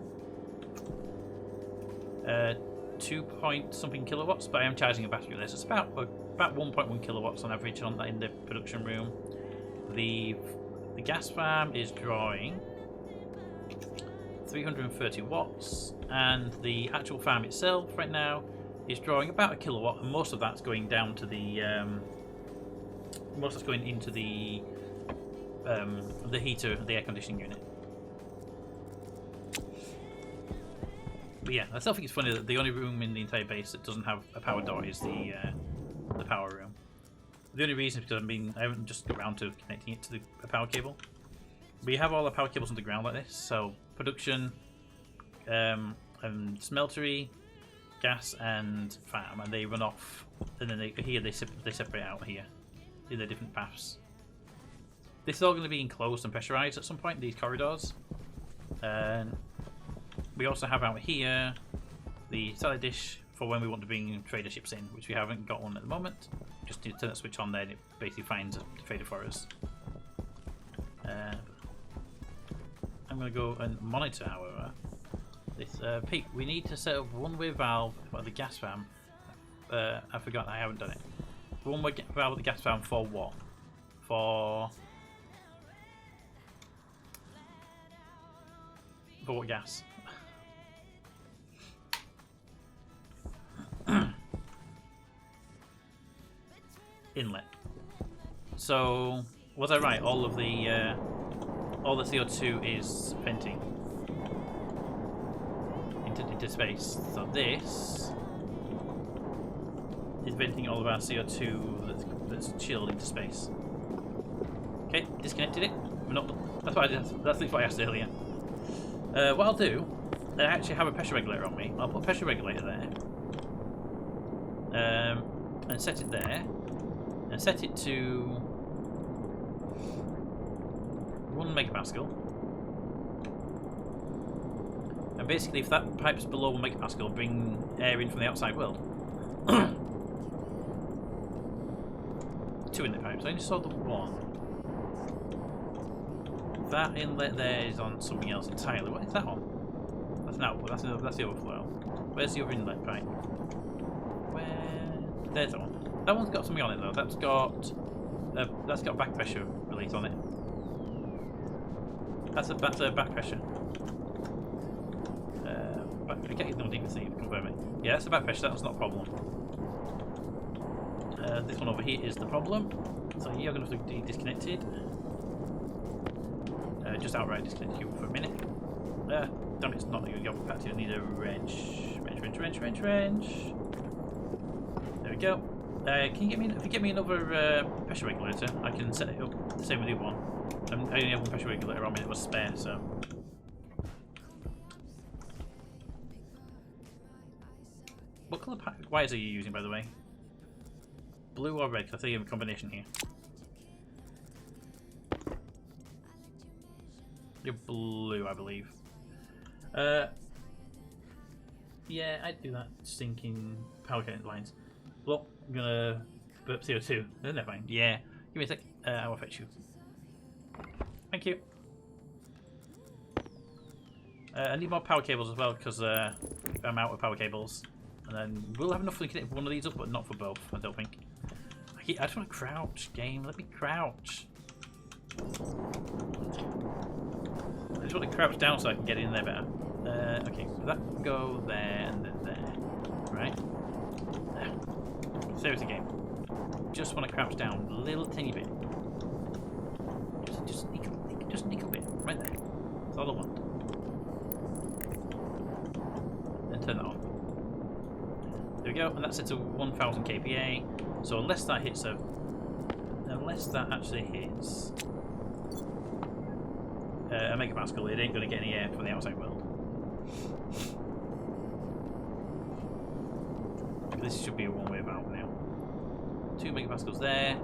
2 point something kilowatts, but I am charging a battery there, so it's about 1.1 kilowatts on average on that in the production room. The gas farm is drawing 330 watts, and the actual farm itself right now is drawing about a kilowatt, and most of that's going down to the most that's going into the heater, the air conditioning unit. But yeah, I still think it's funny that the only room in the entire base that doesn't have a power door is the power room. The only reason is because I haven't just got around to connecting it to the power cable. We have all the power cables on the ground like this, so production, smeltery, gas, and farm, and they run off, and then they separate out here in the different paths. This is all going to be enclosed and pressurized at some point, these corridors. And we also have out here the satellite dish for when we want to bring trader ships in, which we haven't got one at the moment. Just need to turn that switch on there and it basically finds a trader for us. I'm going to go and monitor, however. This Pete, we need to set up one-way valve for the gas farm. I forgot, I haven't done it. One-way valve at the gas farm for what? For what gas? Inlet. So was I right? All the CO2 is venting into space. So this is venting all of our CO2 that's chilled into space. Okay, disconnected it. That's what I did. That's what I asked earlier. What I'll do, I actually have a pressure regulator on me. I'll put a pressure regulator there, and set it there, and set it to 1 megapascal. And basically, if that pipe's below 1 megapascal, bring air in from the outside world. 2 inlet pipes. I only saw the 1. That inlet there is on something else entirely. What is that on? That's an output. That's the overflow. Where's the other inlet pipe? Where? There's that one. That one's got something on it though. That's got back pressure release on it. That's a back pressure. I can't even see to confirm it. Yeah, that's the back pressure. That's not a problem. This one over here is the problem. So you're going to have to be disconnected. Just outright disconnect you for a minute. Damn, it's not going to go back to you. I need a wrench. Wrench. There we go. Can you get me? If you get me another pressure regulator, I can set it up the same with the other one. I only have one pressure regulator on me that was spare, so What colour wires are you using, by the way? Blue or red? 'Cause I think you have a combination here. You're blue, I believe. Yeah, I'd do that. Sinking power lines. Well, I'm gonna burp CO2. Never mind. Yeah, give me a sec. I will fetch you. Thank you. I need more power cables as well because I'm out of power cables. And then we'll have enough to connect one of these up, but not for both, I don't think. I just want to crouch, game. Let me crouch. I just want to crouch down so I can get in there better. Okay, so that can go there and then there. Right? Seriously, game. Just want to crouch down a little tiny bit. Just a nickel bit. Right there. That's all I want. Then turn that on. There we go, and that sets to 1000 kPa. So unless that hits actually hits a megapascal, it ain't going to get any air from the outside world. This should be a one-way valve now. 2 megapascals there,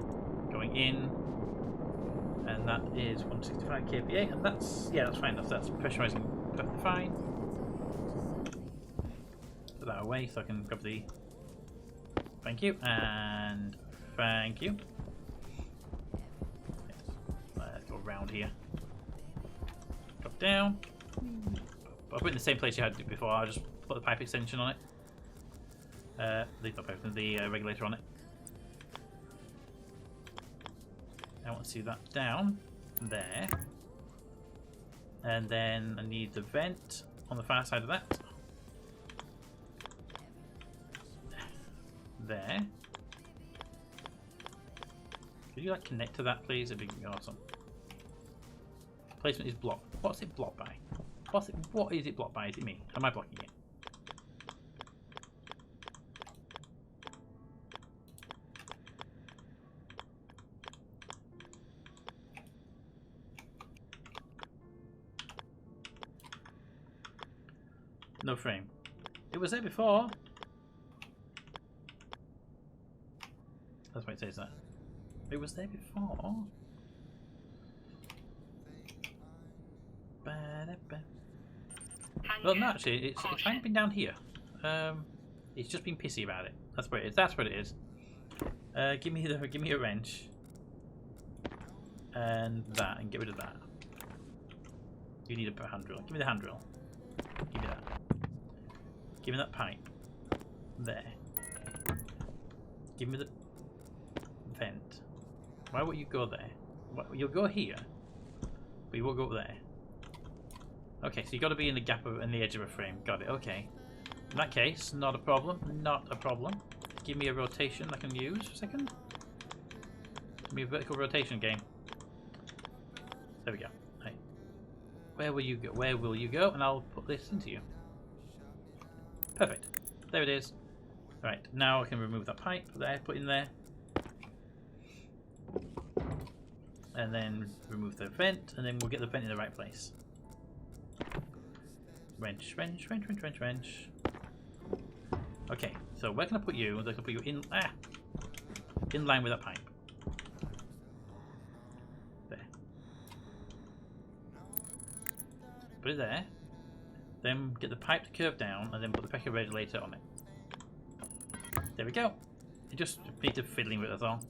going in, and that is 165 kPa, and that's fine. That's pressurizing perfectly fine. Put that away so I can grab the. Thank you, and thank you. Let's go around here. Drop down. I'll put it in the same place you had it before. I'll just put the pipe extension on it. Leave the pipe, the regulator on it. I want to see that down there, and then I need the vent on the far side of that. There. Could you like connect to that, please? It'd be awesome. Placement is blocked. What's it blocked by? What is it blocked by? Is it me? Am I blocking it? No frame. It was there before. That's why it says that. It was there before. Well, no, actually, it's kind of been down here. It's just been pissy about it. That's where it is. That's what it is. Give me a wrench, and that, and get rid of that. You need a hand drill. Give me the hand drill. Give me that. Give me that pipe. There. Give me the vent. Why won't you go there? You'll go here, but you won't go up there. Okay, so you got to be in the gap in the edge of a frame. Got it. Okay. In that case, not a problem. Not a problem. Give me a rotation I can use for a second. Give me a vertical rotation game. There we go. Right. Where will you go? Where will you go? And I'll put this into you. Perfect. There it is. Right. Now I can remove that pipe there. Put in there. And then remove the vent, and then we'll get the vent in the right place. Wrench, wrench, wrench, wrench, wrench, wrench. Okay, so where can I put you? I can put you in line with that pipe. There. Put it there. Then get the pipe to curve down, and then put the pressure regulator on it. There we go. You just need to fiddling with it, that's all.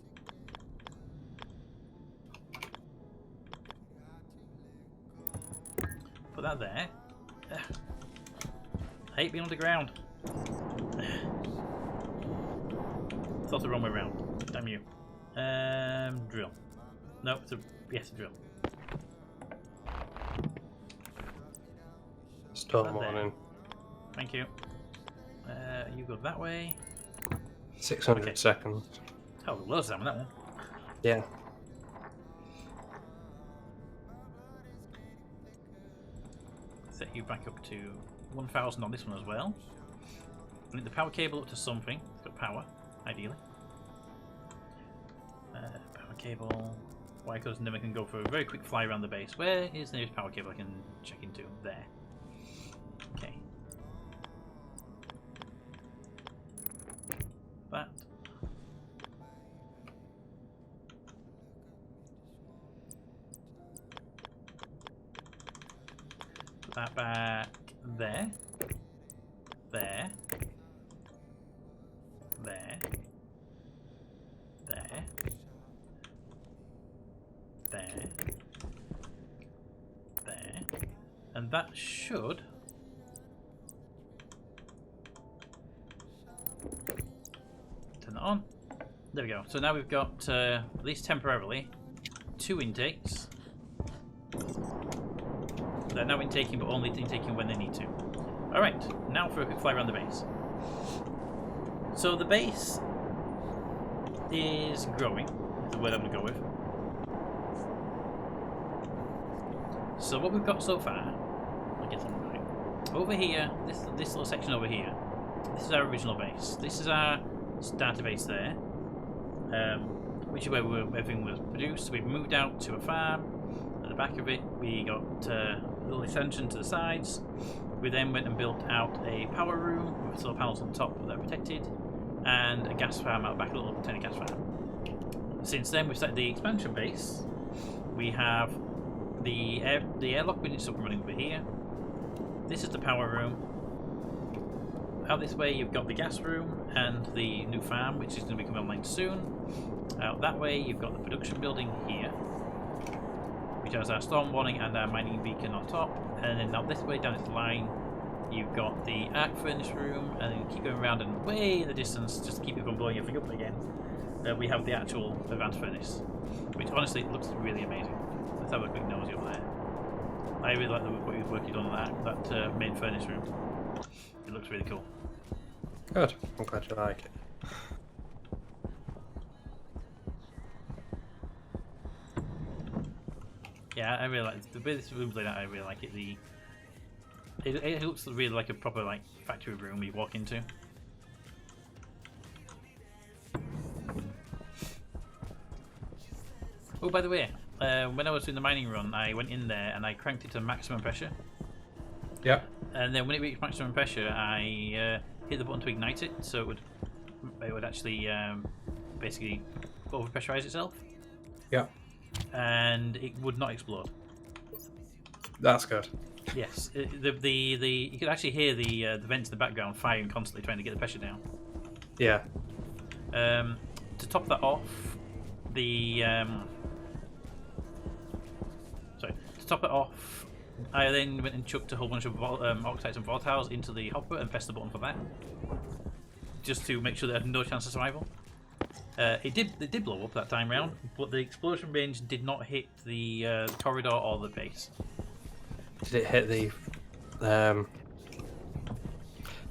Put that there. I hate being on the ground. Thought the wrong way around. Damn you. Drill. No, yes, drill. Storm warning. Thank you. You go that way. 600 seconds. Oh, loads of time on that one. Yeah. Set you back up to 1000 on this one as well. I need the power cable up to something. It's got power, ideally. Power cable. Why? Because then we can go for a very quick fly around the base. Where is the nearest power cable I can check into? There. Okay. that back there. There. There. There. There. There. And that should... turn it on. There we go. So now we've got, at least temporarily, 2 intakes. They're now intaking, but only intaking when they need to. Alright, now for a quick fly around the base. So the base is growing, is the word I'm going to go with. So what we've got so far, I'll get something right. Over here, this little section over here, this is our original base. This is our starter base there, which is where everything was produced. We've moved out to a farm. At the back of it, we got a little extension to the sides. We then went and built out a power room with solar panels on top that are protected, and a gas farm out back, a little tiny gas farm. Since then, we've started the expansion base. We have the airlock units up and running over here. This is the power room. Out this way, you've got the gas room and the new farm, which is going to be coming online soon. Out that way, you've got the production building here, which has our storm warning and our mining beacon on top. And then out this way, down this line, you've got the arc furnace room, and then you keep going around and way in the distance, just to keep it from blowing everything up again. We have the actual advanced furnace, which honestly looks really amazing. Let's have a quick nosy over there. I really like what you've worked on that main furnace room. It looks really cool. Good. I'm glad you like it. Yeah, I really like the way this room's laid out. I really like it. It looks really like a proper factory room you walk into. Oh, by the way, when I was doing the mining run, I went in there and I cranked it to maximum pressure. Yeah. And then when it reached maximum pressure, I hit the button to ignite it, so it would actually basically overpressurize itself. Yeah. And it would not explode. That's good. Yes, you could actually hear the vents in the background firing constantly, trying to get the pressure down. Yeah. To top that off, I then went and chucked a whole bunch of octites and volatiles into the hopper and pressed the button for that, just to make sure they had no chance of survival. It did blow up that time round, but the explosion range did not hit the corridor or the base. Did it hit the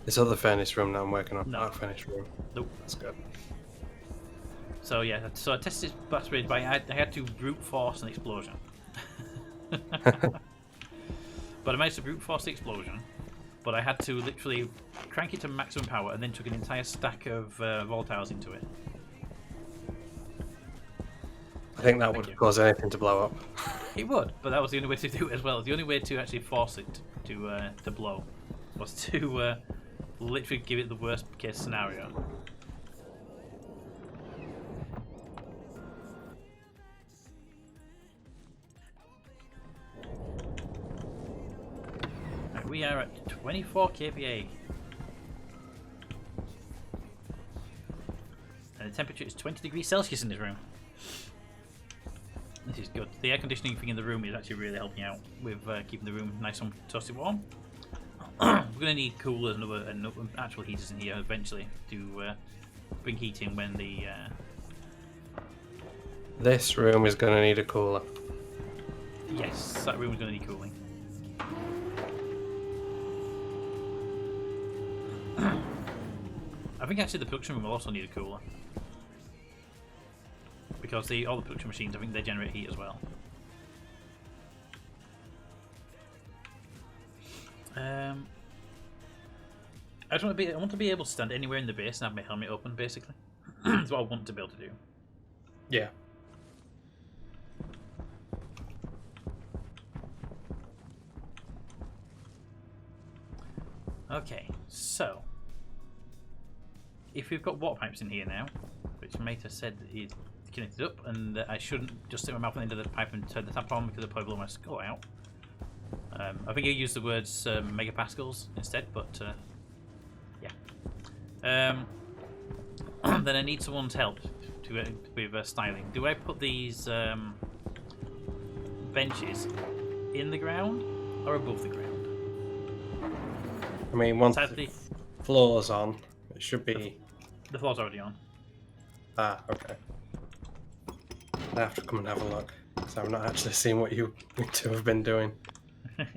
this other furnace room that I'm working on? No. That furnace room. Nope. That's good. So yeah, so I tested blast range, but I had to brute force an explosion. But I managed to brute force the explosion, but I had to literally crank it to maximum power and then took an entire stack of volatiles into it. I think that would cause anything to blow up. It would, but that was the only way to do it as well. The only way to actually force it to blow was to literally give it the worst case scenario. Right, we are at 24 kPa. And the temperature is 20 degrees Celsius in this room. This is good. The air conditioning thing in the room is actually really helping out with keeping the room nice and toasty warm. We're going to need coolers and actual heaters in here eventually to bring heat in when the... This room is going to need a cooler. Yes, that room is going to need cooling. I think actually the production room will also need a cooler. Because all the production machines, I think they generate heat as well. I want to be able to stand anywhere in the base and have my helmet open, basically. That's what I want to be able to do. Yeah. Okay, so if we've got water pipes in here now, which Meta said is connected up, and I shouldn't just stick my mouth on the end of the pipe and turn the tap on because it'll probably blow my skull out. I think you used the words megapascals instead, but yeah. Then I need someone's help with styling. Do I put these benches in the ground or above the ground? I mean, once Sadly, the floor's on, it should be. the floor's already on. Ah, okay. I have to come and have a look, so I've not actually seen what you two have been doing. There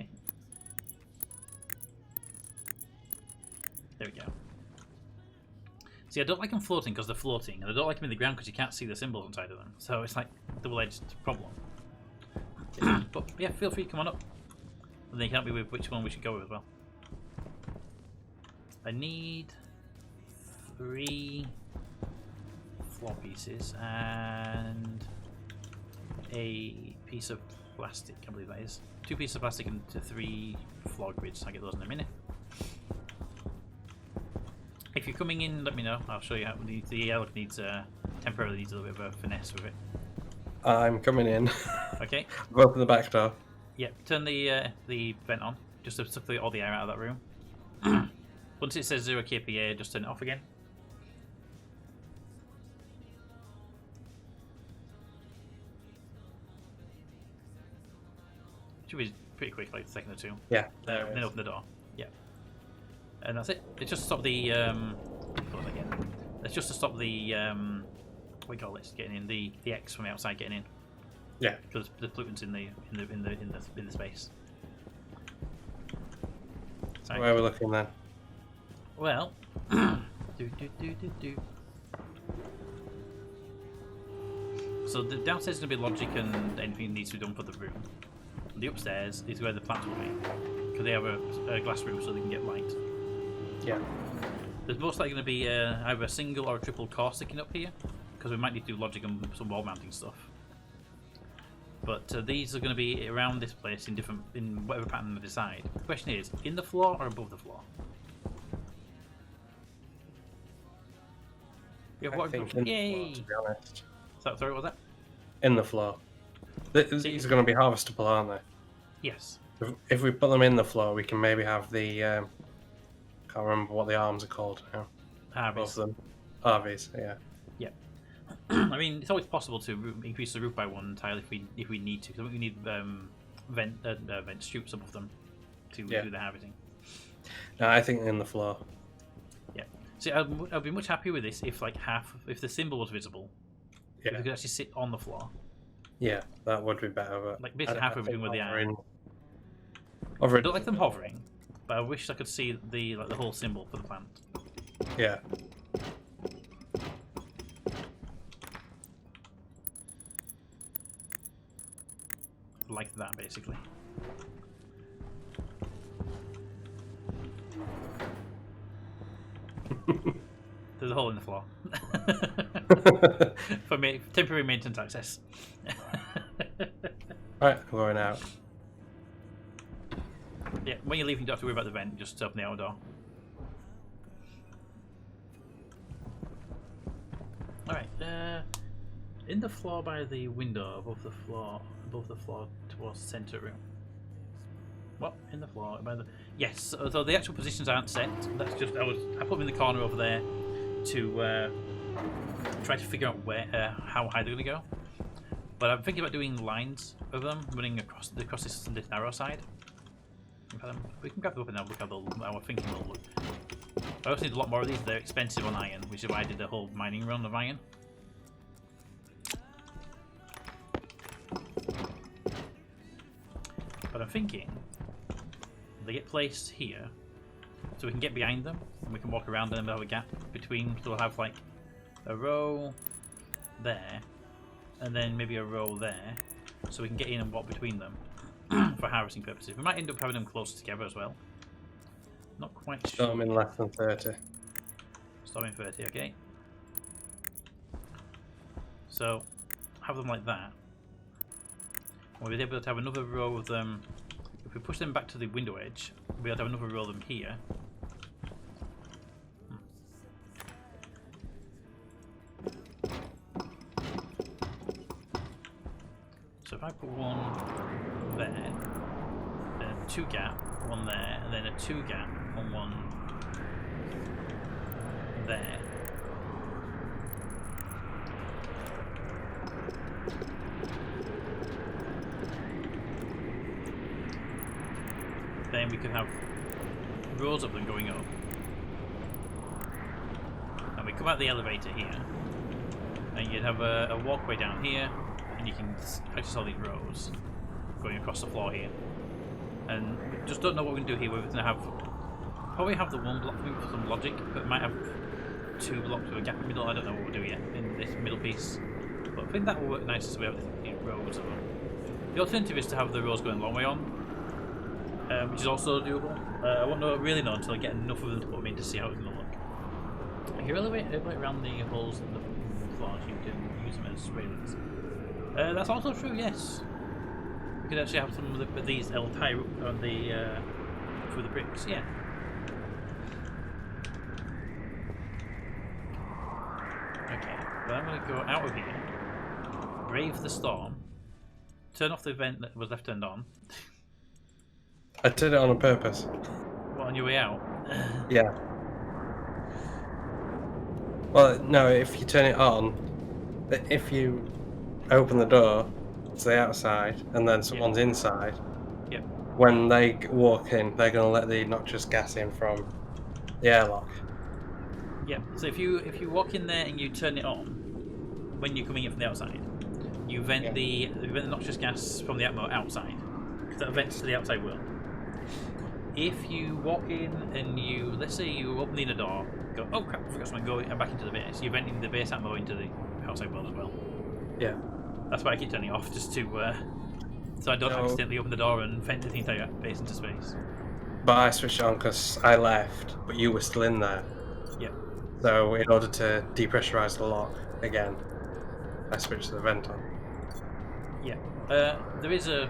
we go. See, I don't like them floating because they're floating, and I don't like them in the ground because you can't see the symbols inside of them. So it's like a double-edged problem. But yeah, feel free to come on up. And then you can help me with which one we should go with as well. I need 3 floor pieces and a piece of plastic, I believe that is. 2 pieces of plastic and 3 floor grids. I'll get those in a minute. If you're coming in, let me know. I'll show you how the elk needs temporarily needs a little bit of a finesse with it. I'm coming in. Okay. I've opened the back door. Yep. Turn the vent on, just to suck all the air out of that room. Once it says 0 kPa, just turn it off again. Should be pretty quick, like a second or 2. Yeah. Then open the door. Yeah. And that's it. It's just to stop the again. It's just to stop the what do you call it? Getting in the X from the outside getting in. Yeah. Because the pollutants in the space. Sorry. Where are we looking then? Well, So the downstairs is going to be logic and anything needs to be done for the room. The upstairs is where the plants will be, because they have a glass room so they can get light. Yeah. There's most likely going to be either a single or a triple core sticking up here, because we might need to do logic and some wall mounting stuff. But these are going to be around this place in whatever pattern we decide. The question is, in the floor or above the floor? Yeah, I think in the floor, to be honest. Sorry, what was that? In the floor. These are going to be harvestable, aren't they? Yes. If we put them in the floor, we can maybe have the. Can't remember what the arms are called now. Harvest. Both of them. RVs, yeah. Yeah. I mean, it's always possible to increase the roof by 1 tile if we need to. Because we need vent chutes above them to do the harvesting. No, I think in the floor. Yeah. See, I'd be much happier with this if if the symbol was visible. Yeah. If we could actually sit on the floor. Yeah, that would be better. But Like basically half of everything where they are. I don't like them hovering, but I wish I could see the whole symbol for the plant. Yeah. Like that, basically. There's a hole in the floor. For me, temporary maintenance access. Right, I'm going out. Yeah, when you're leaving, you don't have to worry about the vent, just open the outer door. Alright, in the floor by the window, above the floor towards the centre room. What? In the floor by the... Yes, so the actual positions aren't set. That's just, I put them in the corner over there to try to figure out how high they're going to go. But I'm thinking about doing lines of them running across this narrow side. We can grab them up and now look how our thinking will look. I also need a lot more of these. They're expensive on iron, which is why I did the whole mining run of iron. But I'm thinking they get placed here, so we can get behind them and we can walk around them and have a gap between. So we'll have like a row there, and then maybe a row there, so we can get in and walk between them for harvesting purposes. We might end up having them closer together as well. Not quite sure. Start them in less than 30. Start in 30, okay. So have them like that. We'll be able to have another row of them. If we push them back to the window edge, we'll be able to have another row of them here. So if I put one there, then 2 gap, one there, and then a 2 gap on one there. Then we could have rows of them going up. And we come out the elevator here, and you'd have a walkway down here, and you can access all these rows going across the floor here. And we just don't know what we're going to do here. We're going to have probably have the one block maybe for some logic, but might have 2 blocks with a gap in the middle. I don't know what we'll do yet in this middle piece, but I think that will work nice so we have these rows of them. The alternative is to have the rows going a long way on, which is also doable. I won't really know until I get enough of them to put them in to see how it's going to look. If you elevate around the holes in the floors, you can use them as railings. That's also true, yes. We could actually have some of these L tie on the through the bricks, yeah. Okay, but I'm going to go out of here, brave the storm, turn off the vent that was left turned on. I did it on purpose. What, on your way out? Yeah. Well, no, if you turn it on, if you open the door to the outside and then someone's inside, Yep. when they walk in, they're going to let the noxious gas in from the airlock. Yep. So if you walk in there and you turn it on when you're coming in from the outside, you vent the noxious gas from the atmo outside, because that vents to the outside world. If you walk in and you, let's say you open the inner door, go, oh crap, I forgot something, go back into the base. You're venting the base atmo into the outside world as well. Yeah. That's why I keep turning it off, just to so I don't accidentally open the door and vent the entire base into space. But I switched it on because I left, but you were still in there. Yep. So in order to depressurize the lock again, I switched the vent on. Yeah. There is a...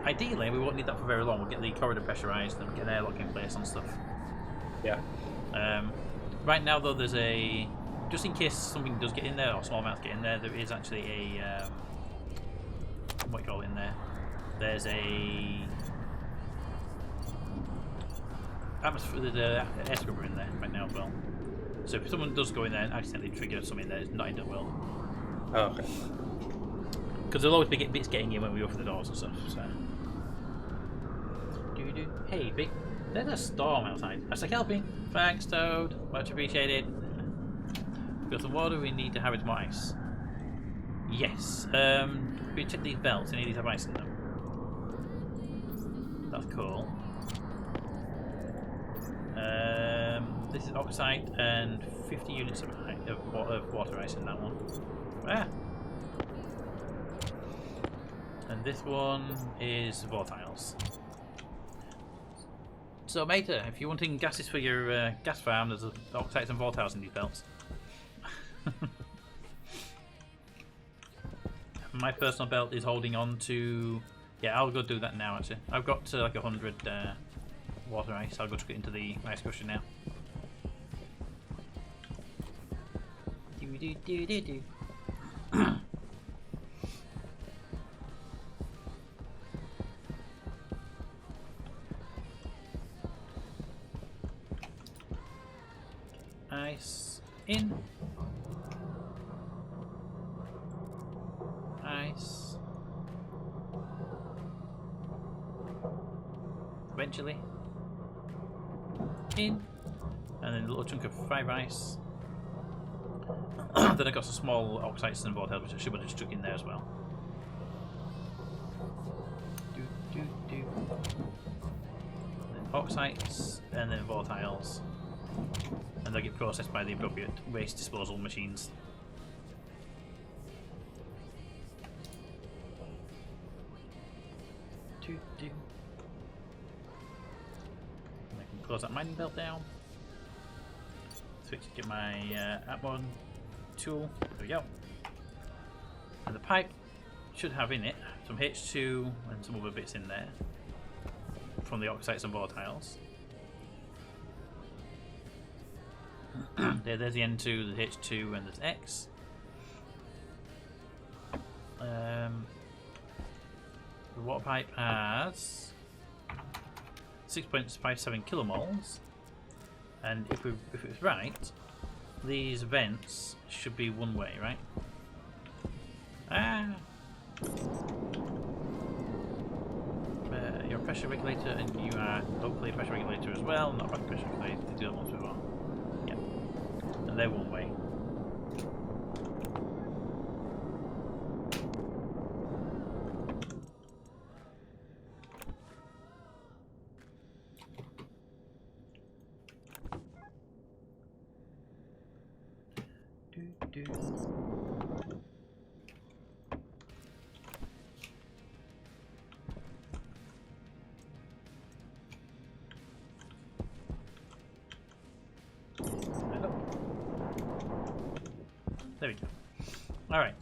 Ideally, we won't need that for very long. We'll get the corridor pressurized and get an airlock in place and stuff. Yeah. Right now, though, there's a... Just in case something does get in there, or small amounts get in there, there is actually a... what do you call it in there? There's a... atmosphere, there's an air scrubber in there right now as well. So if someone does go in there and accidentally trigger something in there, it's not in the world. Oh, okay. Because there'll always be bits getting in when we open the doors and stuff, so... Hey, big... There's a storm outside. That's like helping. Thanks, Toad. Much appreciated. We've got some water, we need to have it more ice. Yes. We check these belts, any of these have ice in them. That's cool. This is oxide and 50 units of water ice in that one. Ah! And this one is volatiles. So, Mater, if you're wanting gases for your gas farm, there's oxides and volatiles in these belts. My personal belt is holding on to... Yeah, I'll go do that now, actually. I've got like 100 water ice. I'll go chuck it into the ice crusher now. Do. Ice in. Ice. Eventually. In. And then a little chunk of 5 ice. Then I got some small oxides and volatiles, which I should have just chuck in there as well. Then oxides, and then volatiles. And they'll get processed by the appropriate waste disposal machines. And I can close that mining belt down. Switch to get my Atmon tool. There we go. And the pipe should have in it some H2 and some other bits in there from the oxides and volatiles. There's the N2, the H2, and there's X. The water pipe has 6.57 kilomoles. And if it's right, these vents should be one way, right? Ah! You're a pressure regulator, and you are hopefully a pressure regulator as well. Not a pressure regulator, they do that once before. Yep. And they're one way. There we go. Alright.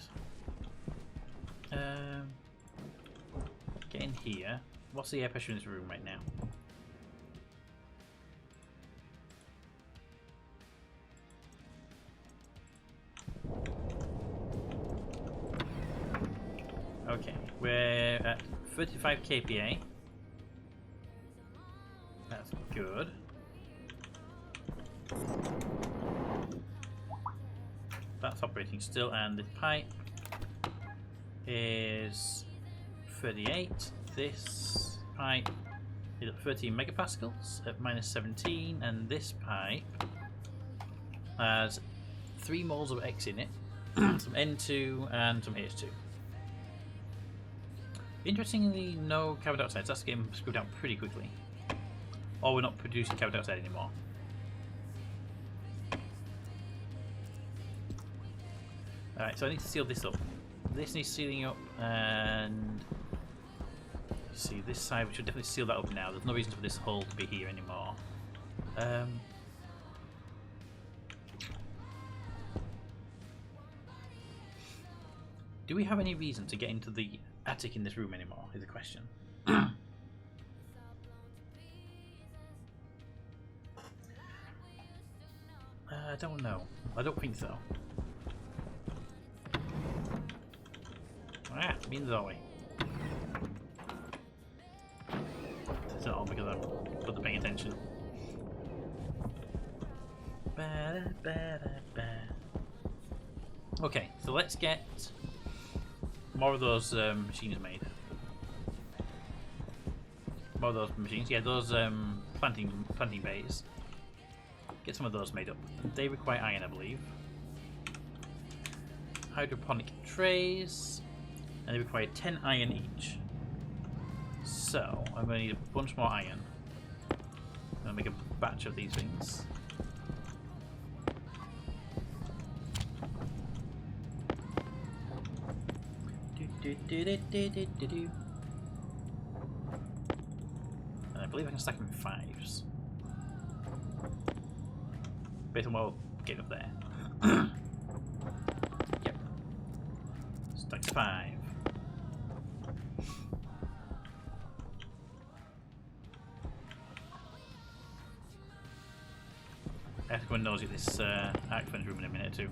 Get in here. What's the air pressure in this room right now? Okay, we're at 35 kPa. That's good. That's operating still, and the pipe is 38. This pipe is at 13 megapascals at -17, and this pipe has 3 moles of X in it, some N2 and some H2. Interestingly, no carbon dioxide. That's getting screwed out pretty quickly. Or we're not producing carbon dioxide anymore. Alright, so I need to seal this up. This needs sealing up, and see this side, we should definitely seal that up now. There's no reason for this hole to be here anymore. Do we have any reason to get into the attic in this room anymore, is the question. I don't know. I don't think so. Ah, means that way. It's not all because I wasn't paying attention. Okay, so let's get more of those machines made. More of those machines, yeah, those planting bays. Get some of those made up. They require iron, I believe. Hydroponic trays, and they require 10 iron each. So I'm going to need a bunch more iron. I'm going to make a batch of these things. And I believe I can stack them in 5s. Based on what we're getting up there. Yep. Stack 5. I have to go and nosy at this arc furnace room in a minute or two.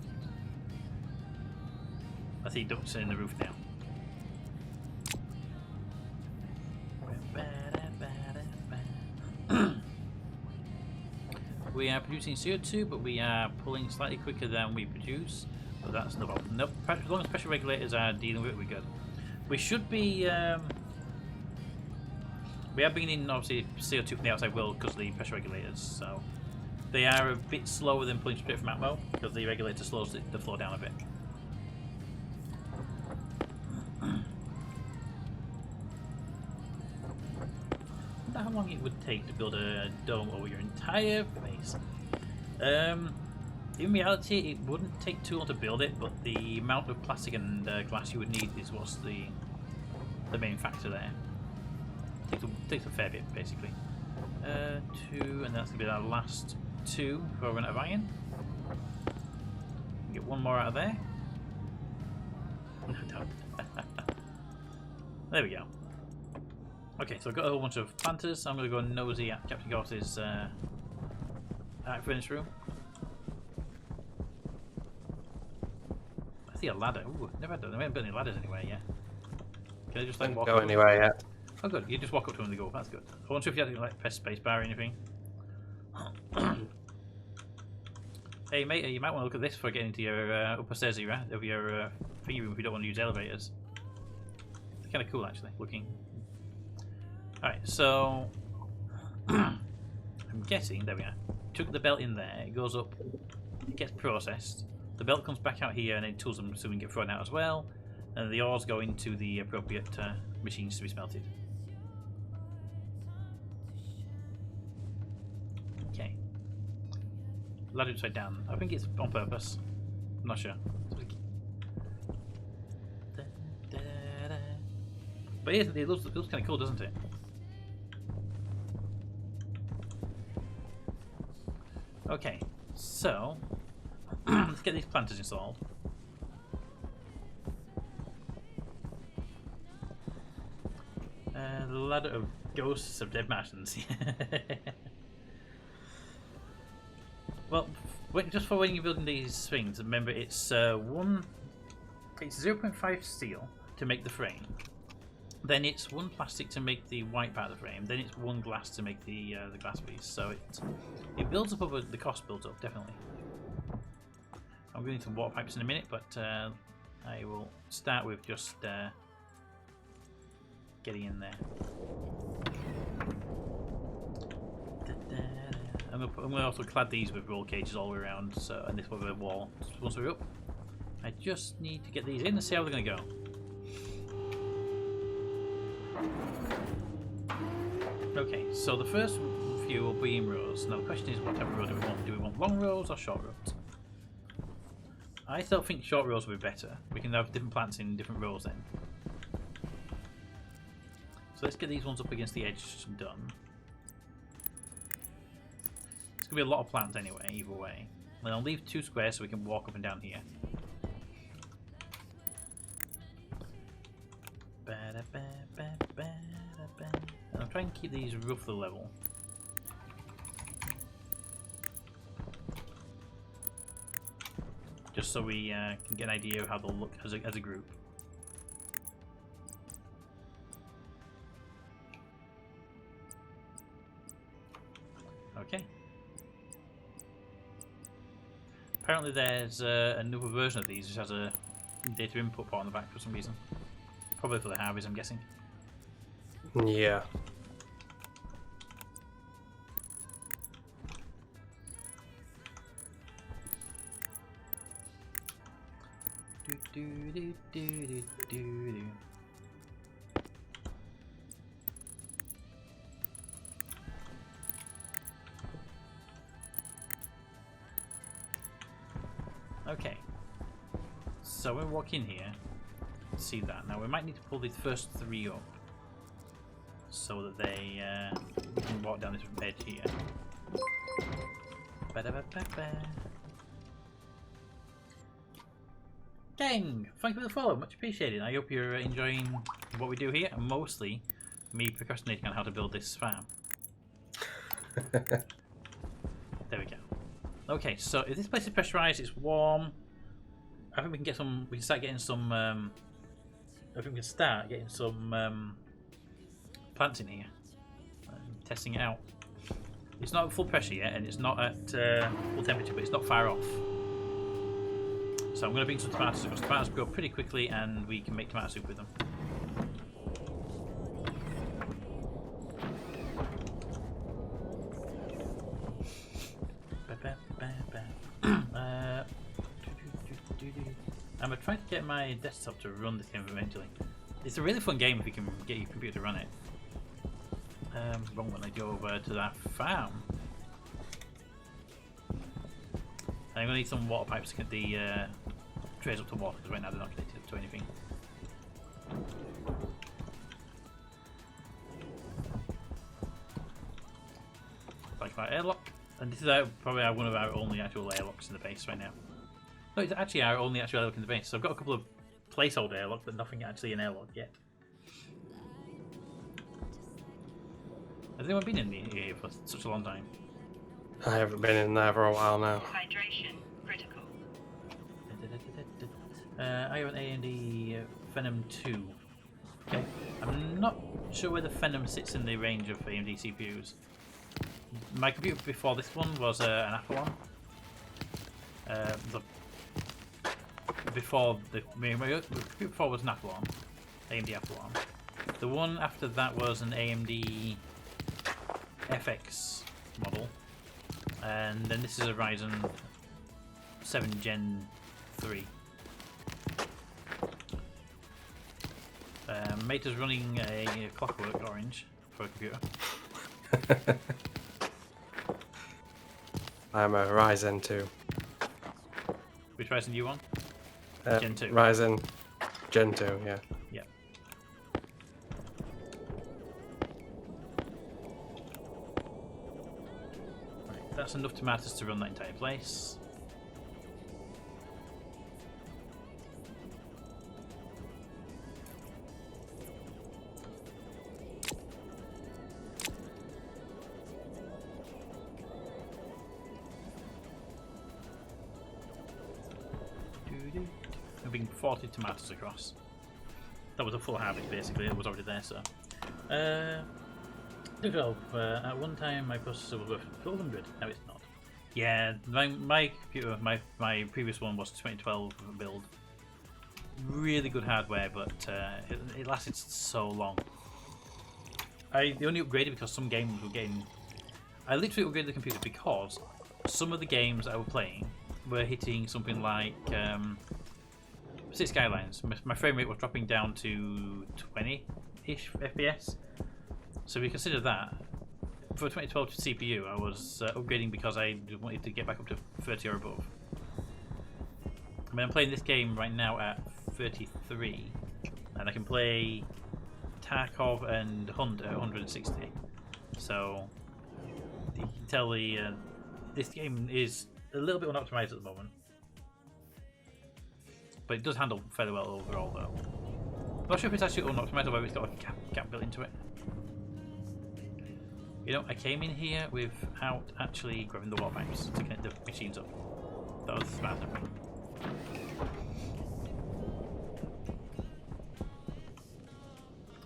I see ducts in the roof now. We are producing CO2, but we are pulling slightly quicker than we produce. But that's no problem. Nope. As long as pressure regulators are dealing with it, we're good. We should be. We are bringing in obviously CO2 from the outside world because of the pressure regulators. So they are a bit slower than pulling straight from atmo because the regulator slows the flow down a bit. How long it would take to build a dome over your entire base. In reality, it wouldn't take too long to build it, but the amount of plastic and glass you would need is what's the main factor there. Takes a fair bit, basically. 2, and that's going to be our last 2 before we run out of iron. Get 1 more out of there. No, don't. There we go. Okay, so I've got a whole bunch of planters. I'm going to go nosy at Captain Gorse's arc furnace room. I see a ladder. Ooh, never had that. I haven't built any ladders anywhere yet. Can I just like Don't walk go over? anywhere yet. Oh, good. You just walk up to them and they go. That's good. I wonder if you had to like press spacebar or anything. Hey, mate, you might want to look at this before getting into your upper stairs of your thingy room if you don't want to use elevators. It's kind of cool, actually, looking. Alright, so I'm guessing, there we are. Took the belt in there, it goes up, it gets processed. The belt comes back out here and then tools, I'm assuming, get thrown out as well. And the ores go into the appropriate machines to be smelted. Okay. Ladder upside down. I think it's on purpose. I'm not sure. But it looks kind of cool, doesn't it? Okay, so let's get these planters installed. The ladder of ghosts of dead Martians. Well, just for when you're building these things, remember it's 0.5 steel to make the frame. Then it's 1 plastic to make the white part of the frame. Then it's 1 glass to make the glass piece. So it builds up over the cost builds up, definitely. I'm going to water pipes in a minute, but I will start with just getting in there. I'm going to also clad these with roll cages all the way around, so, and this will be a wall once we're up. I just need to get these in and see how they're going to go. Okay, so the first few will be in rows. Now the question is, what type of row do we want? Do we want long rows or short rows? I still think short rows will be better. We can have different plants in different rows then. So let's get these ones up against the edge done. It's going to be a lot of plants anyway, either way. And I'll leave 2 squares so we can walk up and down here. And I'm trying to keep these roughly level. Just so we can get an idea of how they'll look as a group. Okay. Apparently there's another version of these which has a data input port on the back for some reason. Probably for the harveys, I'm guessing. Yeah. Okay. So we'll walk in here. See that. Now we might need to pull these first 3 up so that they can walk down this edge here. Gang, thank you for the follow, much appreciated. I hope you're enjoying what we do here, and mostly me procrastinating on how to build this farm. There we go. Okay, so if this place is pressurized, it's warm. I think we can get some. We can start getting some. I think we can start getting some plants in here. Testing it out. It's not at full pressure yet, and it's not at full temperature, but it's not far off. So I'm going to bring some tomatoes because tomatoes grow pretty quickly, and we can make tomato soup with them. I'm trying to get my desktop to run this game eventually. It's a really fun game if you can get your computer to run it. Wrong one, I go over to that farm. I'm going to need some water pipes to get the trays up to water, because right now they're not connected to anything. Like our airlock. And this is probably one of our only actual airlocks in the base right now. No, it's actually our only actual airlock in the base. So I've got a couple of placeholder airlocks, but nothing actually an airlock yet. Has anyone been in here for such a long time? I haven't been in there for a while now. Hydration critical. I have an A&D Venom 2. Okay. I'm not sure where the Phenom sits in the range of AMD CPUs. My computer before this one was an Apple one. Before my computer before was an Apple one, AMD Apple one. The one after that was an AMD FX model, and then this is a Ryzen 7 Gen 3. Mate is running a Clockwork Orange for a computer. I'm a Ryzen 2. Which Ryzen you on? Gen 2. Ryzen Gen 2, yeah. Yeah. Right, that's enough tomatoes to run that entire place. Moving 40 tomatoes across. That was a full harvest basically, it was already there, so. Develop. At one time my processor was worth 1200, now it's not. Yeah, my computer, my previous one was 2012 build. Really good hardware, but it lasted so long. I only upgraded because some games were getting... I literally upgraded the computer because some of the games I was playing were hitting something like City Skylines. My frame rate was dropping down to 20-ish FPS. So if you consider that, for a 2012 CPU, I was upgrading because I wanted to get back up to 30 or above. I mean, I'm playing this game right now at 33, and I can play Tarkov and Hunt at 160. So you can tell this game is a little bit unoptimized at the moment, but it does handle fairly well overall though. I'm not sure if it's actually unoptimized or whether it's got a gap built into it. You know, I came in here without actually grabbing the water pipes to connect the machines up. That was smart of me.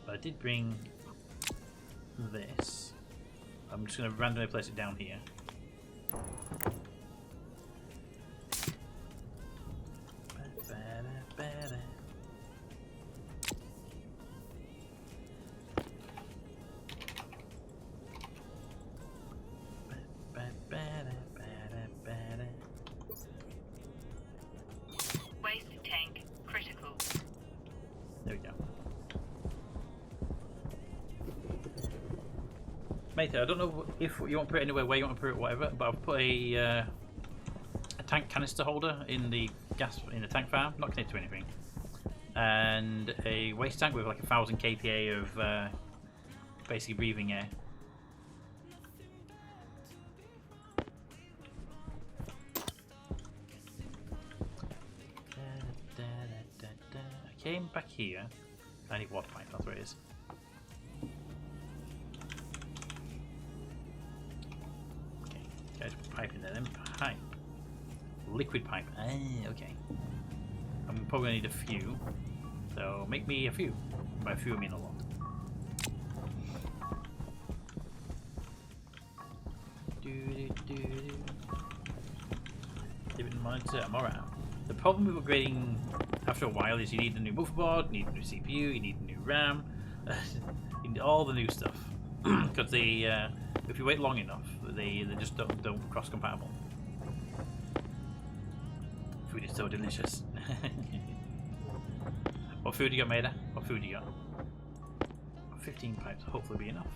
But I did bring this. I'm just going to randomly place it down here. Waste tank critical. There we go. Mate, I don't know if you want to put it anywhere, where you want to put it, whatever, but I've put a tank canister holder in the tank farm, not connected to anything, and a waste tank with like 1000 kPa of basically breathing air. I came back here. I need water pipe, that's where it is. Okay, guys, put pipe in there then. Pipe. Liquid pipe. Okay. I'm probably gonna need a few. So make me a few. By a few I mean a lot. Give it a monitor, I'm alright. The problem with upgrading after a while is you need a new motherboard, you need a new CPU, you need a new RAM, you need all the new stuff. Because if you wait long enough, they just don't cross compatible. Food is so delicious. What food you got, Maida? What food you got? 15 pipes, hopefully be enough.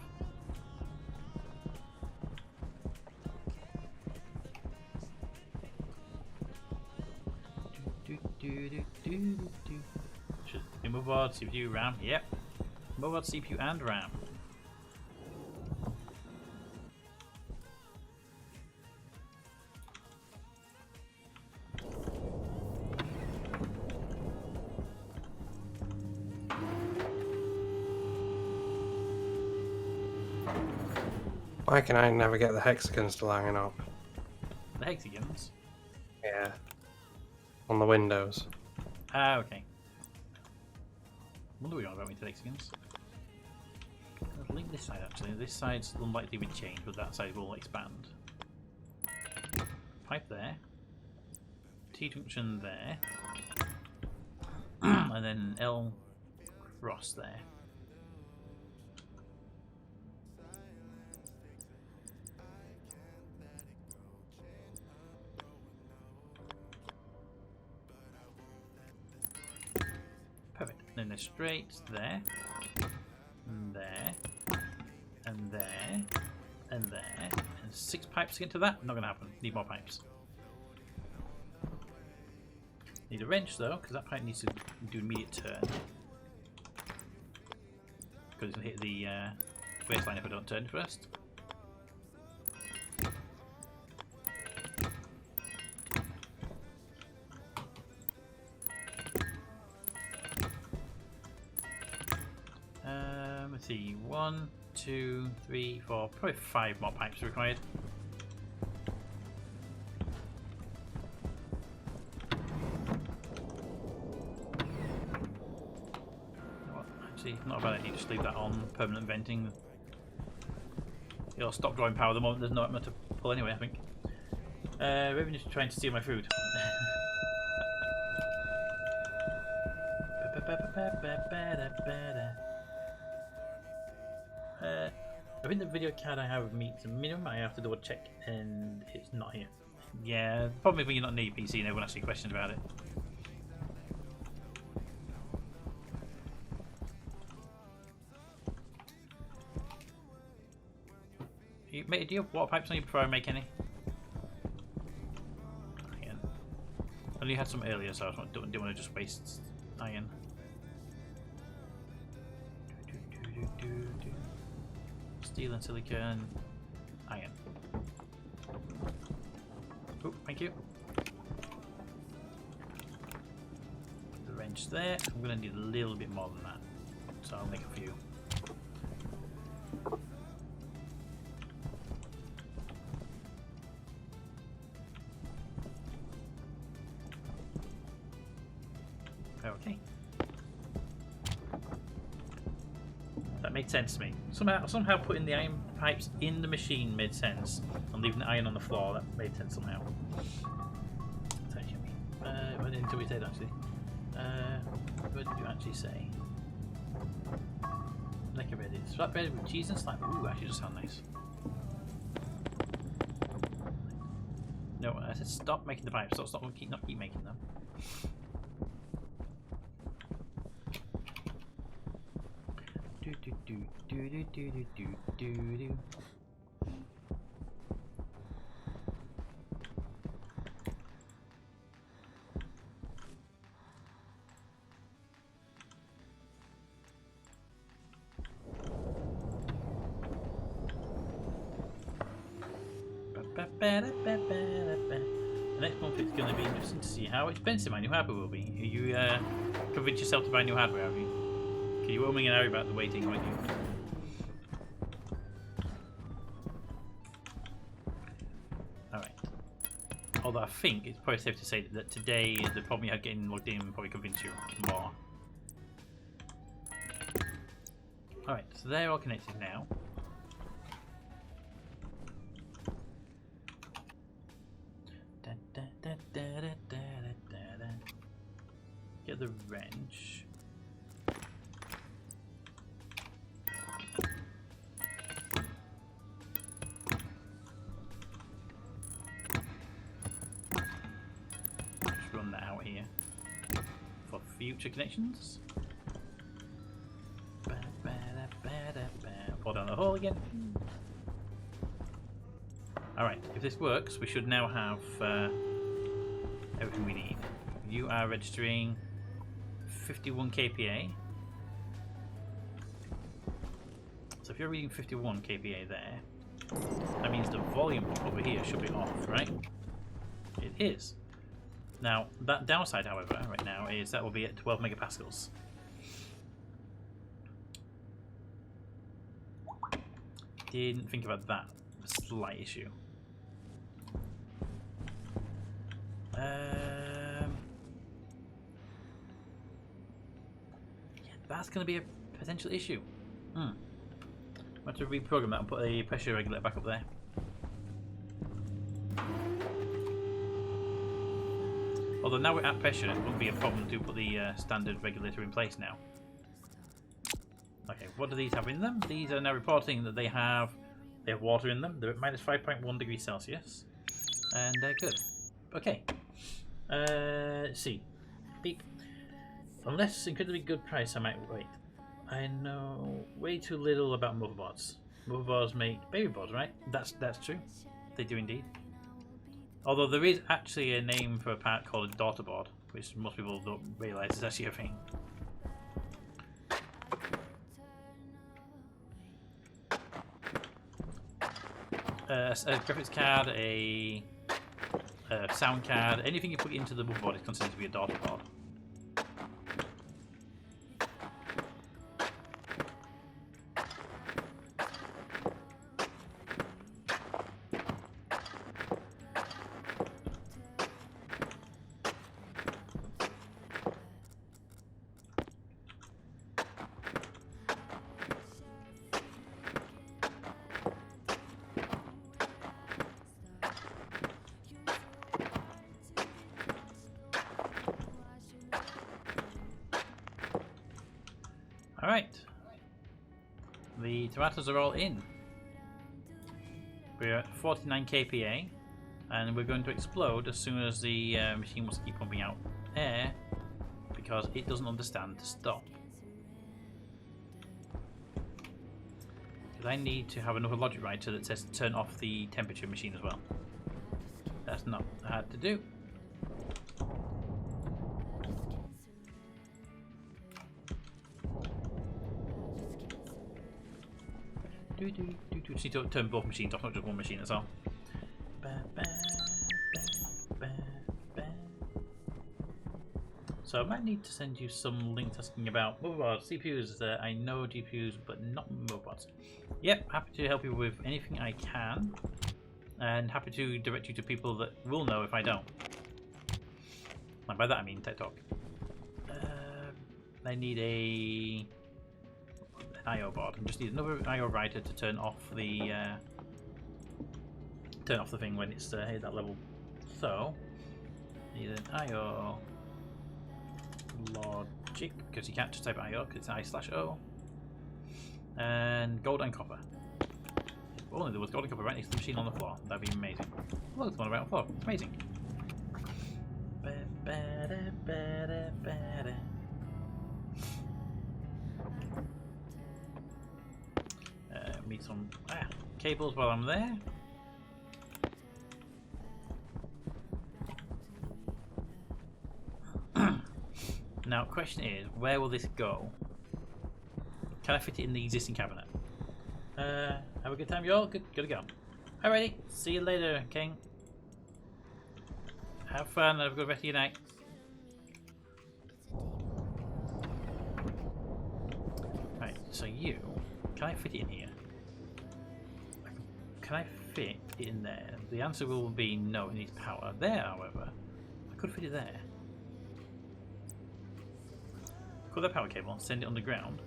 Motherboard, CPU, RAM. Yep. Motherboard, CPU, and RAM. Why can I never get the hexagons to line up? The hexagons? Yeah. On the windows. Ah, okay. Wonder what you want about me to hexagons. link this side actually. This side's unlikely to be changed, but that side will expand. Pipe there. T-junction there. And then L cross there. Perfect. Then they're straight there, and there, and there, and there, and 6 pipes to get to that. Not gonna happen. Need more pipes. Need a wrench though, because that pipe needs to do immediate turn. Because it'll hit the waistline if I don't turn first. Let's see, 1, 2, 3, 4, probably 5 more pipes required. Actually, not a bad idea, just leave that on, permanent venting. It'll stop drawing power the moment there's no amount to pull anyway, I think. Revenue's trying to steal my food. I think the video card I have meets a minimum. I have to double check, and it's not here. Yeah, probably when you're not near your PC and everyone asks you questions about it. Do you have water pipes on you before I make any? Iron. I only had some earlier, so I didn't want to just waste iron. Steel and silicon, iron. Oh, thank you. The wrench there. I'm going to need a little bit more than that, so I'll make a few. Okay. That made sense to me. Somehow putting the iron pipes in the machine made sense, and leaving the iron on the floor, that made sense somehow. What did we say actually? What did you actually say? Like a bread. Flatbread with cheese and slime. Ooh, actually does sound nice. No, I said stop making the pipes. Stop, not keep making them. Do. The next month it's going to be interesting to see how expensive my new hardware will be. You convinced yourself to buy new hardware, have you? Okay, you're umming and ahhing about the waiting, weren't you? Alright. Although I think it's probably safe to say that today the problem you had getting logged in will probably convince you more. Alright, so they're all connected now. Get the wrench. Just run that out here for future connections. Fall down the hole again. Alright, if this works, we should now have everything we need. You are registering 51 kPa. So if you're reading 51 kPa there, that means the volume over here should be off, right? It is. Now, that downside, however, right now, is that will be at 12 megapascals. Didn't think about that slight issue. Yeah, that's going to be a potential issue. I have to reprogram that and put a pressure regulator back up there. Although now we're at pressure, it wouldn't be a problem to put the standard regulator in place now. Okay, what do these have in them? These are now reporting that they have water in them. They're at minus 5.1 degrees Celsius. And they're good. Okay. Let's see. Beep. Unless incredibly good price, I might wait. I know way too little about motherboards. Motherboards make baby boards, right? That's true. They do indeed. Although there is actually a name for a part called a daughter board, which most people don't realise is actually a thing. A graphics card, a sound card, anything you put into the motherboard is considered to be a daughter board. Alright, the tomatoes are all in. We're at 49 kPa and we're going to explode as soon as the machine wants to keep pumping out air because it doesn't understand to stop. But I need to have another logic writer that says to turn off the temperature machine as well. That's not hard to do. Just need to turn both machines off, not just one machine, that's all. So I might need to send you some links asking about motherboards, CPUs. I know GPUs, but not motherboards. Yep, happy to help you with anything I can, and happy to direct you to people that will know if I don't. And by that I mean Tech Talk. I need an I/O board. I just need another I/O writer to turn off the thing when it's hit that level. So need an I/O logic because you can't just type I/O because it's I/O, and gold and copper. If only there was gold and copper right next to the machine on the floor. That'd be amazing. Look, there's one right on the floor. It's amazing. Need some cables while I'm there. Now, question is, where will this go? Can I fit it in the existing cabinet? Have a good time, y'all. Good to go. Alrighty, see you later, King. Have fun. Have a good rest of your night. Right, so you, can I fit it in here? Can I fit it in there? The answer will be no, it needs power. There, however, I could fit it there. Cut that power cable, send it underground.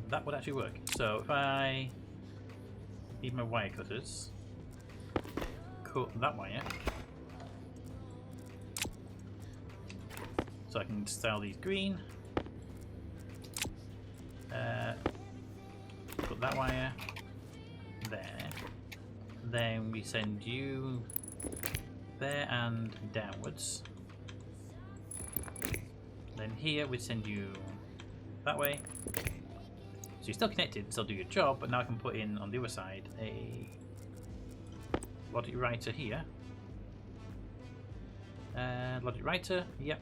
That would actually work. So if I need my wire cutters, cut that wire, so I can style these green. Put that wire there. Then we send you there and downwards. Then here we send you that way. So you're still connected, still do your job, but now I can put in on the other side a logic writer here. Logic writer, yep.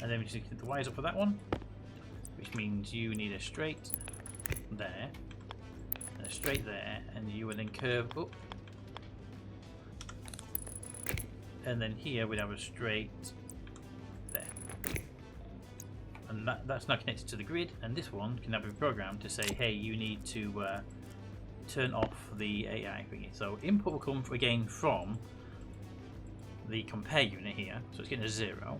And then we just need to get the wires up for that one, which means you need a straight there, and a straight there, and you would then curve up. And then here we'd have a straight there. And that's now connected to the grid, and this one can have a program to say, hey, you need to turn off the AI thingy. So input will come again from the compare unit here, so it's getting a 0,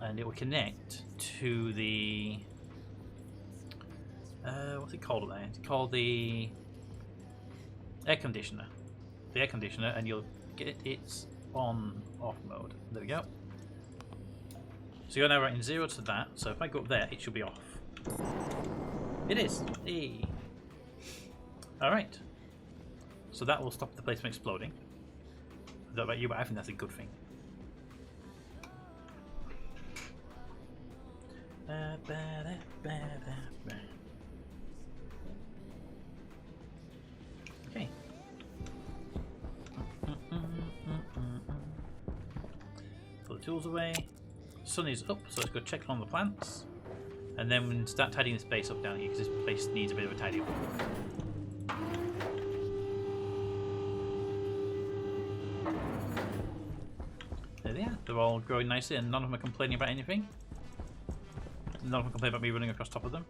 and it will connect to the What's it called there? It's called the air conditioner. The air conditioner, and you'll get its on/off mode. There we go. So you're now writing 0 to that. So if I go up there, it should be off. It is. Hey. All right. So that will stop the place from exploding. I don't know about you, but I think that's a good thing. Okay. Put the tools away. Sun is up, so let's go check on the plants. And then we start tidying this base up down here, because this place needs a bit of a tidy up. There they are. They're all growing nicely, and none of them are complaining about anything. None of them complain about me running across top of them.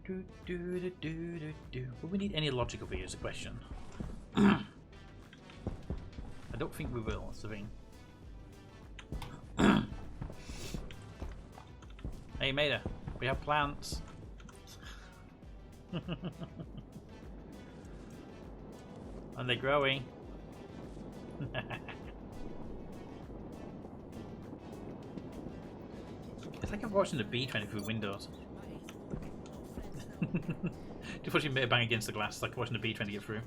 Will we need any logic over here is a question. I don't think we will, that's the thing. Hey Maida, we have plants. And they're growing. It's like I'm watching the bee trying through windows. Just watching Maida bang against the glass, it's like watching the bee trying to get through.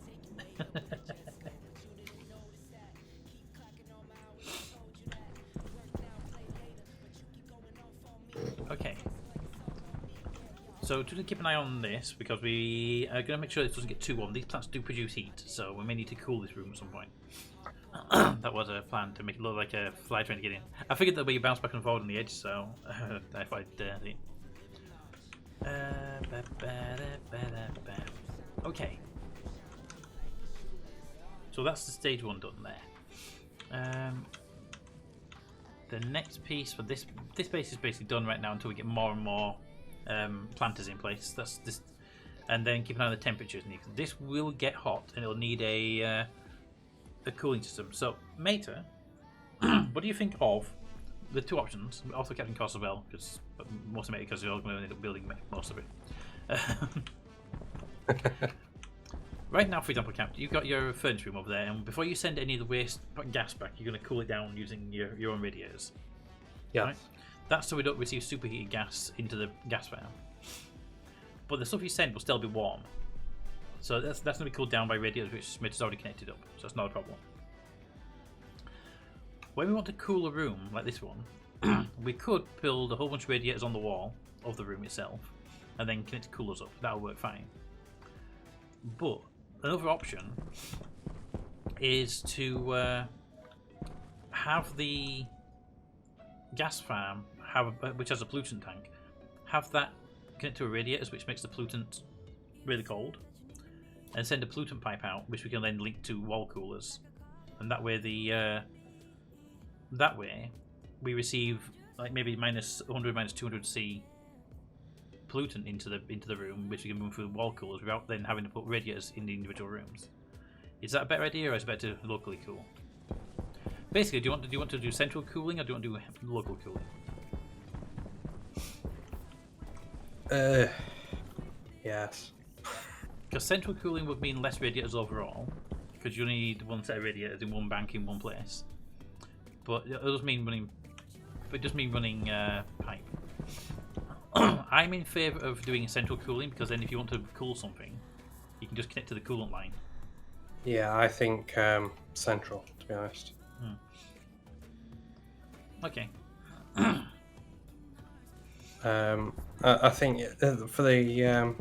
Okay. So just keep an eye on this because we are going to make sure this doesn't get too warm. These plants do produce heat, so we may need to cool this room at some point. That was a plan to make it look like a fly trying to get in. I figured that we bounce back and forward on the edge, so I thought I'd see. Okay. So that's the stage 1 done there. The next piece for this base is basically done right now until we get more and more planters in place. That's this, and then keep an eye on the temperatures. This will get hot, and it'll need a cooling system. So, Mater, what do you think of the 2 options? Also, Captain Cost as well, because mostly Mater, because you're all going to end up building most of it. Right now, for example, Cap, you've got your furnace room over there, and before you send any of the waste gas back, you're going to cool it down using your own radiators. Yeah. Right? That's so we don't receive superheated gas into the gas farm. But the stuff you send will still be warm. So that's going to be cooled down by radiators, which Smith has already connected up, so that's not a problem. When we want to cool a room like this one, we could build a whole bunch of radiators on the wall of the room itself, and then connect coolers up. That'll work fine. But another option is to have the gas farm, which has a pollutant tank, have that connect to a radiator, which makes the pollutant really cold, and send a pollutant pipe out, which we can then link to wall coolers, and that way we receive like maybe minus 100, minus 200 C pollutant into the room, which we can move through the wall coolers without then having to put radiators in the individual rooms. Is that a better idea, or is it better to locally cool? Basically, do you want to do central cooling, or do you want to do local cooling? Yes. Because central cooling would mean less radiators overall, because you only need one set of radiators in one bank in one place. But it does mean running. Pipe. I'm in favour of doing central cooling, because then if you want to cool something, you can just connect to the coolant line. Yeah, I think central, to be honest. Okay. I think for the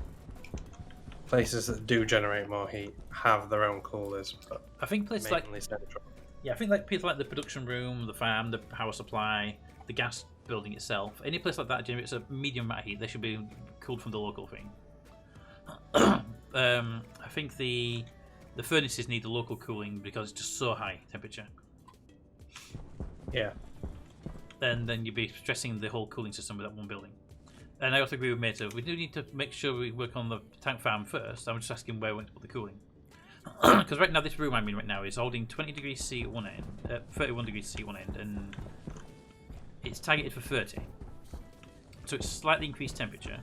places that do generate more heat have their own coolers, but I think places like central. Yeah, I think like places like the production room, the farm, the power supply, the gas building itself, any place like that generates a medium amount of heat, they should be cooled from the local thing. I think the furnaces need the local cooling because it's just so high temperature. Yeah. Then you'd be stressing the whole cooling system with that one building. And I also agree with Meta. We do need to make sure we work on the tank farm first. I'm just asking where we want to put the cooling. Because right now, this room I'm in right now is holding 20 degrees C at one end, 31 degrees C at one end, and it's targeted for 30. So it's slightly increased temperature.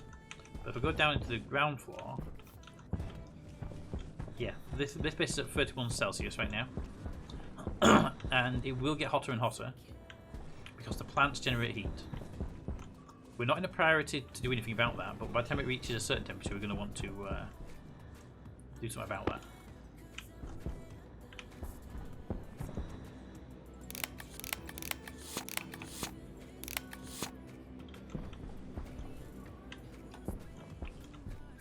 But if I go down into the ground floor, yeah, this base is at 31 Celsius right now. And it will get hotter and hotter because the plants generate heat. We're not in a priority to do anything about that, but by the time it reaches a certain temperature, we're going to want to do something about that.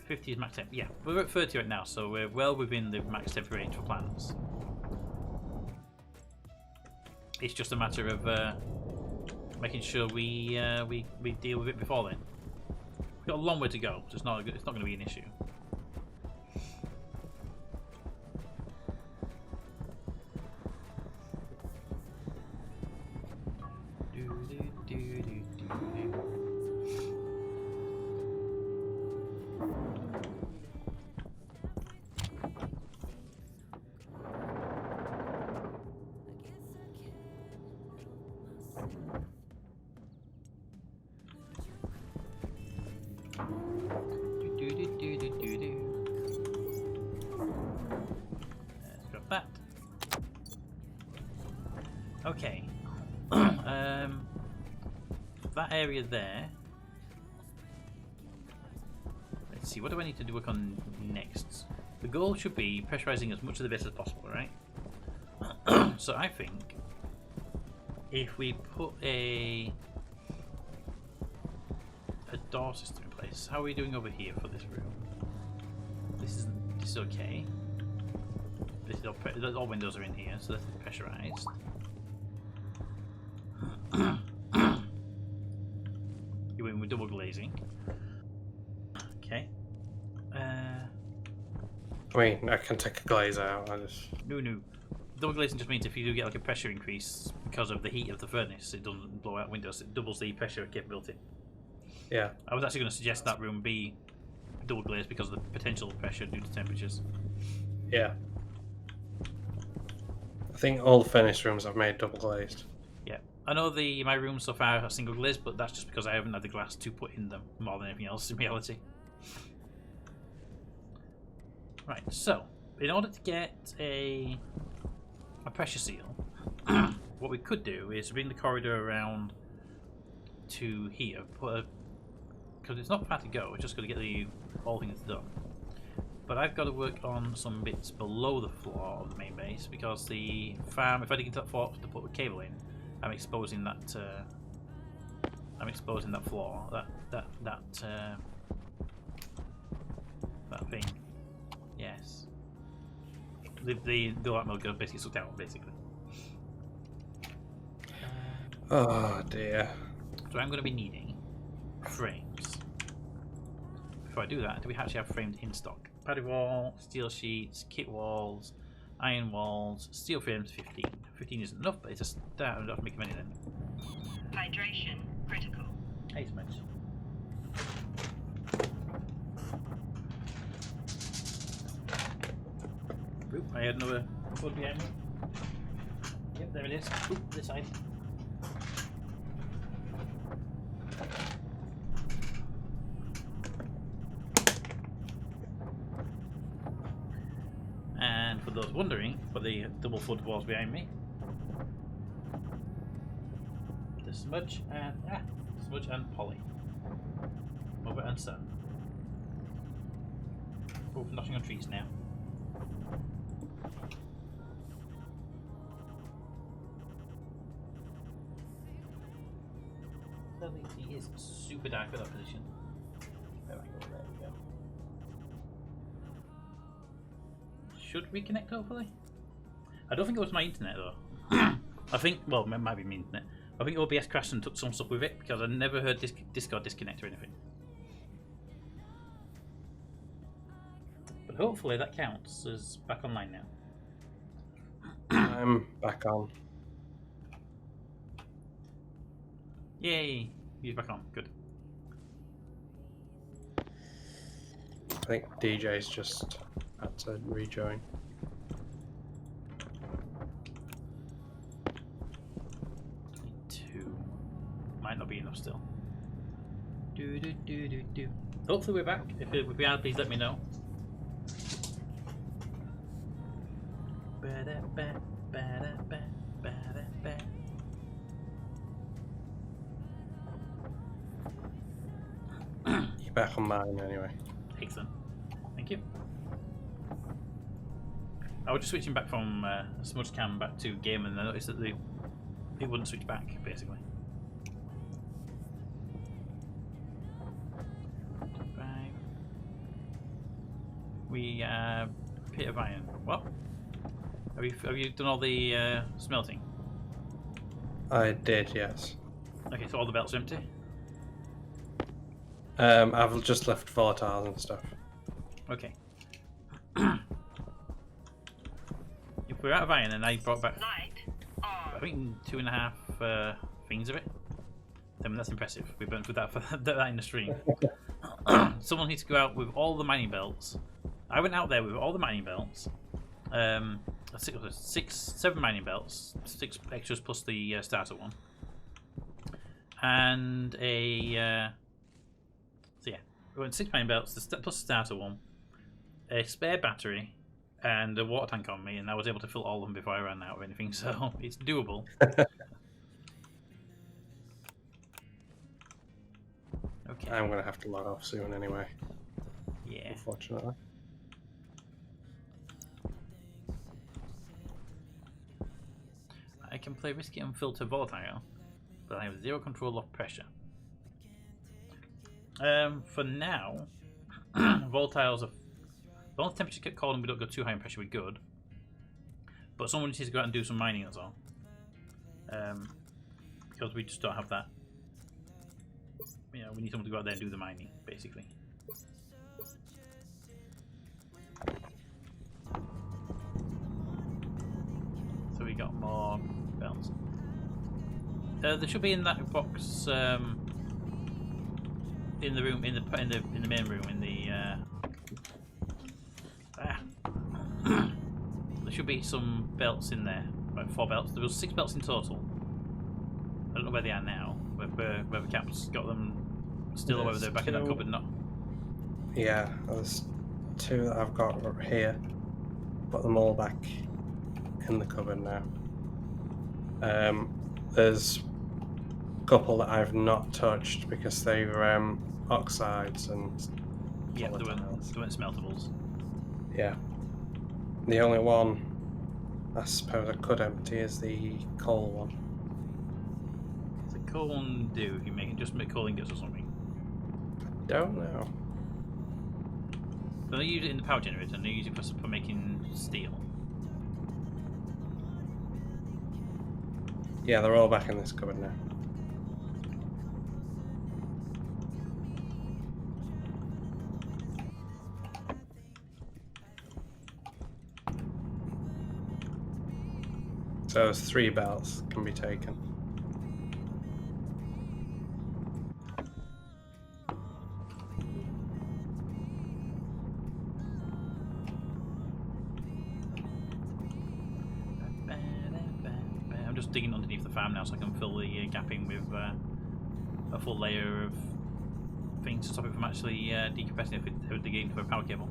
.50 is max temp. Yeah, we're at 30 right now, so we're well within the max temp range for plants. It's just a matter of making sure we deal with it before then. We've got a long way to go, so it's not going to be an issue. Let's grab that. Okay. That area there. Let's see, what do I need to work on next? The goal should be pressurizing as much of the base as possible, right? So I think if we put a door system in place, how are we doing over here for this room? This is okay. This is all windows are in here, so that's pressurized. You went with double glazing. Okay. I mean, I can take a glaze out. No. Double glazing just means if you do get like a pressure increase because of the heat of the furnace, it doesn't blow out windows. It doubles the pressure capability. Yeah. I was actually going to suggest that room be double glazed because of the potential pressure due to temperatures. Yeah. I think all the furnace rooms I've made double glazed. Yeah. I know my rooms so far are single glazed, but that's just because I haven't had the glass to put in them more than anything else in reality. Right, so in order to get a pressure seal, what we could do is bring the corridor around to here, because it's not far to go, we're just going to get the whole thing done. But I've got to work on some bits below the floor of the main base, because the farm, if I dig into that floor to put the cable in, I'm exposing that floor, that thing. Yes. The light mill gun basically sucked out, basically. Oh dear. So I'm going to be needing frames. Before I do that, do we actually have frames in stock? Paddy wall, steel sheets, kit walls, iron walls, steel frames 15. 15 isn't enough, but it's a start enough to make money then. Hydration critical. Hey, Smudge. Oop, I had another flood behind me. Yep, there it is. Oop, this side. And for those wondering, for the double flood walls behind me, the Smudge and Polly. Mother and son. Both knocking on trees now. He is super dark for that position. There we go. Should reconnect hopefully? I don't think it was my internet though. I think, well, it might be my internet. I think OBS crashed and took some stuff with it because I never heard Discord disconnect or anything. But hopefully that counts as back online now. I'm back on. Yay! He's back on. Good. I think DJ's just had to rejoin. still. Hopefully we're back. If we are, please let me know. You're back on mine anyway. Excellent. Thank you. I was just switching back from smudge cam back to game, and I noticed that it wouldn't switch back, basically. Right. We pit of iron. What? Have you done all the smelting? I did, yes. Okay, so all the belts are empty. I've just left volatiles and stuff. Okay. If we're out of iron, and I brought back, Light I on. think 2.5 things of it. I mean, that's impressive. We burnt through that for that in the stream. Someone needs to go out with all the mining belts. I went out there with all the mining belts. 7 mining belts, 6 extras plus the starter one, and a so yeah, we went 6 mining belts plus the starter one, a spare battery, and a water tank on me, and I was able to fill all of them before I ran out of anything. So it's doable. Okay. I'm gonna have to log off soon anyway. Yeah. Unfortunately. I can play risky and filter volatile, but I have 0 control of pressure. For now, volatiles are. As long as temperature kept cold and we don't go too high in pressure, we're good. But someone needs to go out and do some mining as well. Because we just don't have that. You know, we need someone to go out there and do the mining, basically. So we got more belts. There should be in that box in the room, in the main room, in the there should be some belts in there. About 4 belts. There was 6 belts in total. I don't know where they are now. Whether Cap's got them still, or whether they're back in that cupboard or not. Yeah, there's 2 that I've got here. Put them all back in the cupboard now. There's a couple that I've not touched because they were oxides and Yeah, they volatiles. weren't smeltables. Yeah. The only one I suppose I could empty is the coal one. What's a coal one do if you just make coal ingots or something? Don't know. But they use it in the power generator, and they use it for making steel. Yeah, they're all back in this cupboard now. So those 3 belts can be taken. I'm just digging underneath the farm now so I can fill the gap in with a full layer of things to stop it from actually decompressing if it dig into a power cable.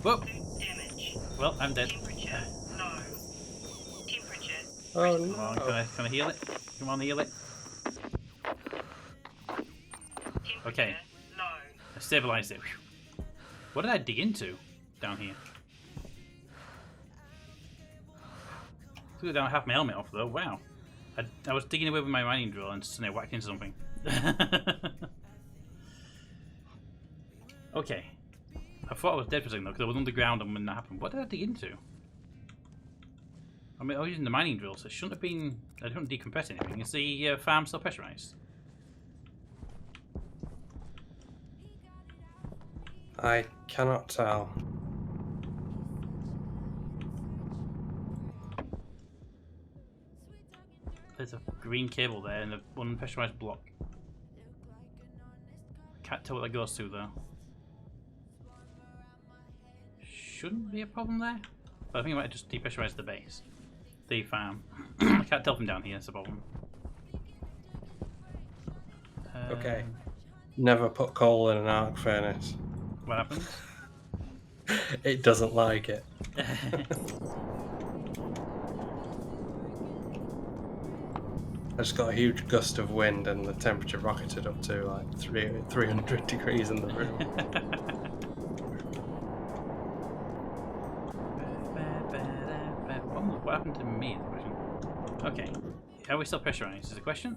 Whoa! Damage. Well, I'm dead. Temperature low. Temperature. Oh Come on, no! can I heal it? Come on, heal it. Temperature Okay. low. I stabilised it. Whew. What did I dig into down here? Took it down half my helmet off though. Wow. I was digging away with my mining drill and suddenly whacked into something. Okay. I thought I was dead for a second though because I was underground and when that happened. What did I dig into? I mean, I was using the mining drill, so it shouldn't have been. I didn't decompress anything. Is the farm still pressurized? I cannot tell. There's a green cable there and a unpressurized block. Can't tell what that goes to though. Shouldn't be a problem there. But I think I might just depressurize the base. The farm. I can't tell from down here, that's the problem. Okay. Never put coal in an arc furnace. What happens? It doesn't like it. I just got a huge gust of wind and the temperature rocketed up to like 300 degrees in the room. Oh, what happened to me is the question. Okay. Are we still pressurized is the question?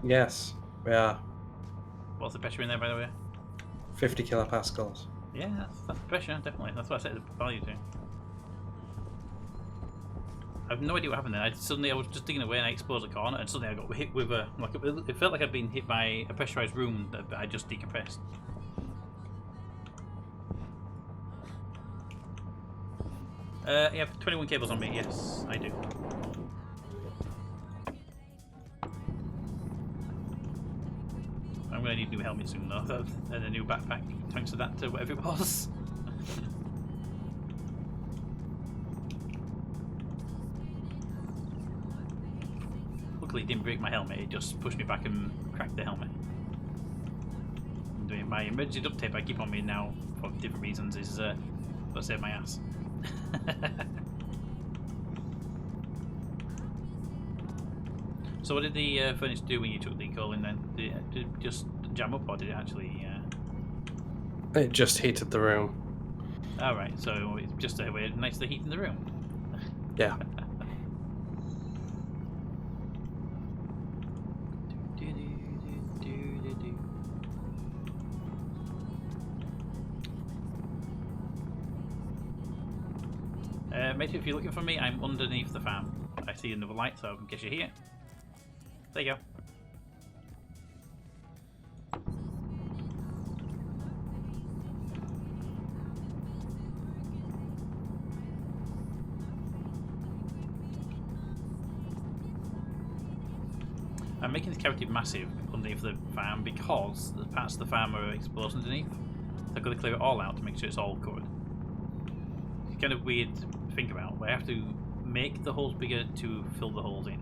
Yes, we are. What's the pressure in there, by the way? 50 kilopascals. Yeah, that's pressure, definitely. That's what I set the value to. I have no idea what happened there. I was just digging away and I exposed a corner, and suddenly I got hit with a it felt like I'd been hit by a pressurized room that I just decompressed. You have 21 cables on me. Yes, I do. I'm gonna need a new helmet soon though, and a new backpack. Thanks to that, whatever it was. Luckily, it didn't break my helmet. It just pushed me back and cracked the helmet. Doing my emergency duct tape I keep on me now for different reasons is to save my ass. So what did the furnace do when you took the coal in then? Did it just jam up or did it actually... It just heated the room. Alright, so it's just a way nice to heat in the room. Yeah. Mate, if you're looking for me, I'm underneath the farm. I see another light, so in case you're here. There you go. I'm making this cavity massive underneath the farm because the parts of the farm are exposed underneath. So I've got to clear it all out to make sure it's all covered. It's kind of weird to think about, but I have to make the holes bigger to fill the holes in.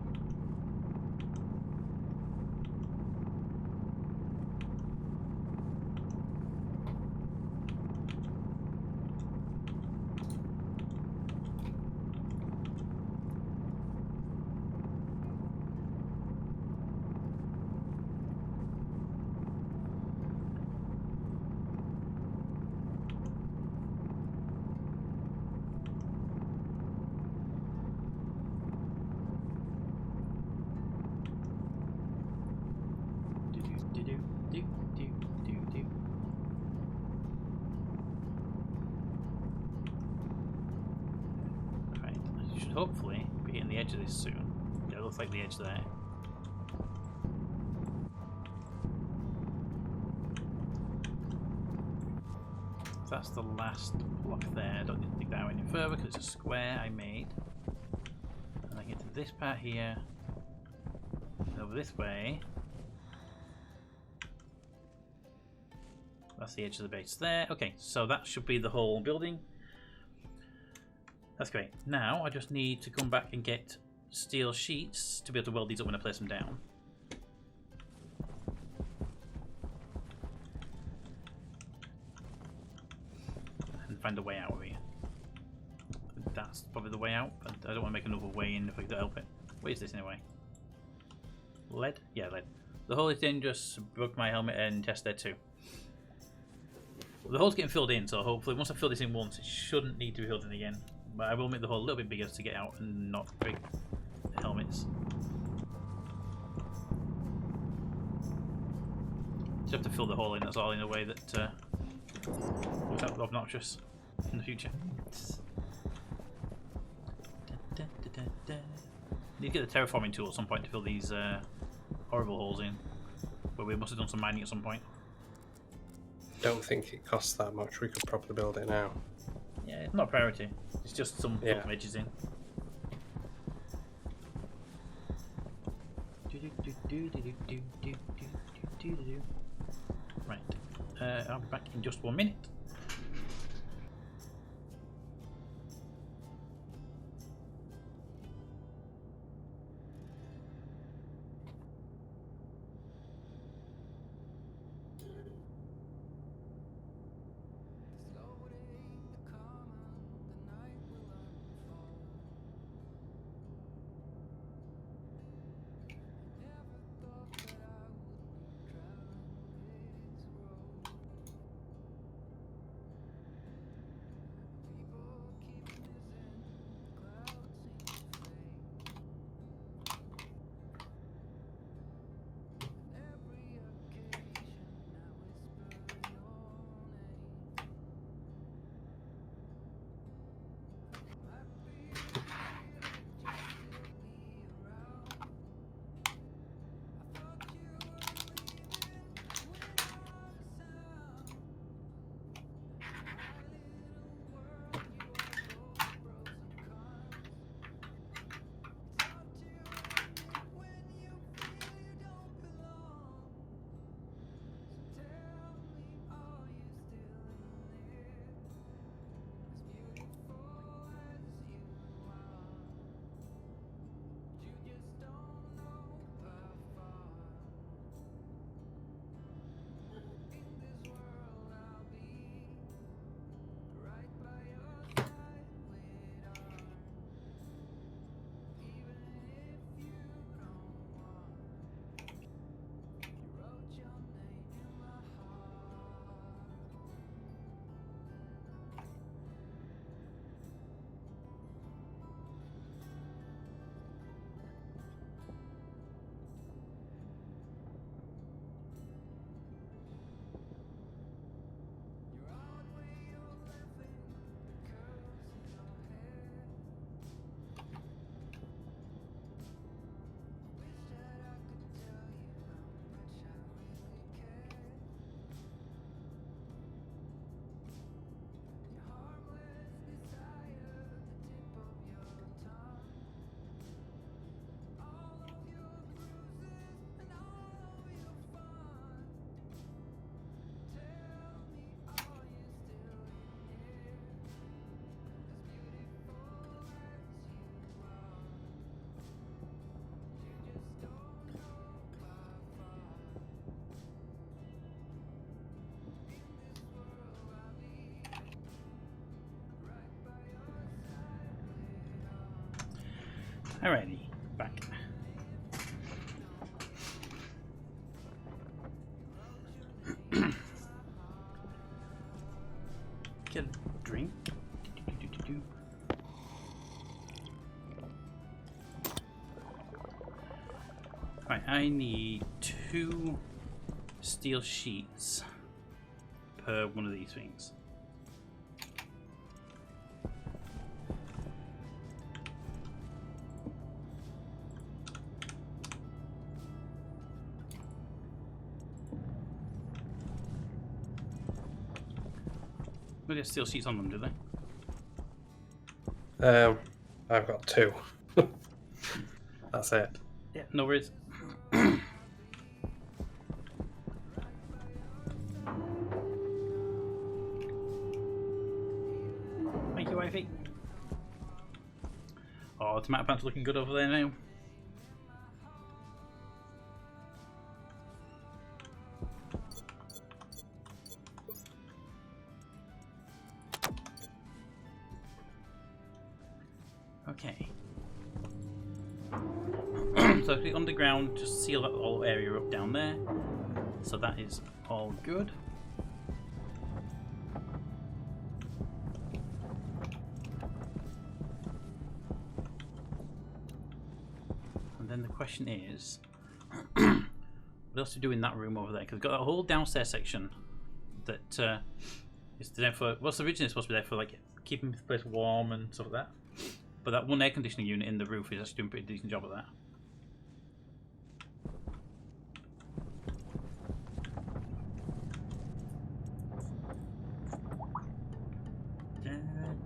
Right, I should hopefully be hitting the edge of this soon. Yeah, it looks like the edge there. So that's the last block there. I don't need to dig that out any further because it's a square I made. And I get to this part here. And over this way. That's the edge of the base there. Okay, so that should be the whole building. That's great. Now I just need to come back and get steel sheets to be able to weld these up when I place them down. And find a way out of here. That's probably the way out, but I don't want to make another way in if I could help it. What is this anyway? Lead? Yeah, lead. The hole is dangerous. Broke my helmet and test there too. The hole's getting filled in, so hopefully once I fill this in once, it shouldn't need to be filled in again. But I will make the hole a little bit bigger to get out and not break the helmets. Just have to fill the hole in, that's all, in a way that looks obnoxious in the future. Need to get the terraforming tool at some point to fill these horrible holes in. But we must have done some mining at some point. Don't think it costs that much. We could probably build it now. Yeah, it's not a priority. It's just some edges in. Right. I'll be back in just 1 minute. Alrighty, back. Get a drink. Right, I need 2 steel sheets per one of these things. They have steel sheets on them, do they? I've got 2. That's it. Yeah, no worries. Thank you, wifey. Oh, tomato plant's looking good over there now. Okay. So if we underground, just seal that whole area up down there. So that is all good. And then the question is, what else to do in that room over there? Because we've got that whole downstairs section that is there for, what's originally supposed to be there for, like keeping the place warm and stuff like that. But that one air conditioning unit in the roof is actually doing a pretty decent job of that.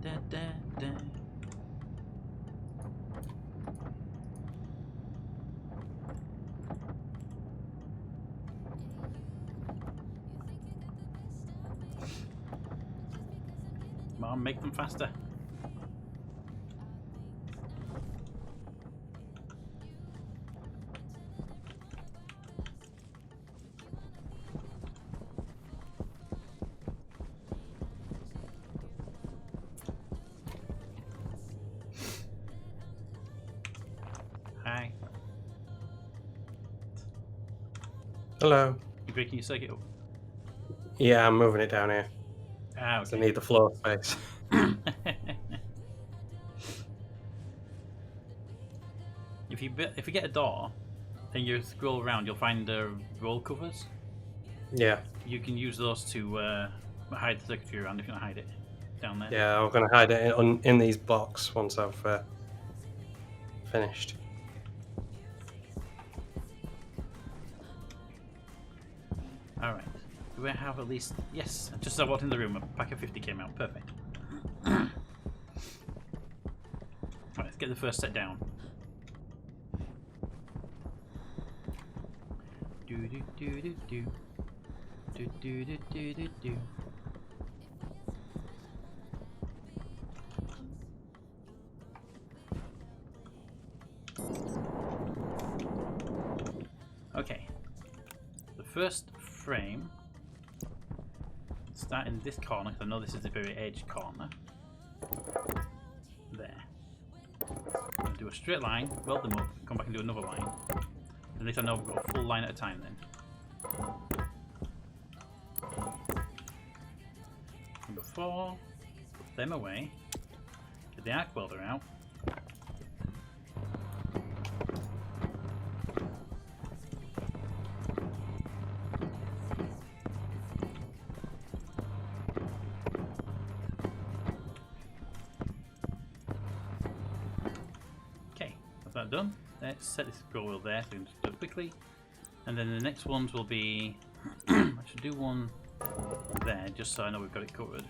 Da, da, da, da. Come on, make them faster. Hi. Hello. You breaking your circuit up? Yeah, I'm moving it down here. Ah, So I okay. need the floor space. If you get a door and you scroll around, you'll find roll covers. Yeah. You can use those to hide the circuitry around if you want to hide it down there. Yeah, I'm going to hide it in these blocks once I've finished. Alright. Do I have at least... Yes, just as I walked in the room, a pack of 50 came out. Perfect. Right, let's get the first set down. Do do do do do. Do do do do do do. Okay. The first frame, start in this corner, because I know this is the very edge corner. There. I'm going to do a straight line, weld them up, come back and do another line. At least I know I've got a full line at a time then. Number 4, put them away, get the arc welder out. That done. Let's set this scroll wheel there so we can just do it quickly. And then the next ones will be I should do one there just so I know we've got it covered.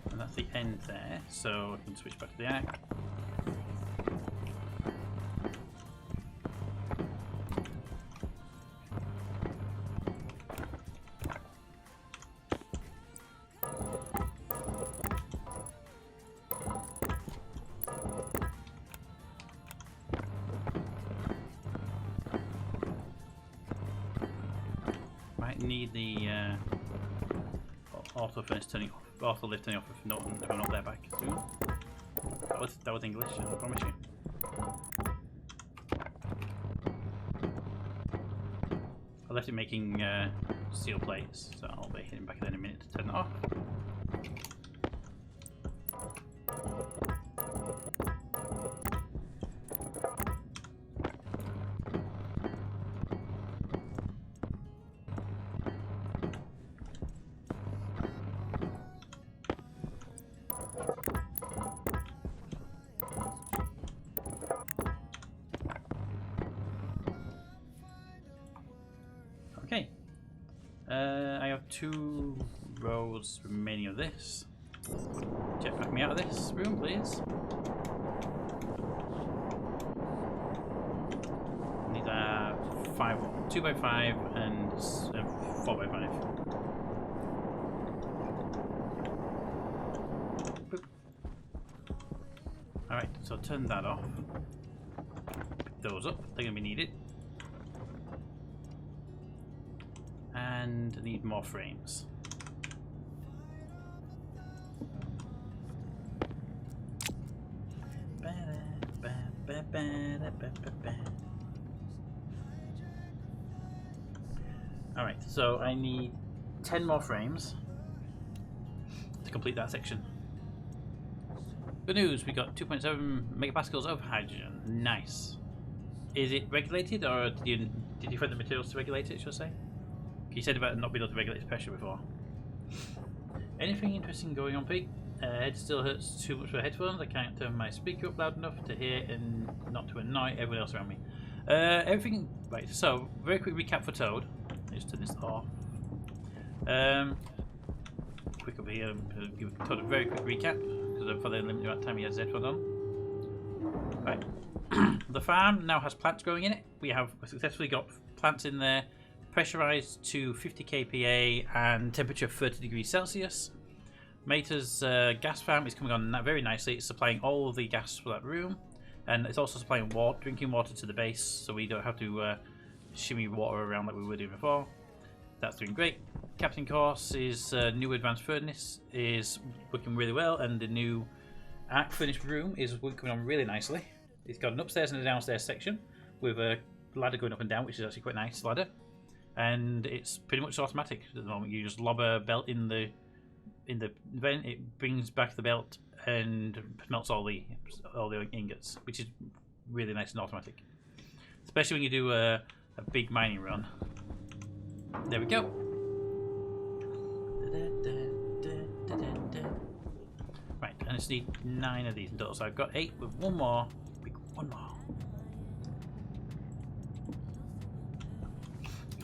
And that's the end there, so I can switch back to the arc. need the auto furnace turning off, auto lift turning off if I'm not there back soon. That was English, I promise you. I left it making steel plates, so I'll be hitting back there in a minute to turn it off. Okay, I have 2 rows remaining of this. Jetpack me out of this room, please. These are 2x5 and 4x5. Boop. Alright, so turn that off. Pick those up, they're going to be needed. And need more frames. Alright, so I need 10 more frames to complete that section. Good news, we got 2.7 megapascals of hydrogen. Nice. Is it regulated, or did you find the materials to regulate it, should I say? You said about not being able to regulate its pressure before. Anything interesting going on, Pete? Head still hurts too much for headphones. I can't turn my speaker up loud enough to hear and not to annoy everyone else around me. Everything right. So very quick recap for Toad. Just turn this off. Quick up here. Give Toad a very quick recap because for the limited amount of time he has his headphones on. Right. The farm now has plants growing in it. We have successfully got plants in there. Pressurized to 50 kPa and temperature 30 degrees Celsius. Mater's gas farm is coming on very nicely. It's supplying all of the gas for that room, and it's also supplying drinking water to the base, so we don't have to shimmy water around like we were doing before. That's doing great. Captain Course is new advanced furnace is working really well, and the new arc furnace room is coming on really nicely. It's got an upstairs and a downstairs section with a ladder going up and down, which is actually quite a nice ladder. And it's pretty much automatic at the moment. You just lob a belt in the vent, it brings back the belt and melts all the ingots, which is really nice and automatic. Especially when you do a big mining run. There we go. Right, I just need 9 of these in total. So I've got 8 with one more. One more.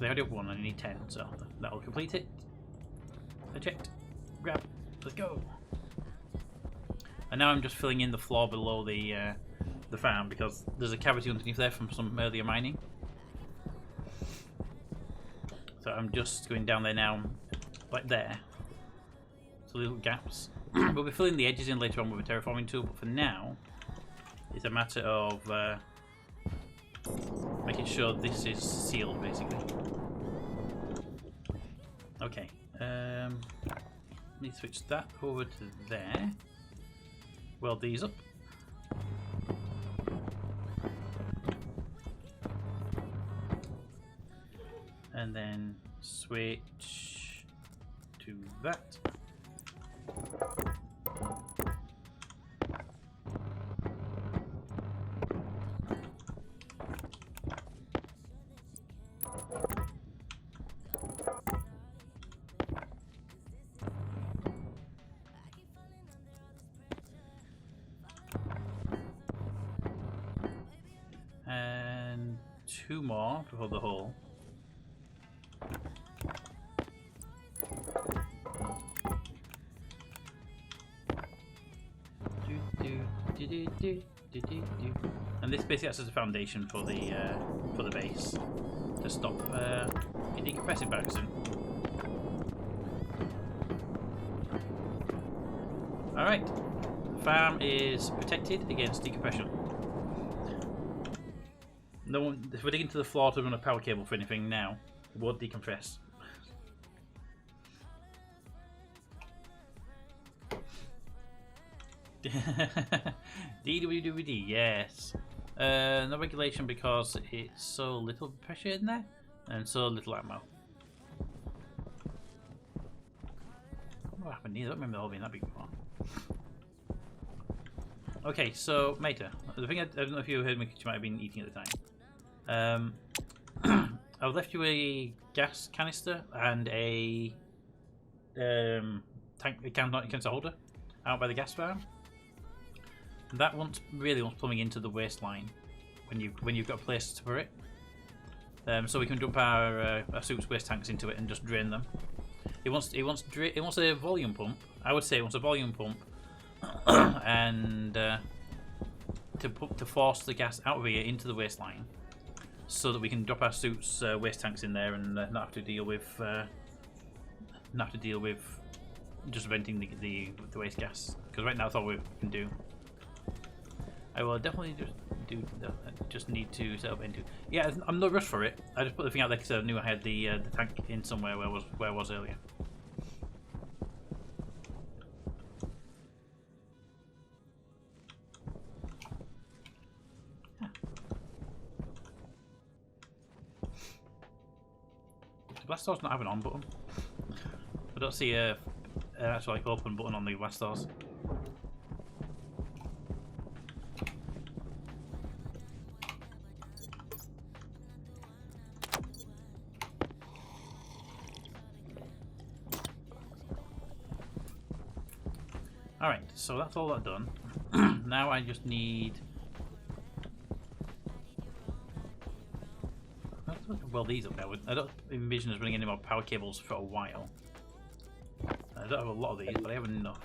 I already have 1, I need 10, so that'll complete it. Eject, grab, let's go. And now I'm just filling in the floor below the farm because there's a cavity underneath there from some earlier mining. So I'm just going down there now, like there. So little gaps. We'll be filling the edges in later on with a terraforming tool, but for now, it's a matter of making sure this is sealed, basically. Okay, need to switch that over to there. Weld these up. And then switch to that. And 2 more to hold the hole. And this basically acts as a foundation for the base to stop it decompressing by accident. Alright, the farm is protected against decompression. No one, if we're digging to the floor to run a power cable for anything now, it won't decompress. DWDWD, yes. No regulation because it's so little pressure in there and so little ammo. What happened here? I don't remember the hole being that big before. Okay, so Mater, the thing I don't know if you heard me because you might have been eating at the time. I've left you a gas canister and a canister holder out by the gas farm. That really wants plumbing into the waistline when you've got a place to put it. So we can dump our suit's waste tanks into it and just drain them. It wants a volume pump. I would say it wants a volume pump, and to force the gas out of here into the waistline, so that we can drop our suit's waste tanks in there and not have to deal with just venting the waste gas. Because right now that's all we can do. I will definitely just need to set up into. Yeah, I'm no rush for it. I just put the thing out there because I knew I had the tank in somewhere where I was earlier. The blast door's not have an on button. I don't see an actual like open button on the blast doors. Alright, so that's all that done. Now I just need... well, these up there. I don't envision us running any more power cables for a while. I don't have a lot of these, but I have enough.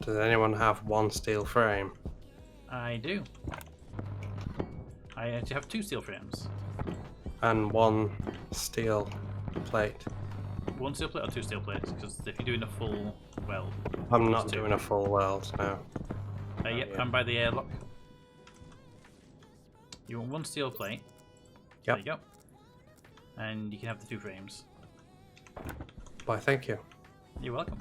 Does anyone have one steel frame? I do. I actually have 2 steel frames. And one steel plate? 1 steel plate or 2 steel plates? Because if you're doing a full weld... I'm not doing a full weld now. Yep, yeah. I'm by the airlock. You want 1 steel plate. Yep. There you go. And you can have the 2 frames. Why, thank you. You're welcome.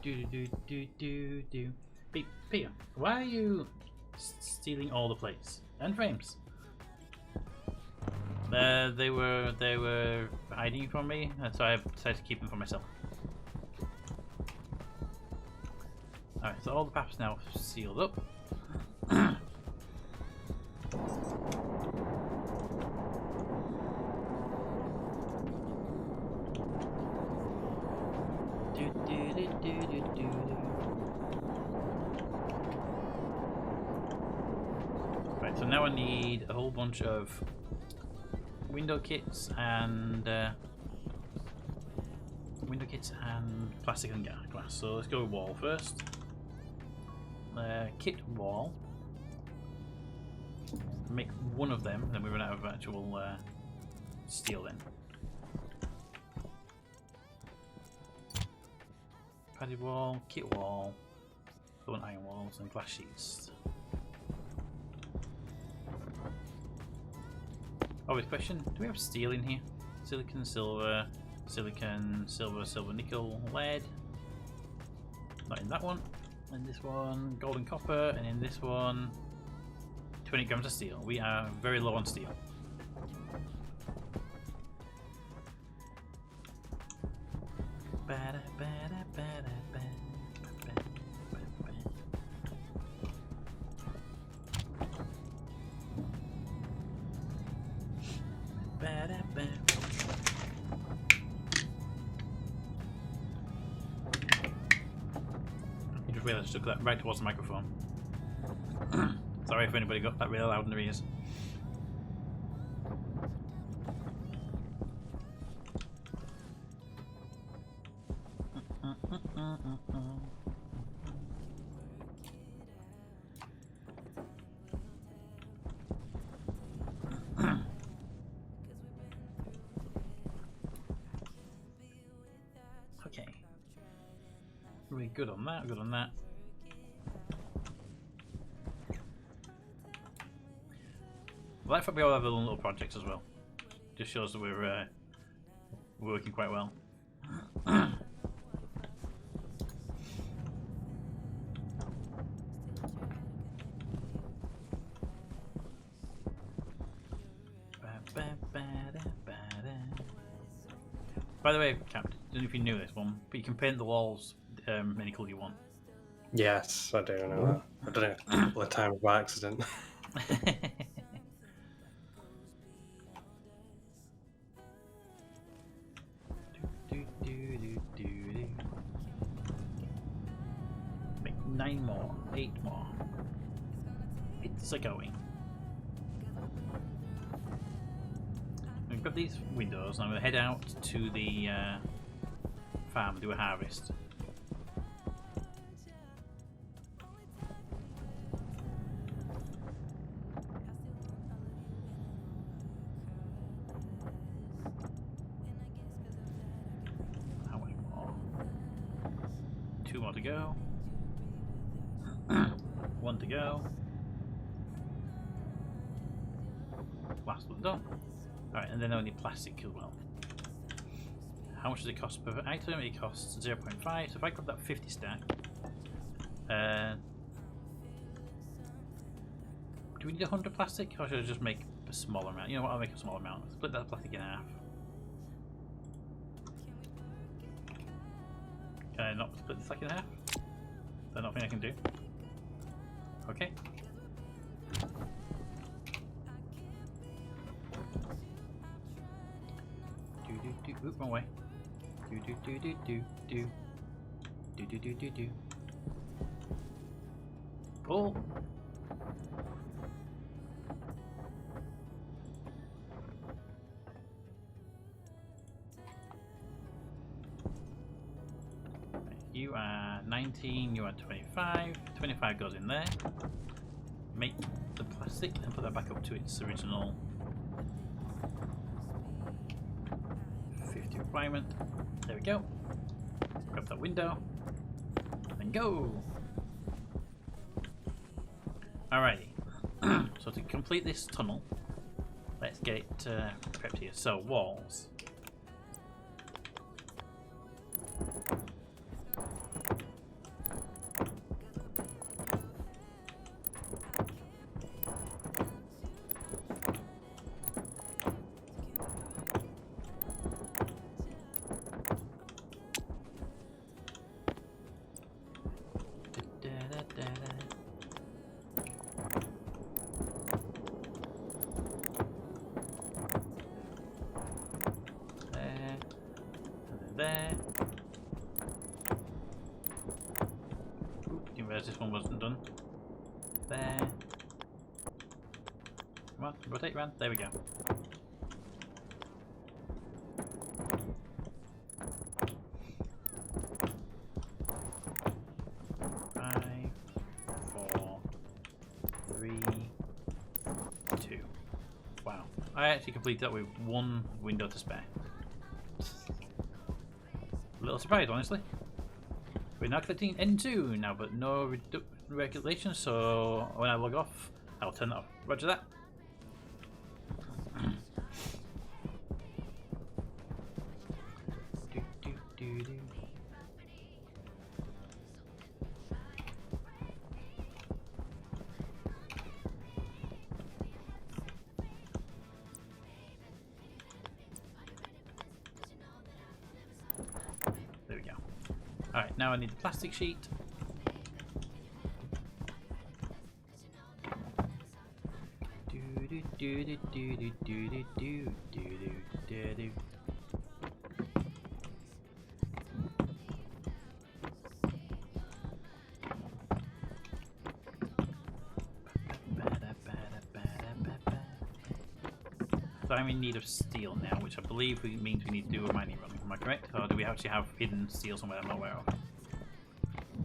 Do. Peter, why are you stealing all the plates and frames? They were hiding from me, and so I decided to keep them for myself. Alright, so all the paths now sealed up. Right, so now I need a whole bunch of window kits and plastic and glass. So let's go with wall first. Kit wall. Make 1 of them, then we run out of actual steel then. Padded wall, kit wall, bone iron walls, and glass sheets. Obvious question, do we have steel in here? Silicon, silver, silver, nickel, lead. Not in that one. In this one, gold and copper, and in this one, 20 grams of steel. We are very low on steel. You just realised I took that right towards the microphone. Sorry if anybody got that really loud in their ears. Okay. Really good on that, good on that. I like that we all have little projects as well. Just shows that we're working quite well. By the way, Cap, I don't know if you knew this one, but you can paint the walls any colour you want. Yes, I do know that. I've done it a couple of times by accident. Make 9 more, 8 more. It's a going. We've got these windows, and I'm going to head out to the farm and do a harvest. How much more? 2 more to go. 1 to go. Last one done. Alright, and then I need plastic as well. How much does it cost per item? It costs 0.5, so if I grab that 50 stack, do we need 100 plastic, or should I just make a small amount? You know what, I'll make a small amount. Split that plastic in half. Can I not split this like in half? There's nothing I can do. Okay. Oop, wrong way. Do. Pull. You are 19, you are 25. 25 goes in there. Make the plastic and put that back up to its original 50 requirement. There we go. Grab that window and go. Alrighty. So to complete this tunnel, let's get it prepped here. So walls. There. Oop, didn't realise this one wasn't done. There. Come on, rotate around. There we go. Five, 4, 3, 2. Wow. I actually completed that with 1 window to spare. A little surprised, honestly. We're now collecting N2 now, but no regulation, so when I log off, I'll turn that off. Roger that. Alright, now I need the plastic sheet. So I'm in need of steel now, which I believe means we need to do a mining run. Am I correct? Or do we actually have hidden steel somewhere I'm not aware of?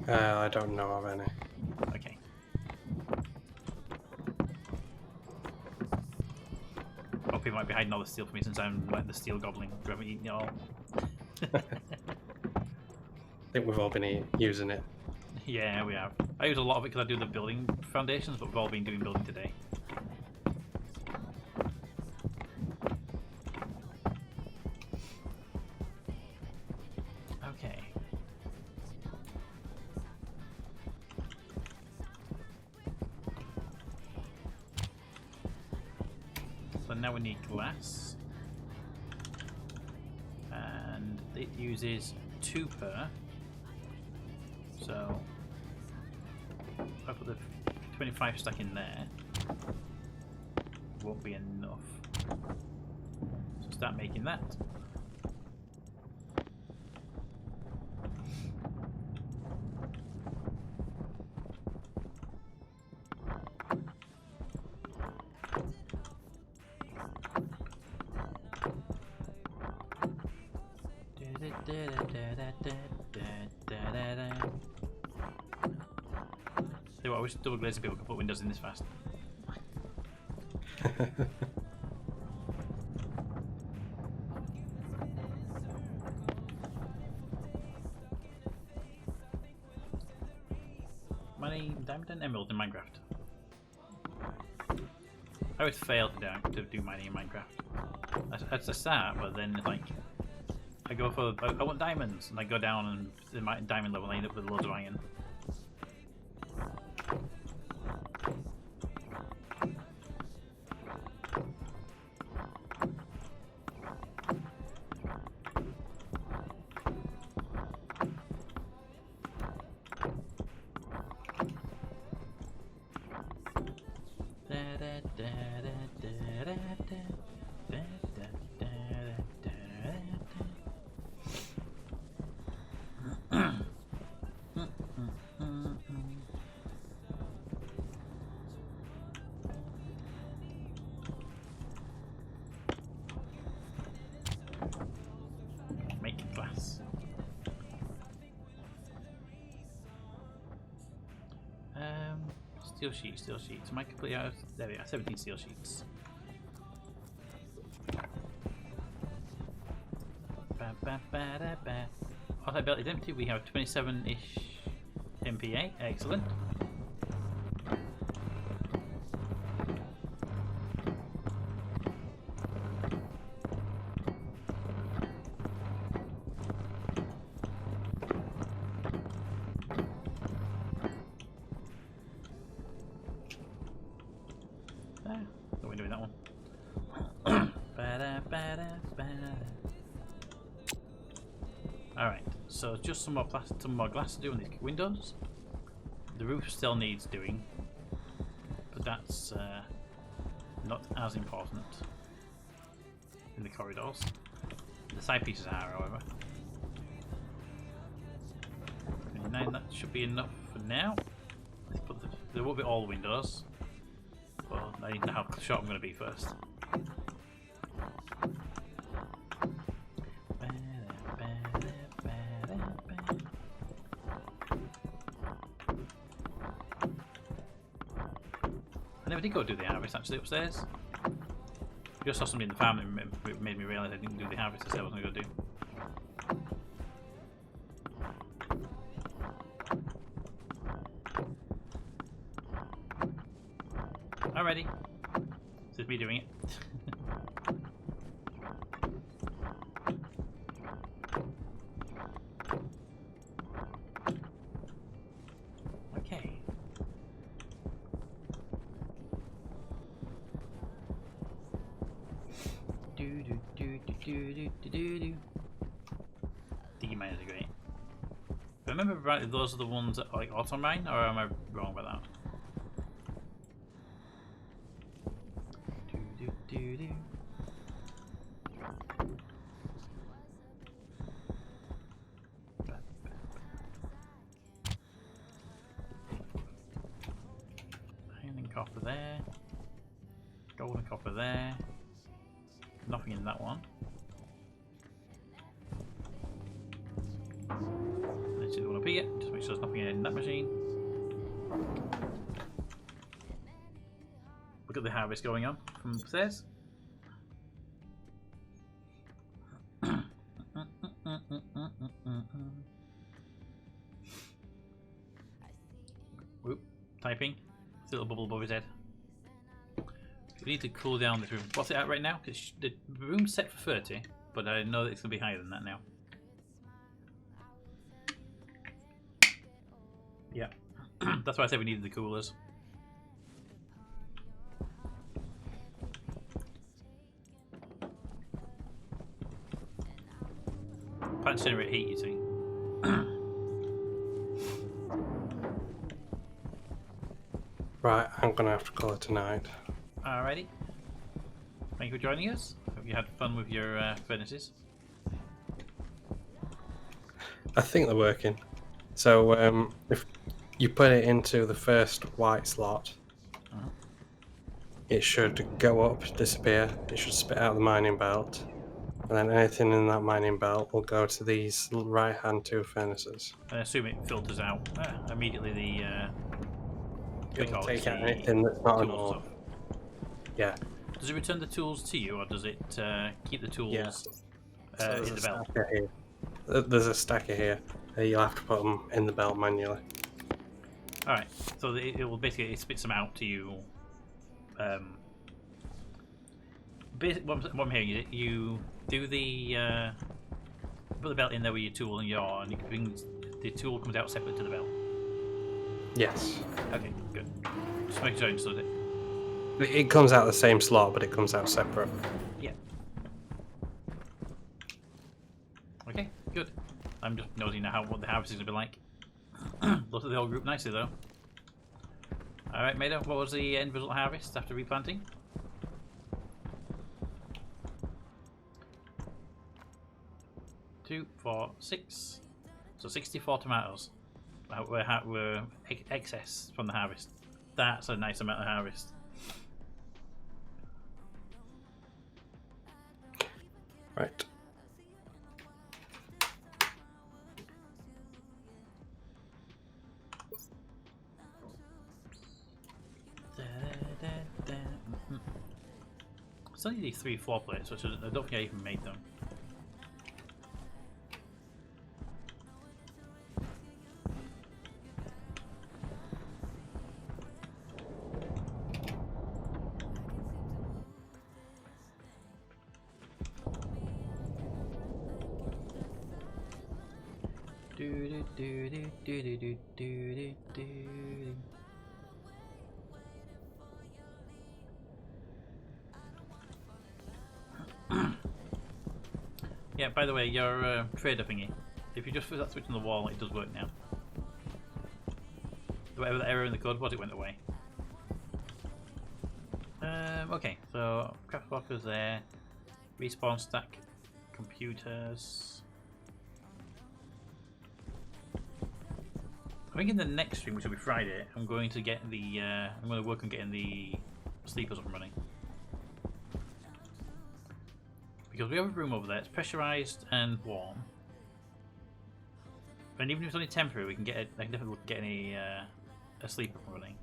I don't know of any. Okay. Hope he might be hiding all the steel for me since I'm like the steel goblin who haven't eaten it all. I think we've all been using it. Yeah, we have. I use a lot of it because I do the building foundations, but we've all been doing building today. now we need glass. And it uses 2 per. So if I put the 25 stack in there, won't be enough. So start making that. See what I wish double glazing people could put windows in this fast. Money, diamond and emerald in Minecraft. I would fail to do mining in Minecraft. That's a start, but then like I go for I want diamonds, and I go down and the diamond level, and I end up with loads of iron. Make glass. Steel sheets, steel sheets. Am I completely out of... There we are, 17 steel sheets. Our belt is empty. We have 27-ish MPA. Excellent. What are we doing that one? Alright, so just some more glass to do on these windows. The roof still needs doing, but that's not as important in the corridors. The side pieces are, however. 29, that should be enough for now. Let's put there won't be all windows, but I need to know how short I'm going to be first. I never did go do the harvest actually upstairs. I just saw somebody in the farm and made me realise I didn't do the harvest I said I was going to go do. Alrighty. This is me doing it. Okay. D miners are great. If I remember rightly, those are the ones that are like auto mine, or am I wrong about that? Iron and copper there. Gold and copper there. Nothing in that one. Let's see the one up here. Just make sure there's nothing in that machine. Look at the harvest going on from upstairs. Whoop, typing. It's a little bubble above his head. We need to cool down this room. What's it at right now? Because the room's set for 30, but I know that it's going to be higher than that now. Yeah. That's why I said we needed the coolers. plants generate heat, you see. Right, I'm gonna have to call it a night. Alrighty. Thank you for joining us. Hope you had fun with your furnaces. I think they're working. So if you put it into the first white slot, Uh-huh. it should go up, disappear. It should spit out the mining belt, and then anything in that mining belt will go to these right-hand two furnaces. I assume it filters out immediately the It'll it's take out the anything that's not an tools ore. stuff. Yeah. Does it return the tools to you, or does it keep the tools Yeah. So in the belt? stacker here. There's a stacker here. You'll have to put them in the belt manually. Alright, so it will basically it spits them out to you. What I'm hearing is you do the put the belt in there with your tool and your ore, and you can bring the tool comes out separate to the belt. Yes. Okay, good. Just making sure I understood it. It comes out the same slot, but it comes out separate. Yeah. Okay, good. I'm just nosing now what the harvest is going to be like. Look at the whole group nicely, though. Alright, Maida, what was the end result harvest after replanting? Two, 4, 6. So 64 tomatoes were excess from the harvest. That's a nice amount of harvest. Right. It's only these 3 floor plates, which I don't think I even made them. Yeah, by the way, your trader thingy, if you just put that switch on the wall, it does work now. Whatever the error in the code was, it went away. Okay, so craft blockers there, respawn stack, computers. I think in the next stream, which will be Friday, I'm going to get the I'm going to work on getting the sleepers up and running. Because we have a room over there, it's pressurized and warm. And even if it's only temporary, we can get I can definitely get a sleep up and running.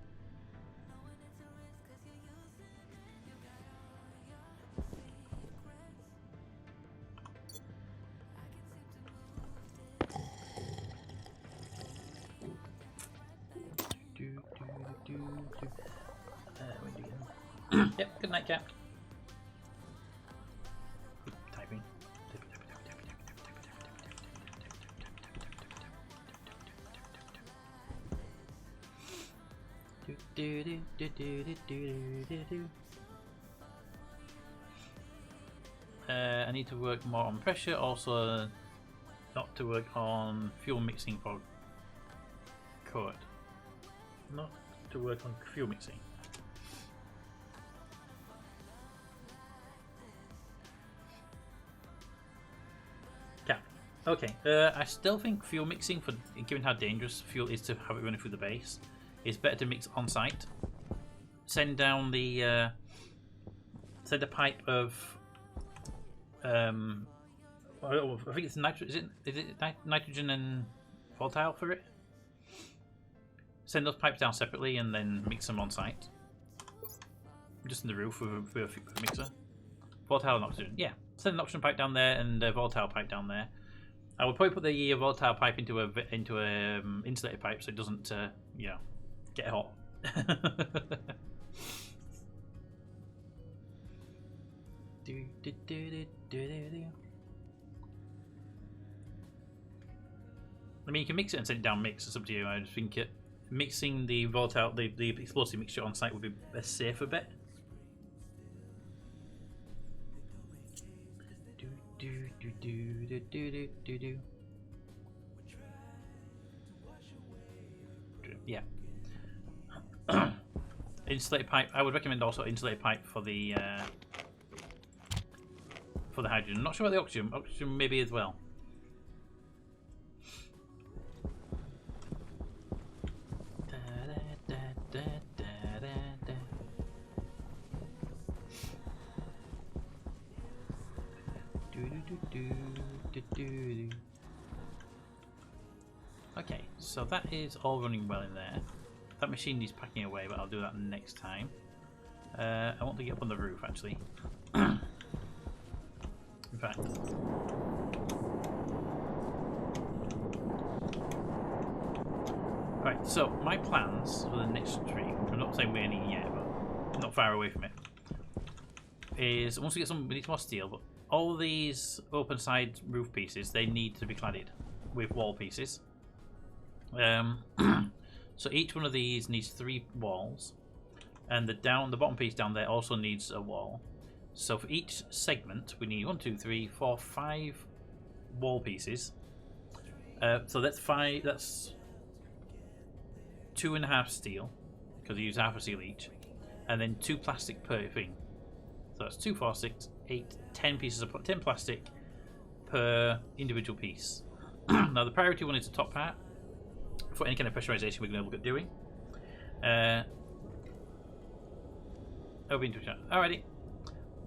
Yep, good night, cat. Typing. I need to work more on pressure, also not to work on fuel mixing for code. Not to work on fuel mixing. Yeah. Okay. I still think fuel mixing, for given how dangerous fuel is to have it running through the base, is better to mix on site. Send down the send a pipe of I think it's nitrogen. Is it nitrogen and volatile for it? Send those pipes down separately and then mix them on site. Just in the roof with a mixer. Volatile and oxygen. Yeah. Send an oxygen pipe down there and a volatile pipe down there. I would probably put the volatile pipe into a insulated pipe so it doesn't you know, get hot. I mean, you can mix it and send it down mix. It's up to you. I just think mixing the volatile, the explosive mixture on site would be a safer bet. Yeah. Insulated pipe. I would recommend also insulated pipe for the hydrogen. I'm not sure about the oxygen. Oxygen maybe as well. Okay, so that is all running well in there. That machine needs packing away, but I'll do that next time. I want to get up on the roof actually. In fact, right. So my plans for the next stream, I'm not saying we're any yet, but not far away from it, is once we get some, we need more steel, but all these open side roof pieces, they need to be cladded with wall pieces. So each one of these needs 3 walls, and the bottom piece down there also needs a wall. So for each segment, we need 1, 2, 3, 4, 5 wall pieces. So that's 5. That's 2.5 steel, because you use half a steel each, and then 2 plastic per thing. So that's 2, 4, 6, 8, 10 pieces of 10 plastic per individual piece. Now the priority one is the top part. For any kind of pressurization we're going to look at doing. Alrighty.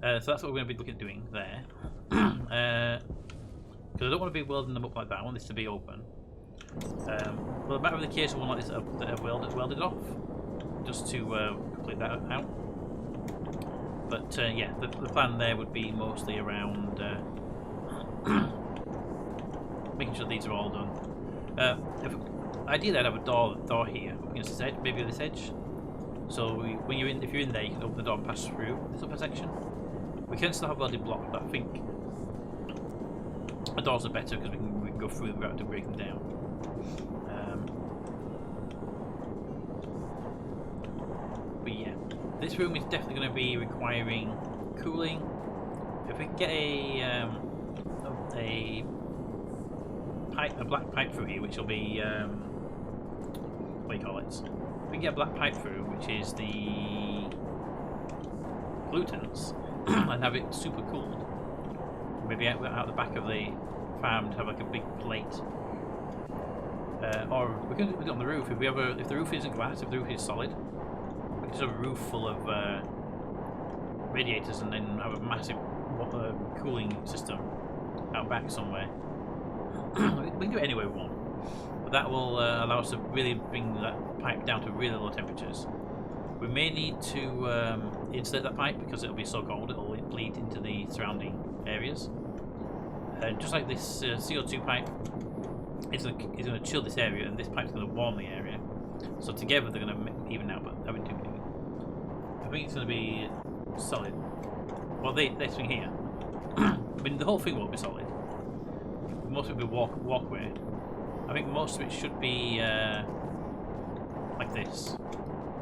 So that's what we're going to be looking at doing there. Because I don't want to be welding them up like that. I want this to be open. Well, the matter of the case of one like this that I've welded off, just to complete that out. But yeah, the plan there would be mostly around making sure these are all done. Ideally, I'd have a door here, up against this edge, maybe this edge. So if you're in there, you can open the door and pass through this upper section. We can still have welded block, but I think the doors are better because we can go through them without having to break them down. But yeah, this room is definitely going to be requiring cooling. If we can get a black pipe through here, which will be what do you call it? We can get a black pipe through, which is the pollutants, and have it super cooled. Maybe out the back of the farm to have like a big plate, or we can do it on the roof. If the roof isn't glass, if the roof is solid, we can just have a roof full of radiators, and then have a massive cooling system out back somewhere. We can do it anywhere we want, but that will allow us to really bring that pipe down to really low temperatures. We may need to insulate that pipe because it'll be so cold it'll bleed into the surrounding areas. And just like this CO2 pipe is going to chill this area, and this pipe's going to warm the area. So together they're going to even out, but I haven't too many. I think it's going to be solid. Well, this thing here. I mean, the whole thing won't be solid. Most of it will be walkway. I think most of it should be like this,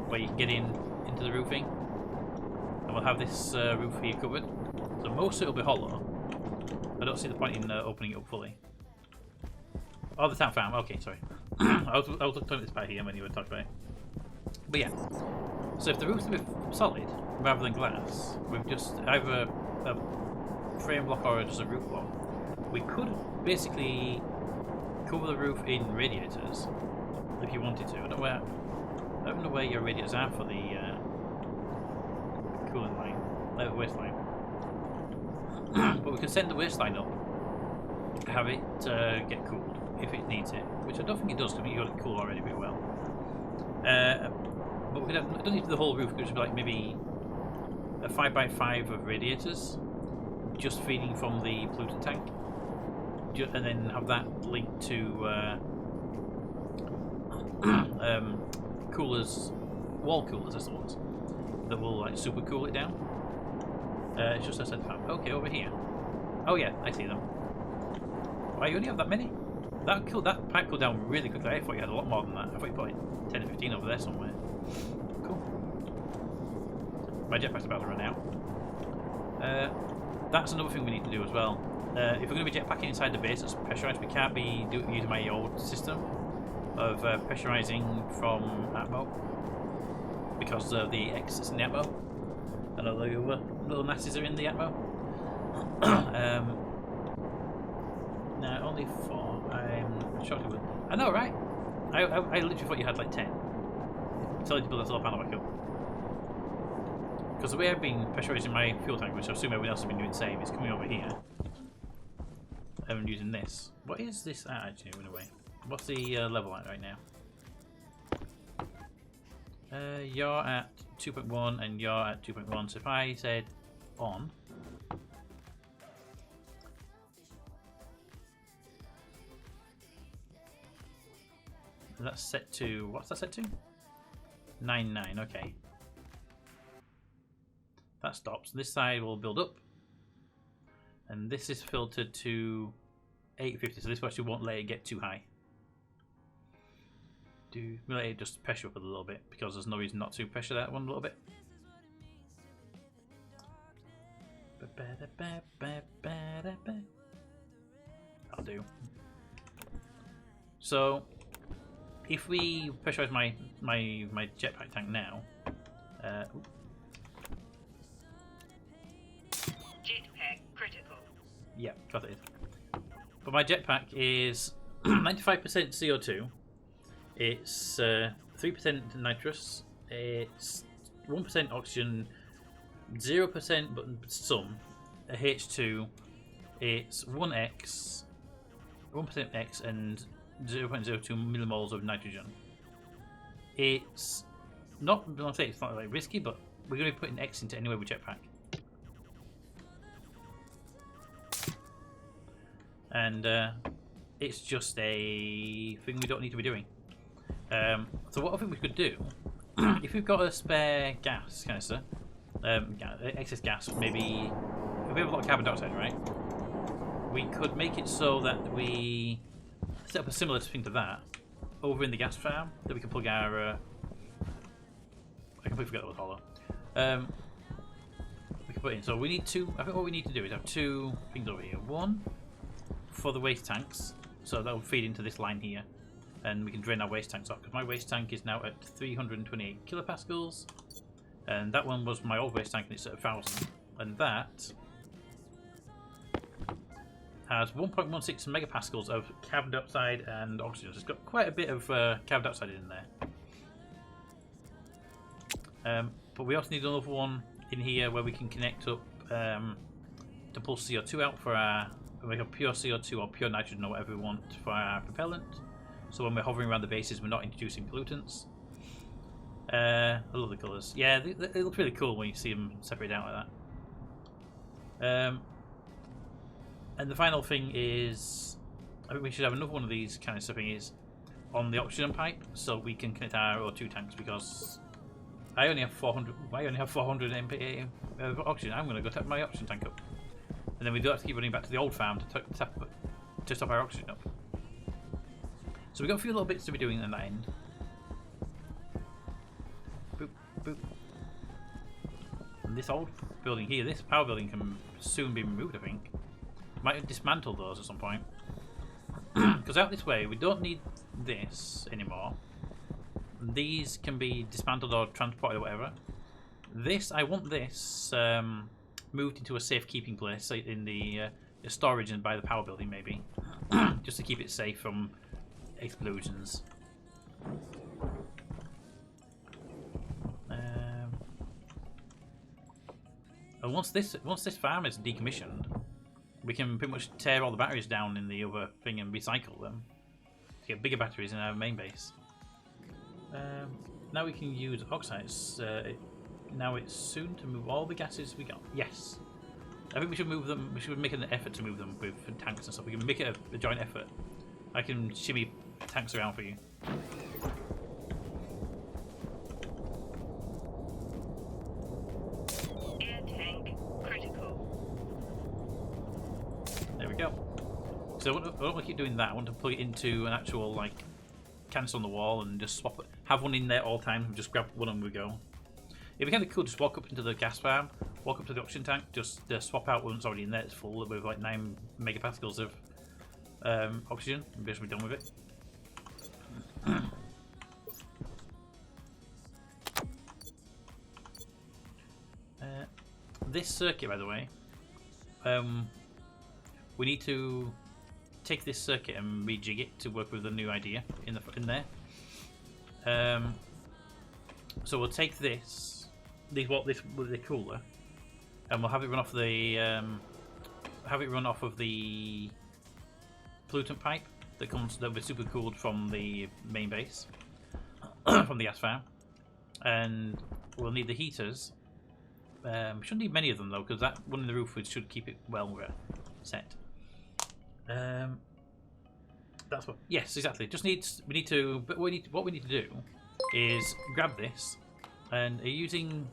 where you can get into the roofing, and we'll have this roof here covered. So most of it will be hollow. I don't see the point in opening it up fully. Oh, the town farm. Okay, sorry. I was talking about this part here when you were talking about it. But yeah. So if the roof's going to be solid rather than glass, with just either a frame block or just a roof block, we could basically cover the roof in radiators if you wanted to. I don't know where your radiators are for the cooling line, waste line. But we can send the waste line up, have it get cooled if it needs it, which I don't think it does because you got it cool already pretty well. But we could have, I don't need to do the whole roof, it could just be like maybe a 5x5 of radiators just feeding from the pollutant tank, and then have that linked to coolers, wall coolers, that's the ones that will like super cool it down. It's just outside the farm. Okay, over here. Oh yeah, I see them. Why, you only have that many? That pipe cooled down really quickly. I thought you had a lot more than that. I thought you put like 10 or 15 over there somewhere. Cool. My jetpack's about to run out. That's another thing we need to do as well. if we're going to be jetpacking inside the base that's pressurized, we can't be using my old system of pressurizing from Atmo because of the X is in the Atmo and all the other little nasties are in the Atmo. No, only 4. I'm shocked with. I know, right? I literally thought you had like 10. Tell you to build that solar panel back up. Because the way I've been pressurizing my fuel tank, which I assume everyone else has been doing the same, is coming over here. I'm using this. What is this at actually, in a way? What's the level at right now? You're at 2.1 and you're at 2.1. So if I said on. That's set to, what's that set to? 9.9, okay. That stops. This side will build up. And this is filtered to 850, so this actually won't let it get too high. We'll let it just pressure up a little bit, because there's no reason not to pressure that one a little bit. That'll do. So, if we pressurize my jetpack tank now, Jetpack critical. yeah, got it. But my jetpack is 95% CO2. It's 3% nitrous. It's 1% oxygen, 0% but some H2. It's 1x, 1% X, and 0.02 millimoles of nitrogen. It's not, I'll say it's not like risky, but we're going to be putting X into anyway with jetpack. And it's just a thing we don't need to be doing. So what I think we could do, if we've got a spare gas canister, excess gas, maybe if we have a lot of carbon dioxide, right? We could make it so that we set up a similar thing to that over in the gas farm that we can plug our. I completely forgot that was hollow. We can put in. So we need 2. I think what we need to do is have 2 things over here. One for the waste tanks, so that will feed into this line here, and we can drain our waste tanks off. Because my waste tank is now at 328 kilopascals, and that one was my old waste tank, and it's at 1,000, and that has 1.16 megapascals of carbon dioxide and oxygen. So it's got quite a bit of carbon dioxide in there. But we also need another one in here where we can connect up to pull CO2 out for our, like a pure CO2 or pure nitrogen or whatever we want for our propellant. So when we're hovering around the bases, we're not introducing pollutants. I love the colours. Yeah, they look really cool when you see them separated out like that. And the final thing is, I think we should have another one of these kind of stuff is on the oxygen pipe, so we can connect our O2 tanks, because I only have 400. I only have 400 MPa of oxygen. I'm going to go tap my oxygen tank up, and then we do have to keep running back to the old farm to stop our oxygen up. So we've got a few little bits to be doing on that end. Boop, boop. And this old building here, this power building, can soon be removed, I think. Might dismantle those at some point. Because out this way, we don't need this anymore. These can be dismantled or transported or whatever. This, I want this moved into a safekeeping place in the storage and by the power building, maybe. Just to keep it safe from explosions. And once this farm is decommissioned, we can pretty much tear all the batteries down in the other thing and recycle them to get bigger batteries in our main base. Now we can use oxides. Now it's soon to move all the gases we got. Yes. I think we should move them. We should make an effort to move them with tanks and stuff. We can make it a joint effort. I can shimmy tanks around for you. Air tank critical. There we go. So I don't want to keep doing that. I want to plug it into an actual like canister on the wall and just swap it. Have one in there all the time and just grab one and we go. It'd be kind of cool to just walk up into the gas farm, walk up to the oxygen tank, just swap out one's already in there. It's full with like 9 megapascals of oxygen, and basically done with it. This circuit, by the way, we need to take this circuit and rejig it to work with the new idea in there. So we'll take this with the cooler, and we'll have it run off of the pollutant pipe that'll be super cooled from the main base from the gas farm, and we'll need the heaters. We shouldn't need many of them though, because that one in the roof should keep it well set. That's what. Yes, exactly. What we need to do is grab this, and using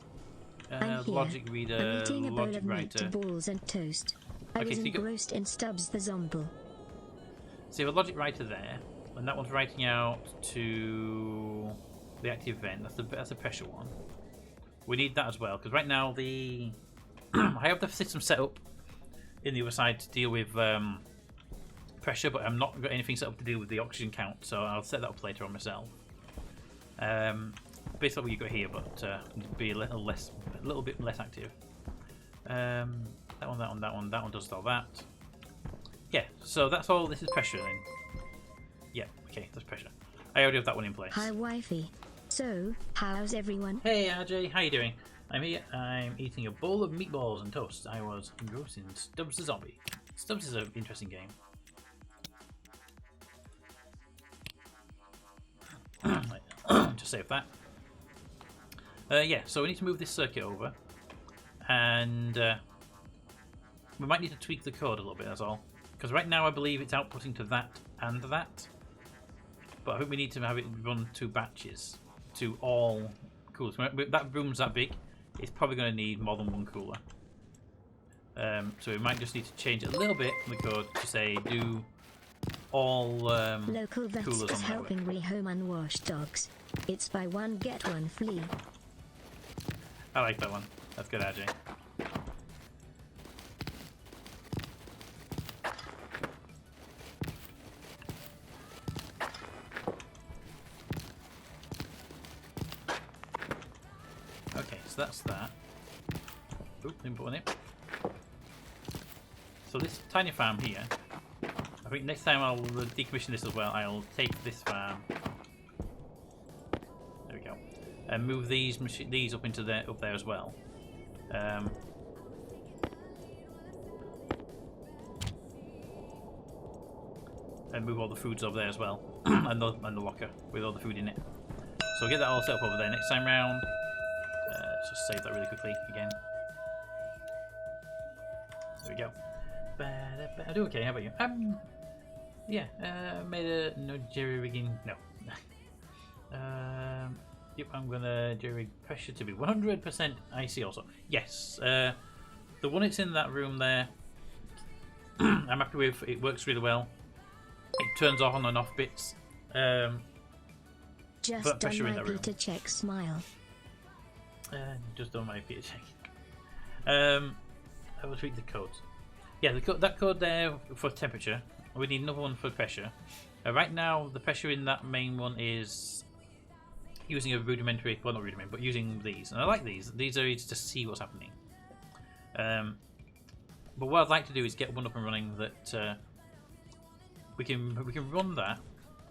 I'm here. logic reader, I'm eating a bowl logic of meat, writer. balls and toast. I Okay, was so you engrossed in Stubbs the Zomble. So you have a logic writer there, and that one's writing out to the active vent. That's the pressure one. We need that as well, because right now I have the system set up in the other side to deal with pressure, but I'm not got anything set up to deal with the oxygen count, so I'll set that up later on myself. Basically what you got here, but be a little bit less active. That one does all that. Yeah, so that's all. This is pressure then. Yeah, okay, that's pressure. I already have that one in place. Hi, wifey. So, how's everyone? Hey RJ, how you doing? I'm here. I'm eating a bowl of meatballs and toast. I was engrossed in Stubbs the Zombie. Stubbs is an interesting game. Just save that. Yeah, so we need to move this circuit over, and we might need to tweak the code a little bit. That's all. Because right now I believe it's outputting to that and that, but I think we need to have it run 2 batches to all coolers. That room's that big, it's probably going to need more than 1 cooler. So we might just need to change it a little bit from the code to say do all Local vets coolers is on helping network. rehome unwashed dogs. It's buy one get one free. I like that one. That's good, RJ. Okay, so that's that. Oop, didn't put one in. So this tiny farm here, I think next time I'll decommission this as well. I'll take this farm. There we go. And move these up into up there as well. And move all the foods over there as well, and the locker with all the food in it. So we'll get that all set up over there next time round. Let's just save that really quickly again. There we go. I do okay. How about you? Yeah. Made a no jerry rigging. No. Yep. I'm gonna jerry rig pressure to be 100% IC also. Yes. The one that's in that room there, I'm happy with. It works really well. It turns on and off bits. Just Put done pressure in my that room. Peter check smile. Just done my Peter check. I will tweak the codes. Yeah, that code there for temperature. We need another one for pressure. Right now, the pressure in that main one is using a rudimentary, well, not rudimentary, but using these. And I like these. These are easy to see what's happening. But what I'd like to do is get one up and running that we can run that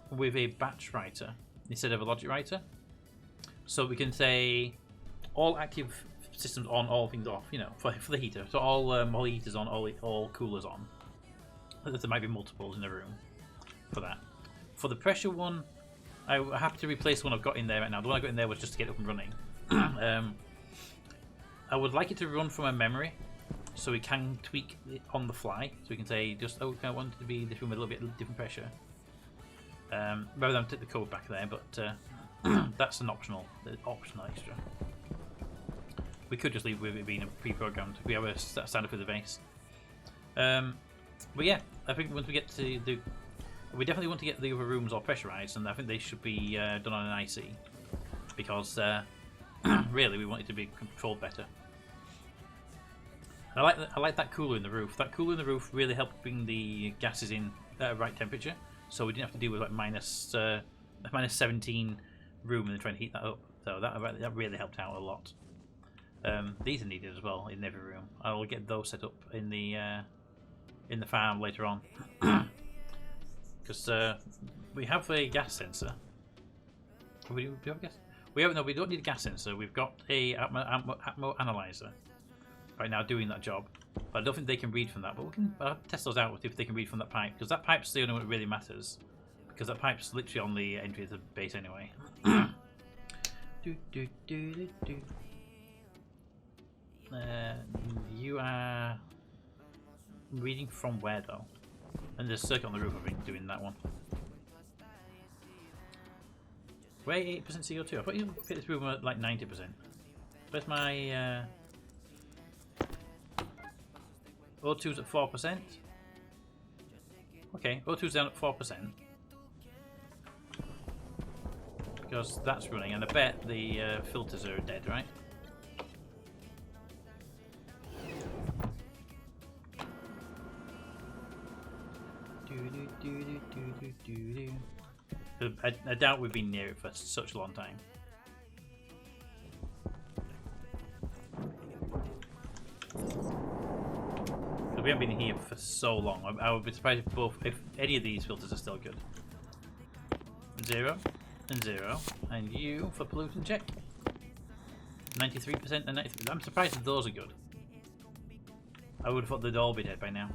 with a batch writer instead of a logic writer. So we can say all active systems on, all things off. You know, for the heater. So all heaters on, all coolers on. There might be multiples in the room for that. For the pressure one, I have to replace the one I've got in there right now. The one I got in there was just to get it up and running. I would like it to run from a memory, so we can tweak it on the fly. So we can say, just I want it to be this room with a little bit different pressure. Rather than take the code back there, but that's an optional extra. We could just leave with it being pre-programmed. We have a standard for the base. But yeah, I think once we get to we definitely want to get the other rooms all pressurized, and I think they should be done on an IC, because Really, we want it to be controlled better. I like that cooler in the roof. That cooler in the roof really helped bring the gases in at right temperature, so we didn't have to deal with like minus 17 room and then trying to heat that up. So that really helped out a lot. These are needed as well in every room. I will get those set up in the farm later on, because we have a gas sensor. Do we have gas? We haven't. No, we don't need a gas sensor. We've got a atmo analyzer right now doing that job. But I don't think they can read from that. But we can test those out if they can read from that pipe, because that pipe's the only one that really matters. Because that pipe's literally on the entry to the base anyway. You are reading from where though? And there's a circuit on the roof, I think, doing that one. We're 8% CO2. I thought you fit this room at like 90%. Where's my O2's at 4%? Okay, O2's down at 4%. Because that's running, and I bet the filters are dead, right? I doubt we've been near it for such a long time. We haven't been here for so long. I would be surprised if any of these filters are still good. 0 and 0, and you for pollutant check. 93% and 93%. I'm surprised that those are good. I would have thought they'd all be dead by now.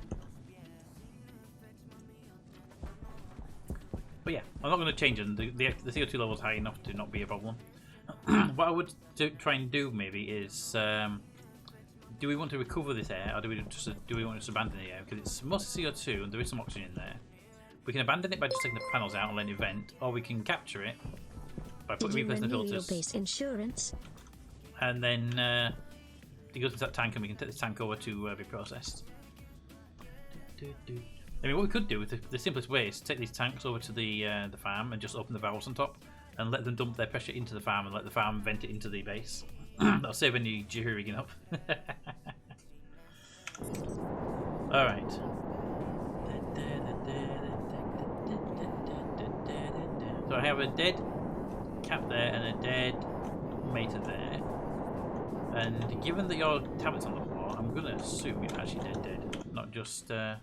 But yeah, I'm not going to change them. The CO2 level is high enough to not be a problem. What I would try and do maybe is, do we want to recover this air, or do we want to just abandon the air? Because it's mostly CO2 and there is some oxygen in there. We can abandon it by just taking the panels out and letting it vent, or we can capture it by replacing the filters. Your base insurance? And then it goes into that tank, and we can take this tank over to be processed. I mean, what we could do, the simplest way, is take these tanks over to the farm and just open the valves on top and let them dump their pressure into the farm and let the farm vent it into the base. That'll save any jerry-rigging up. Alright. So I have a dead cap there and a dead mater there. And given that your tablet's on the floor, I'm going to assume you're actually dead. Not just... Let's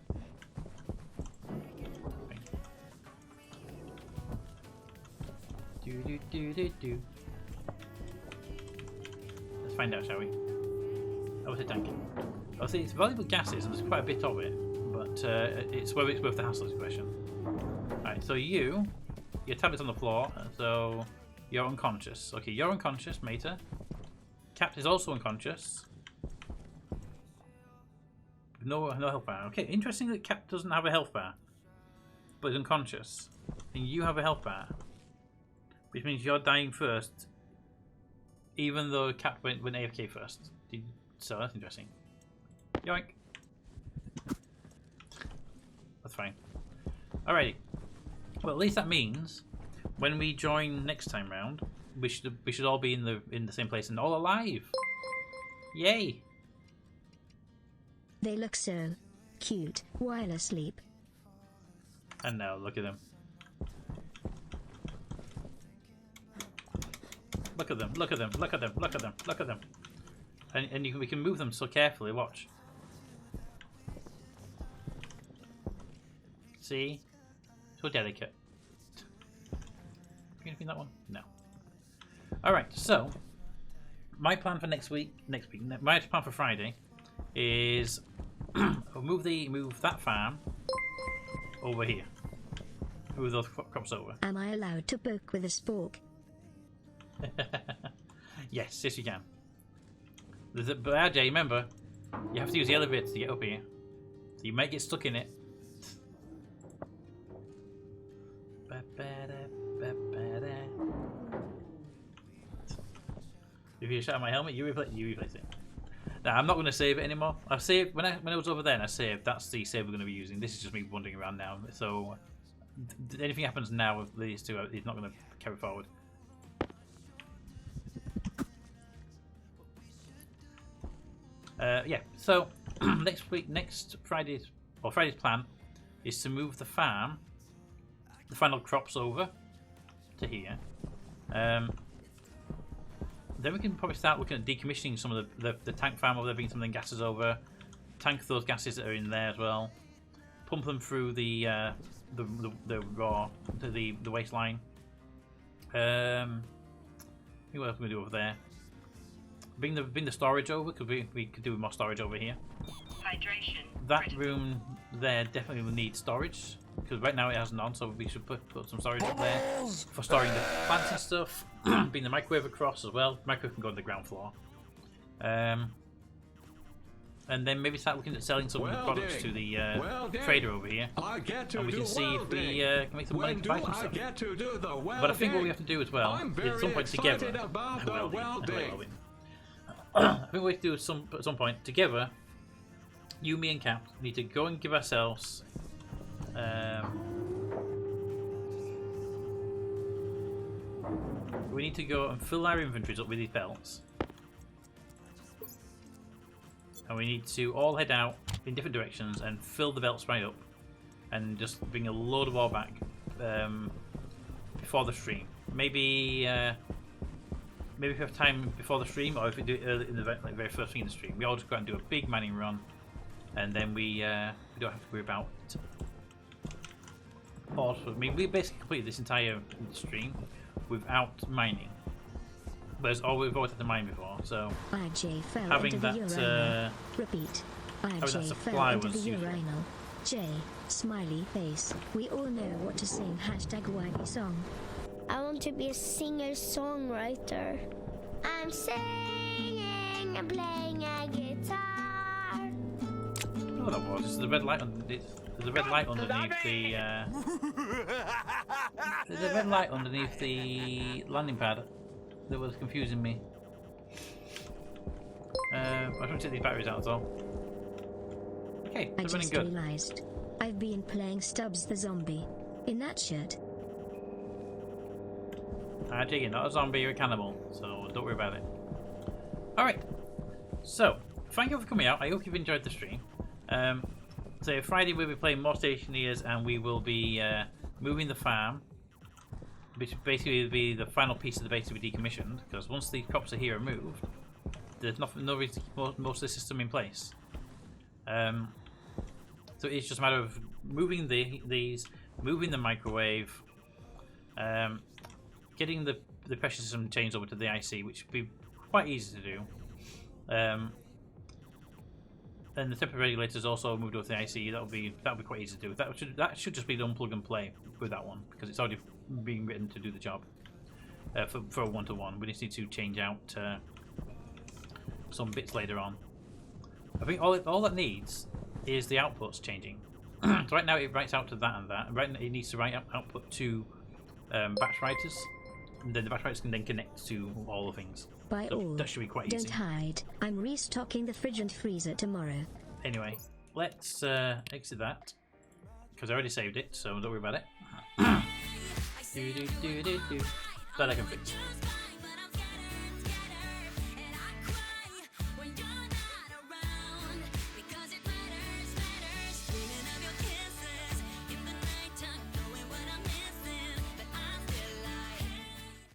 find out, shall we? Oh, what's it tanking? Oh, see, it's valuable gases, and there's quite a bit of it, but it's whether it's worth the hassle is the question. Alright, so your tablet's on the floor, so you're unconscious. Okay, you're unconscious, mater. Cap is also unconscious. No health bar. Okay, interesting that Cap doesn't have a health bar, but is unconscious. And you have a health bar. Which means you're dying first, even though Cap went AFK first. So that's interesting. Yoink. That's fine. Alrighty. Well, at least that means when we join next time round, we should all be in the same place and all alive. Yay! They look so cute while asleep. And now look at them. Look at them, look at them, look at them, look at them, look at them. And we can move them so carefully, watch. See? So delicate. Are you gonna that one? No. Alright, so my plan for my plan for Friday is move that farm over here. Move those crops over. Am I allowed to poke with a spork? Yes, you can. But RJ, remember, you have to use the elevator to get up here. So you might get stuck in it. If you shut out my helmet, you replace it. Now, I'm not going to save it anymore. I've saved when I was over there and I saved. That's the save we're going to be using. This is just me wandering around now. So anything happens now with these two, he's not going to carry forward. Yeah. So next Friday's plan is to move the farm, the final crops over to here. Then we can probably start looking at decommissioning some of the tank farm over there, bring some of the gases over, tank those gases that are in there as well, pump them through the raw to the waistline. What else can we do over there? Bring the storage over, because we could do more storage over here. Hydration. That critical. room there definitely will need storage, because right now it has none, so we should put some storage up there for storing the plants and stuff. Bring the microwave across as well. Microwave can go on the ground floor. And then maybe start looking at selling some products to the trader over here. And we can see if we can make some money to buy some stuff. But I think what we have to do as well is at some point together. I think we have to do at some point together. You, me, and Cap need to go and give ourselves. We need to go and fill our inventories up with these belts. And we need to all head out in different directions and fill the belts right up. And just bring a load of ore back before the stream. Maybe if we have time before the stream, or if we do it early in the very first thing in the stream, we all just go out and do a big mining run. And then we don't have to worry about ores. I mean, we basically completed this entire stream without mining. We've always had to mine before, so IJ fell having into the that urinal. Repeat. that IJ supply fell into was the useful. urinal. J. Smiley face. We all know what to sing. Hashtag whiny song. I want to be a singer-songwriter. I'm singing and playing a guitar. Oh, that was. There's a red light underneath. There's a red light underneath the. There's a red light underneath the landing pad that was confusing me. I just want to take these batteries out, so. Okay, I they're running just good. realized I've been playing Stubbs the Zombie in that shirt. RJ, you're not a zombie, you're a cannibal, so don't worry about it. Alright, so thank you for coming out. I hope you've enjoyed the stream. So Friday we'll be playing more Stationeers and we will be moving the farm, which basically will be the final piece of the base to be decommissioned, because once these crops are here and moved, there's no reason to keep most of the system in place. So it's just a matter of moving these, moving the microwave, getting the pressure system changed over to the IC, which would be quite easy to do. And the temperature regulators also moved over to the IC. That'll be quite easy to do. That should just be the unplug and play with that one, because it's already being written to do the job. For a 1-to-1, we just need to change out some bits later on. I think all that needs is the outputs changing. So right now it writes out to that and that. Right now it needs to write output to batch writers. And then the batch writers can then connect to all the things. By So all, that should be quite don't easy. hide. I'm restocking the fridge and freezer tomorrow. Anyway, let's exit that, because I already saved it, so don't worry about it. That I can fix.